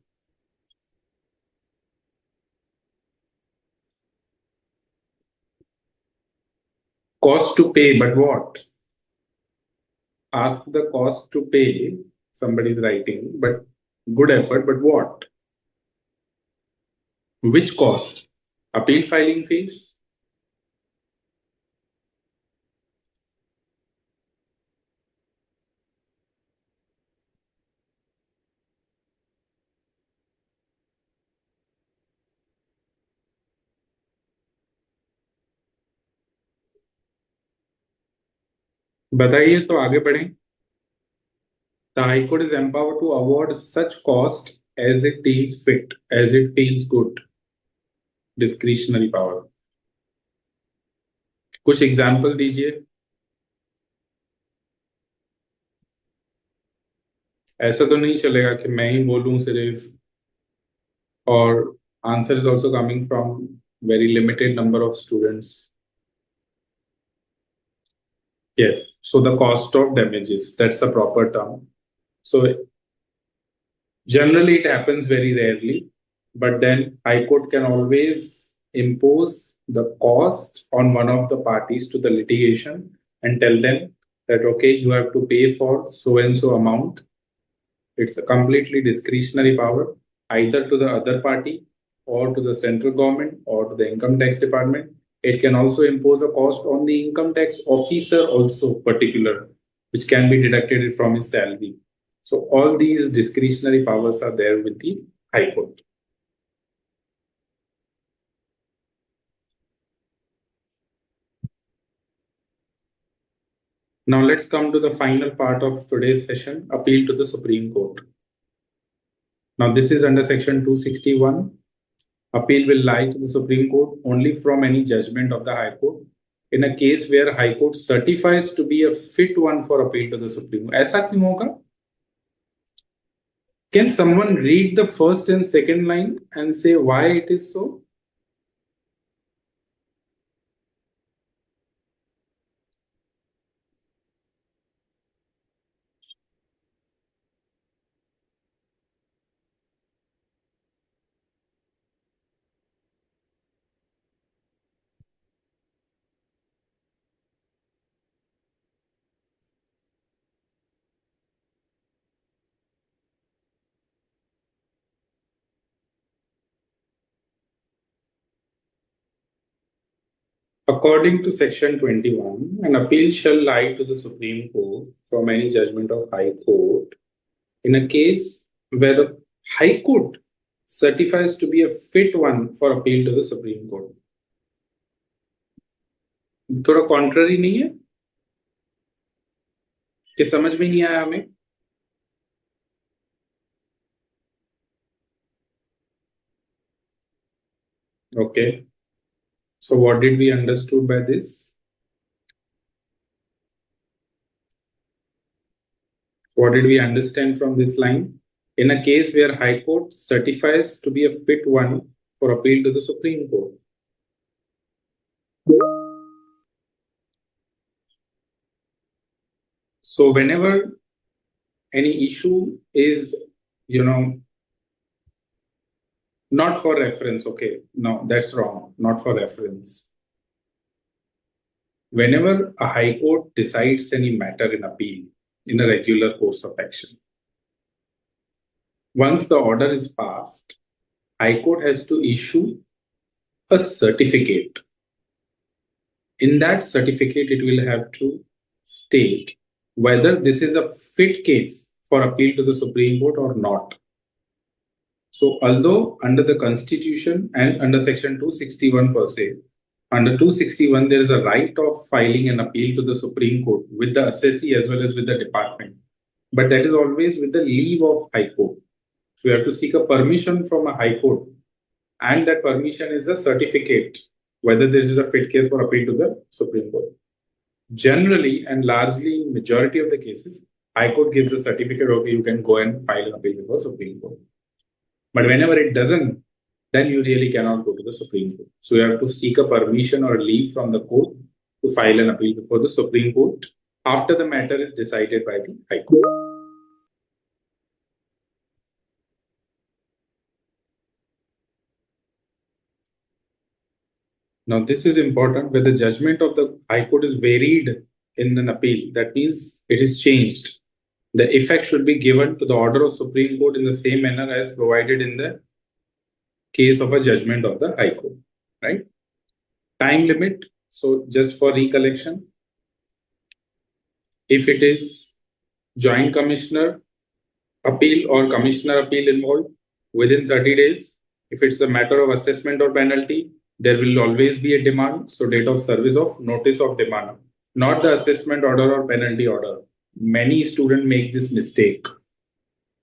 Cost to pay, but what? Ask the cost to pay, somebody is writing, but good effort, but what? Which cost? Appeal filing fees? बताइए तो आगे बढ़ें. The High Court is empowered to award such cost as it deems fit, as it feels good. Discretionary power. कुछ example दीजिए. ऐसा तो नहीं चलेगा कि मैं ही बोलूं सिर्फ, और answer is also coming from very limited number of students. Yes, so the cost of damages, that's a proper term. So generally it happens very rarely, but then High Court can always impose the cost on one of the parties to the litigation and tell them that, okay, you have to pay for so and so amount. It's a completely discretionary power, either to the other party or to the central government or to the income tax department. It can also impose a cost on the income tax officer also particular, which can be deducted from his salary. So all these discretionary powers are there with the High Court. Now let's come to the final part of today's session, appeal to the Supreme Court. Now this is under section 261. Appeal will lie to the Supreme Court only from any judgment of the High Court in a case where High Court certifies to be a fit one for appeal to the Supreme Court. ऐसा क्यों होगा? Can someone read the first and second line and say why it is so? According to section 21, an appeal shall lie to the Supreme Court from any judgment of High Court in a case where the High Court certifies to be a fit one for appeal to the Supreme Court. थोड़ा contrary नहीं है कि समझ में नहीं आया हमें? Okay. So what did we understood by this? What did we understand from this line? In a case where High Court certifies to be a fit one for appeal to the Supreme Court. So whenever any issue is, not for reference. Okay, no, that's wrong. Not for reference. Whenever a high court decides any matter in appeal in a regular course of action, once the order is passed, High Court has to issue a certificate. In that certificate, it will have to state whether this is a fit case for appeal to the Supreme Court or not. So, although under the Constitution and under Section 261 per se, under 261, there is a right of filing an appeal to the Supreme Court with the assessee as well as with the department. But that is always with the leave of High Court. So, you have to seek a permission from a High Court, and that permission is a certificate whether this is a fit case for appeal to the Supreme Court. Generally and largely in majority of the cases, High Court gives a certificate, okay, you can go and file an appeal before Supreme Court. But whenever it doesn't, then you really cannot go to the Supreme Court. So you have to seek a permission or leave from the court to file an appeal before the Supreme Court after the matter is decided by the High Court. Now, this is important. Where the judgment of the High Court is varied in an appeal, that means it is changed. The effect should be given to the order of Supreme Court in the same manner as provided in the case of a judgment of the High Court, right? Time limit. So just for recollection, if it is Joint Commissioner appeal or Commissioner appeal involved, within 30 days, if it's a matter of assessment or penalty, there will always be a demand. So date of service of notice of demand, not the assessment order or penalty order. Many students make this mistake.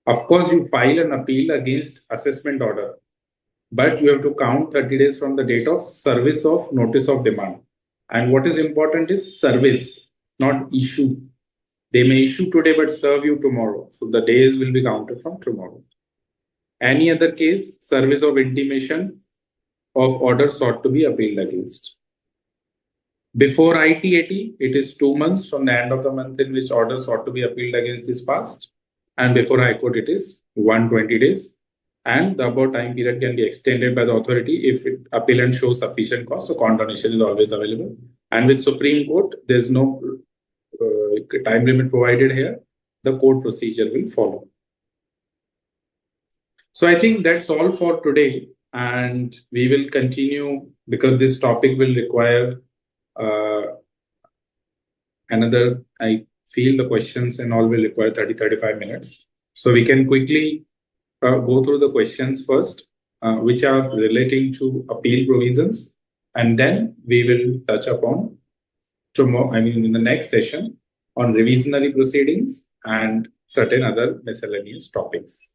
Of course, you file an appeal against assessment order, but you have to count 30 days from the date of service of notice of demand. And what is important is service, not issue. They may issue today but serve you tomorrow. So the days will be counted from tomorrow. Any other case, service of intimation of order sought to be appealed against. Before ITAT, it is 2 months from the end of the month in which order sought to be appealed against is passed. And before High Court, it is 120 days. And the above time period can be extended by the authority if appellant shows sufficient cause. So condonation is always available. And with Supreme Court, there's no time limit provided here. The court procedure will follow. So I think that's all for today. And we will continue because this topic will require another, I feel the questions and all will require 30-35 minutes. So we can quickly go through the questions first, which are relating to appeal provisions. And then we will touch upon tomorrow, in the next session on revisionary proceedings and certain other miscellaneous topics.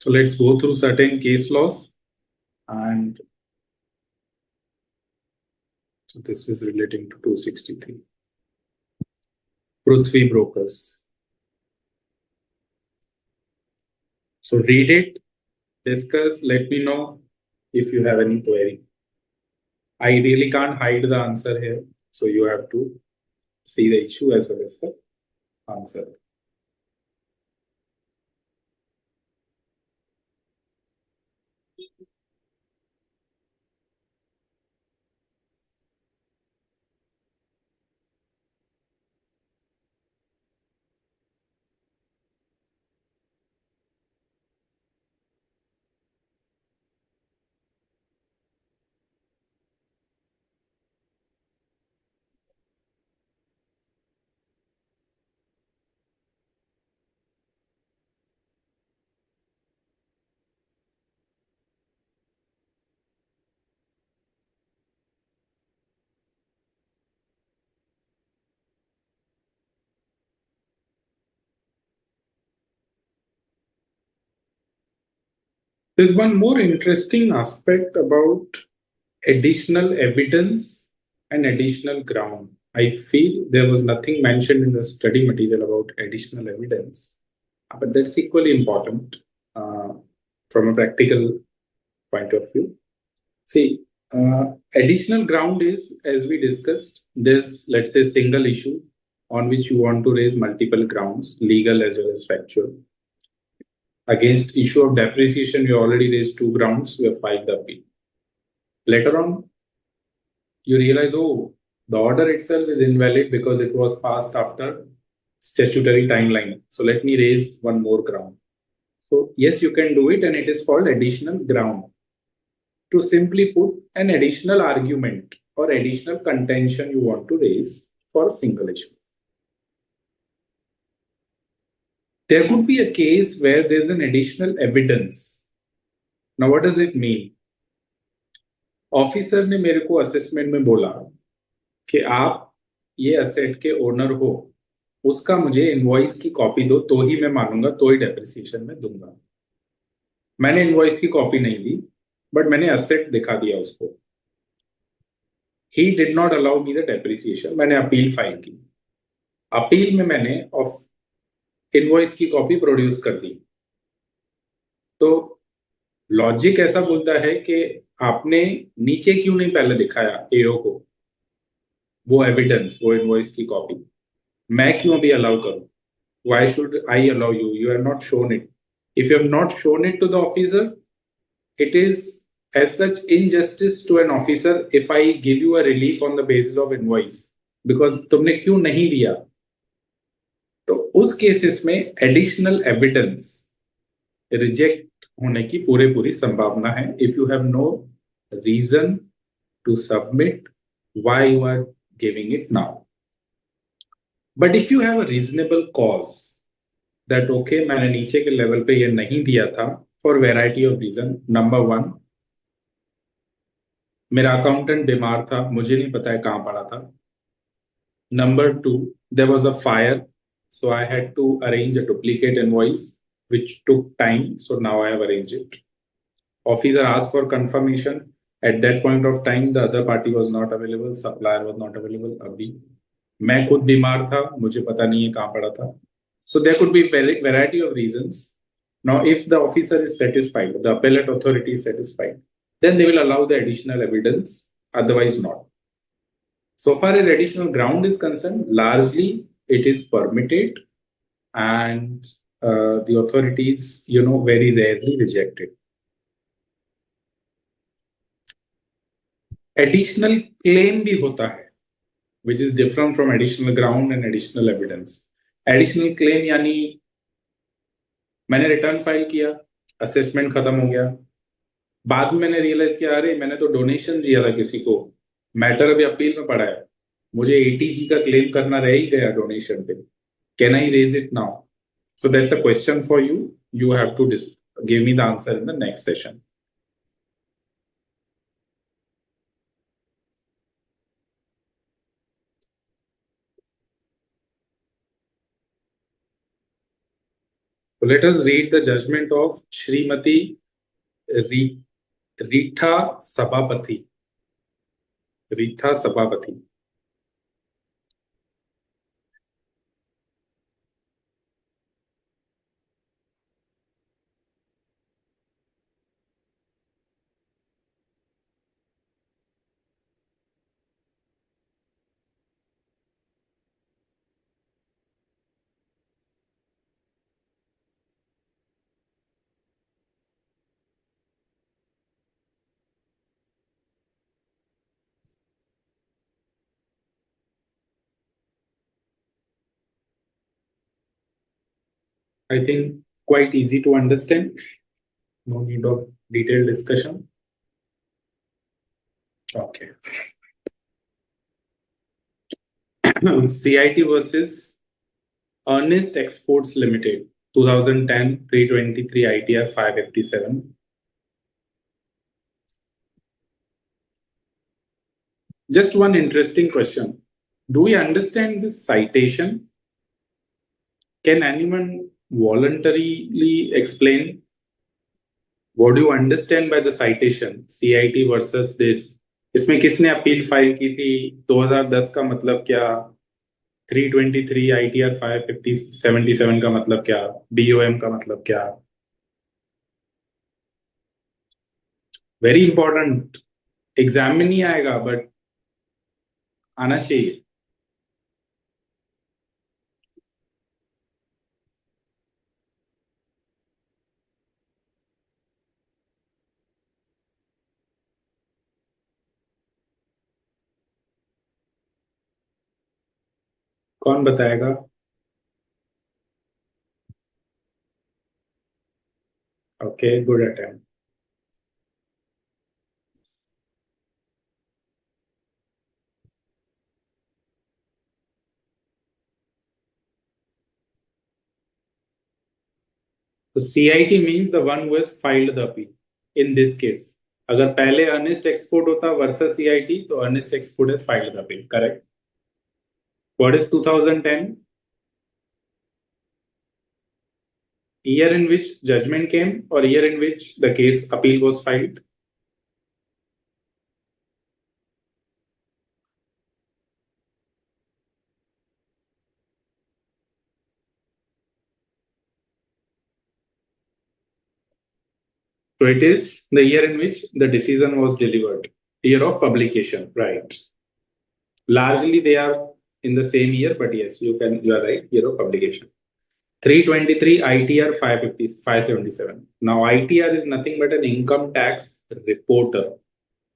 So let's go through certain case laws. And so this is relating to 263. Prithvi brokers. So read it, discuss, let me know if you have any query. I really can't hide the answer here. So you have to see the issue as well as the answer. There's one more interesting aspect about additional evidence and additional ground. I feel there was nothing mentioned in the study material about additional evidence, but that's equally important from a practical point of view. See, additional ground is, as we discussed, there's, let's say, single issue on which you want to raise multiple grounds, legal as well as factual. Against issue of depreciation, you already raised 2 grounds, you have filed the appeal. Later on, you realize, oh, the order itself is invalid because it was passed after statutory timeline. So let me raise one more ground. So yes, you can do it, and it is called additional ground. To simply put, an additional argument or additional contention you want to raise for a single issue. There could be a case where there's an additional evidence. Now, what does it mean? Officer ने मेरे को assessment में बोला कि आप ये asset के owner हो, उसका मुझे इनवॉइस की कॉपी दो तो ही मैं मानूंगा, तो ही डेप्रिसिएशन में दूंगा. मैंने इनवॉइस की कॉपी नहीं दी, बट मैंने असेट दिखा दिया उसको. He did not allow me the depreciation. मैंने अपील फाइल की. अपील में मैंने इनवॉइस की कॉपी प्रोड्यूस कर दी. तो लॉजिक ऐसा बोलता है कि आपने नीचे क्यों नहीं पहले दिखाया एओ को वो एविडेंस, वो इनवॉइस की कॉपी. मैं क्यों अभी अलाउ करूं? Why should I allow you? You have not shown it. If you have not shown it to the officer, it is as such injustice to an officer if I give you a relief on the basis of invoice, because तुमने क्यों नहीं दिया. तो उस cases में additional evidence reject होने की पूरी संभावना है if you have no reason to submit why you are giving it now. But if you have a reasonable cause that okay, मैंने नीचे के लेवल पे ये नहीं दिया था for variety of reason. Number 1, मेरा अकाउंटेंट बीमार था, मुझे नहीं पता है कहाँ पड़ा था. Number 2, there was a fire, so I had to arrange a duplicate invoice which took time, so now I have arranged it. Officer asked for confirmation. At that point of time, the other party was not available, supplier was not available. अभी मैं खुद बीमार था, मुझे पता नहीं है कहाँ पड़ा था. So there could be variety of reasons. Now, if the officer is satisfied, the appellate authority is satisfied, then they will allow the additional evidence, otherwise not. So far as additional ground is concerned, largely it is permitted, and the authorities, very rarely reject it. Additional claim भी होता है, which is different from additional ground and additional evidence. Additional claim यानी मैंने return file किया, assessment खत्म हो गया, बाद में मैंने रियलाइज किया अरे मैंने तो डोनेशन दिया था किसी को, मैटर अभी अपील में पड़ा है, मुझे एटीजी का क्लेम करना रह ही गया डोनेशन पे. Can I raise it now? So that's a question for you. You have to give me the answer in the next session. So let us read the judgment of Srimati Rita Sabapathy. Rita Sabapathy. I think quite easy to understand. No need of detailed discussion. Okay. CIT versus Ernest Exports Limited, 2010, 323 ITR 557. Just one interesting question. Do we understand this citation? Can anyone voluntarily explain? What do you understand by the citation? CIT versus this. इसमें किसने appeal file की थी? 2010 का मतलब क्या? 323 ITR 577 का मतलब क्या? BOM का मतलब क्या? Very important. एग्जाम में नहीं आएगा बट आना चाहिए. कौन बताएगा? Okay, good attempt. तो CIT means the one who has filed the appeal in this case. अगर पहले अर्नेस्ट एक्सपोर्ट होता वर्सेस CIT, तो Earnest export has filed the appeal, correct? What is 2010? Year in which judgment came, or year in which the case appeal was filed? So it is the year in which the decision was delivered, year of publication, right? Largely they are in the same year, but yes, you are right, year of publication. 323 ITR 550 577. Now ITR is nothing but an income tax reporter,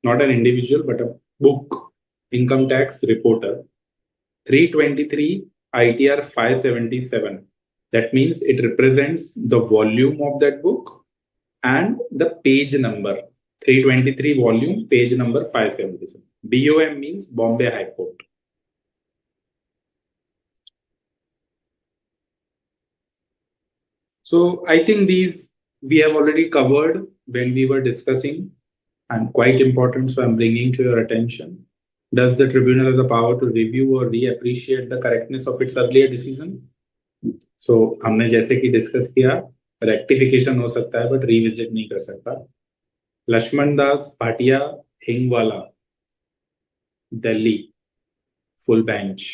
not an individual, but a book income tax reporter. 323 ITR 577. That means it represents the volume of that book and the page number. 323 volume, page number 577. BOM means Bombay High Court. So I think these we have already covered when we were discussing, and quite important, so I'm bringing to your attention. Does the tribunal have the power to review or reappreciate the correctness of its earlier decision? So हमने जैसे कि discuss किया, rectification हो सकता है but revisit नहीं कर सकता। Laxman Das Bhatia हिंगवाला, Delhi, full bench.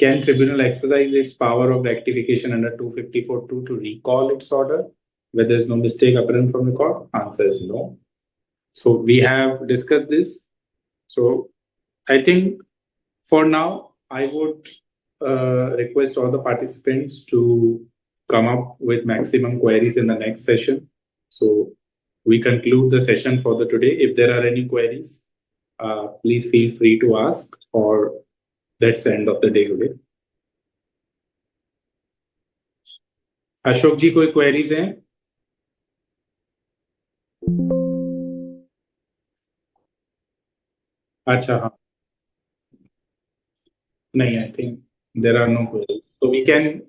Can tribunal exercise its power of rectification under 254(2) to recall its order where there is no mistake apparent from record? Answer is no. So we have discussed this. So I think for now, I would request all the participants to come up with maximum queries in the next session. So we conclude the session for the today. If there are any queries, please feel free to ask, or that's the end of the day today. Ashok जी, कोई queries हैं? अच्छा, हाँ, नहीं, I think there are no queries. So we can,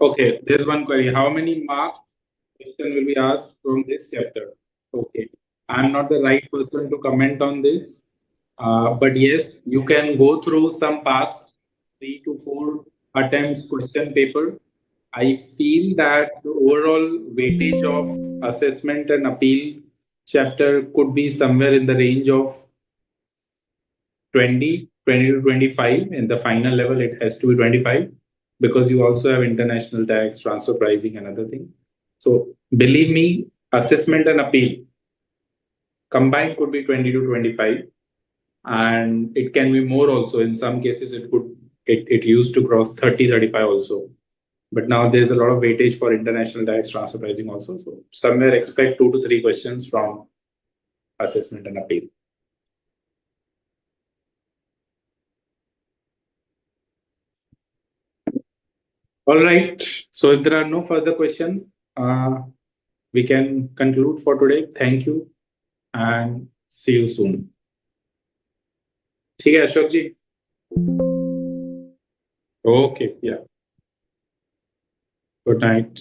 okay, there's one query. How many marks question will be asked from this chapter? Okay, I'm not the right person to comment on this, but yes, you can go through some past 3 to 4 attempts question paper. I feel that the overall weightage of assessment and appeal chapter could be somewhere in the range of 20 to 25. In the final level, it has to be 25 because you also have international tax, transfer pricing, and other thing. So believe me, assessment and appeal combined could be 20 to 25, and it can be more also. In some cases, it used to cross 30, 35 also. But now there's a lot of weightage for international tax, transfer pricing also. So somewhere expect 2 to 3 questions from assessment and appeal. All right. So if there are no further questions, we can conclude for today. Thank you and see you soon. ठीक है अशोक जी? Okay, yeah. Good night.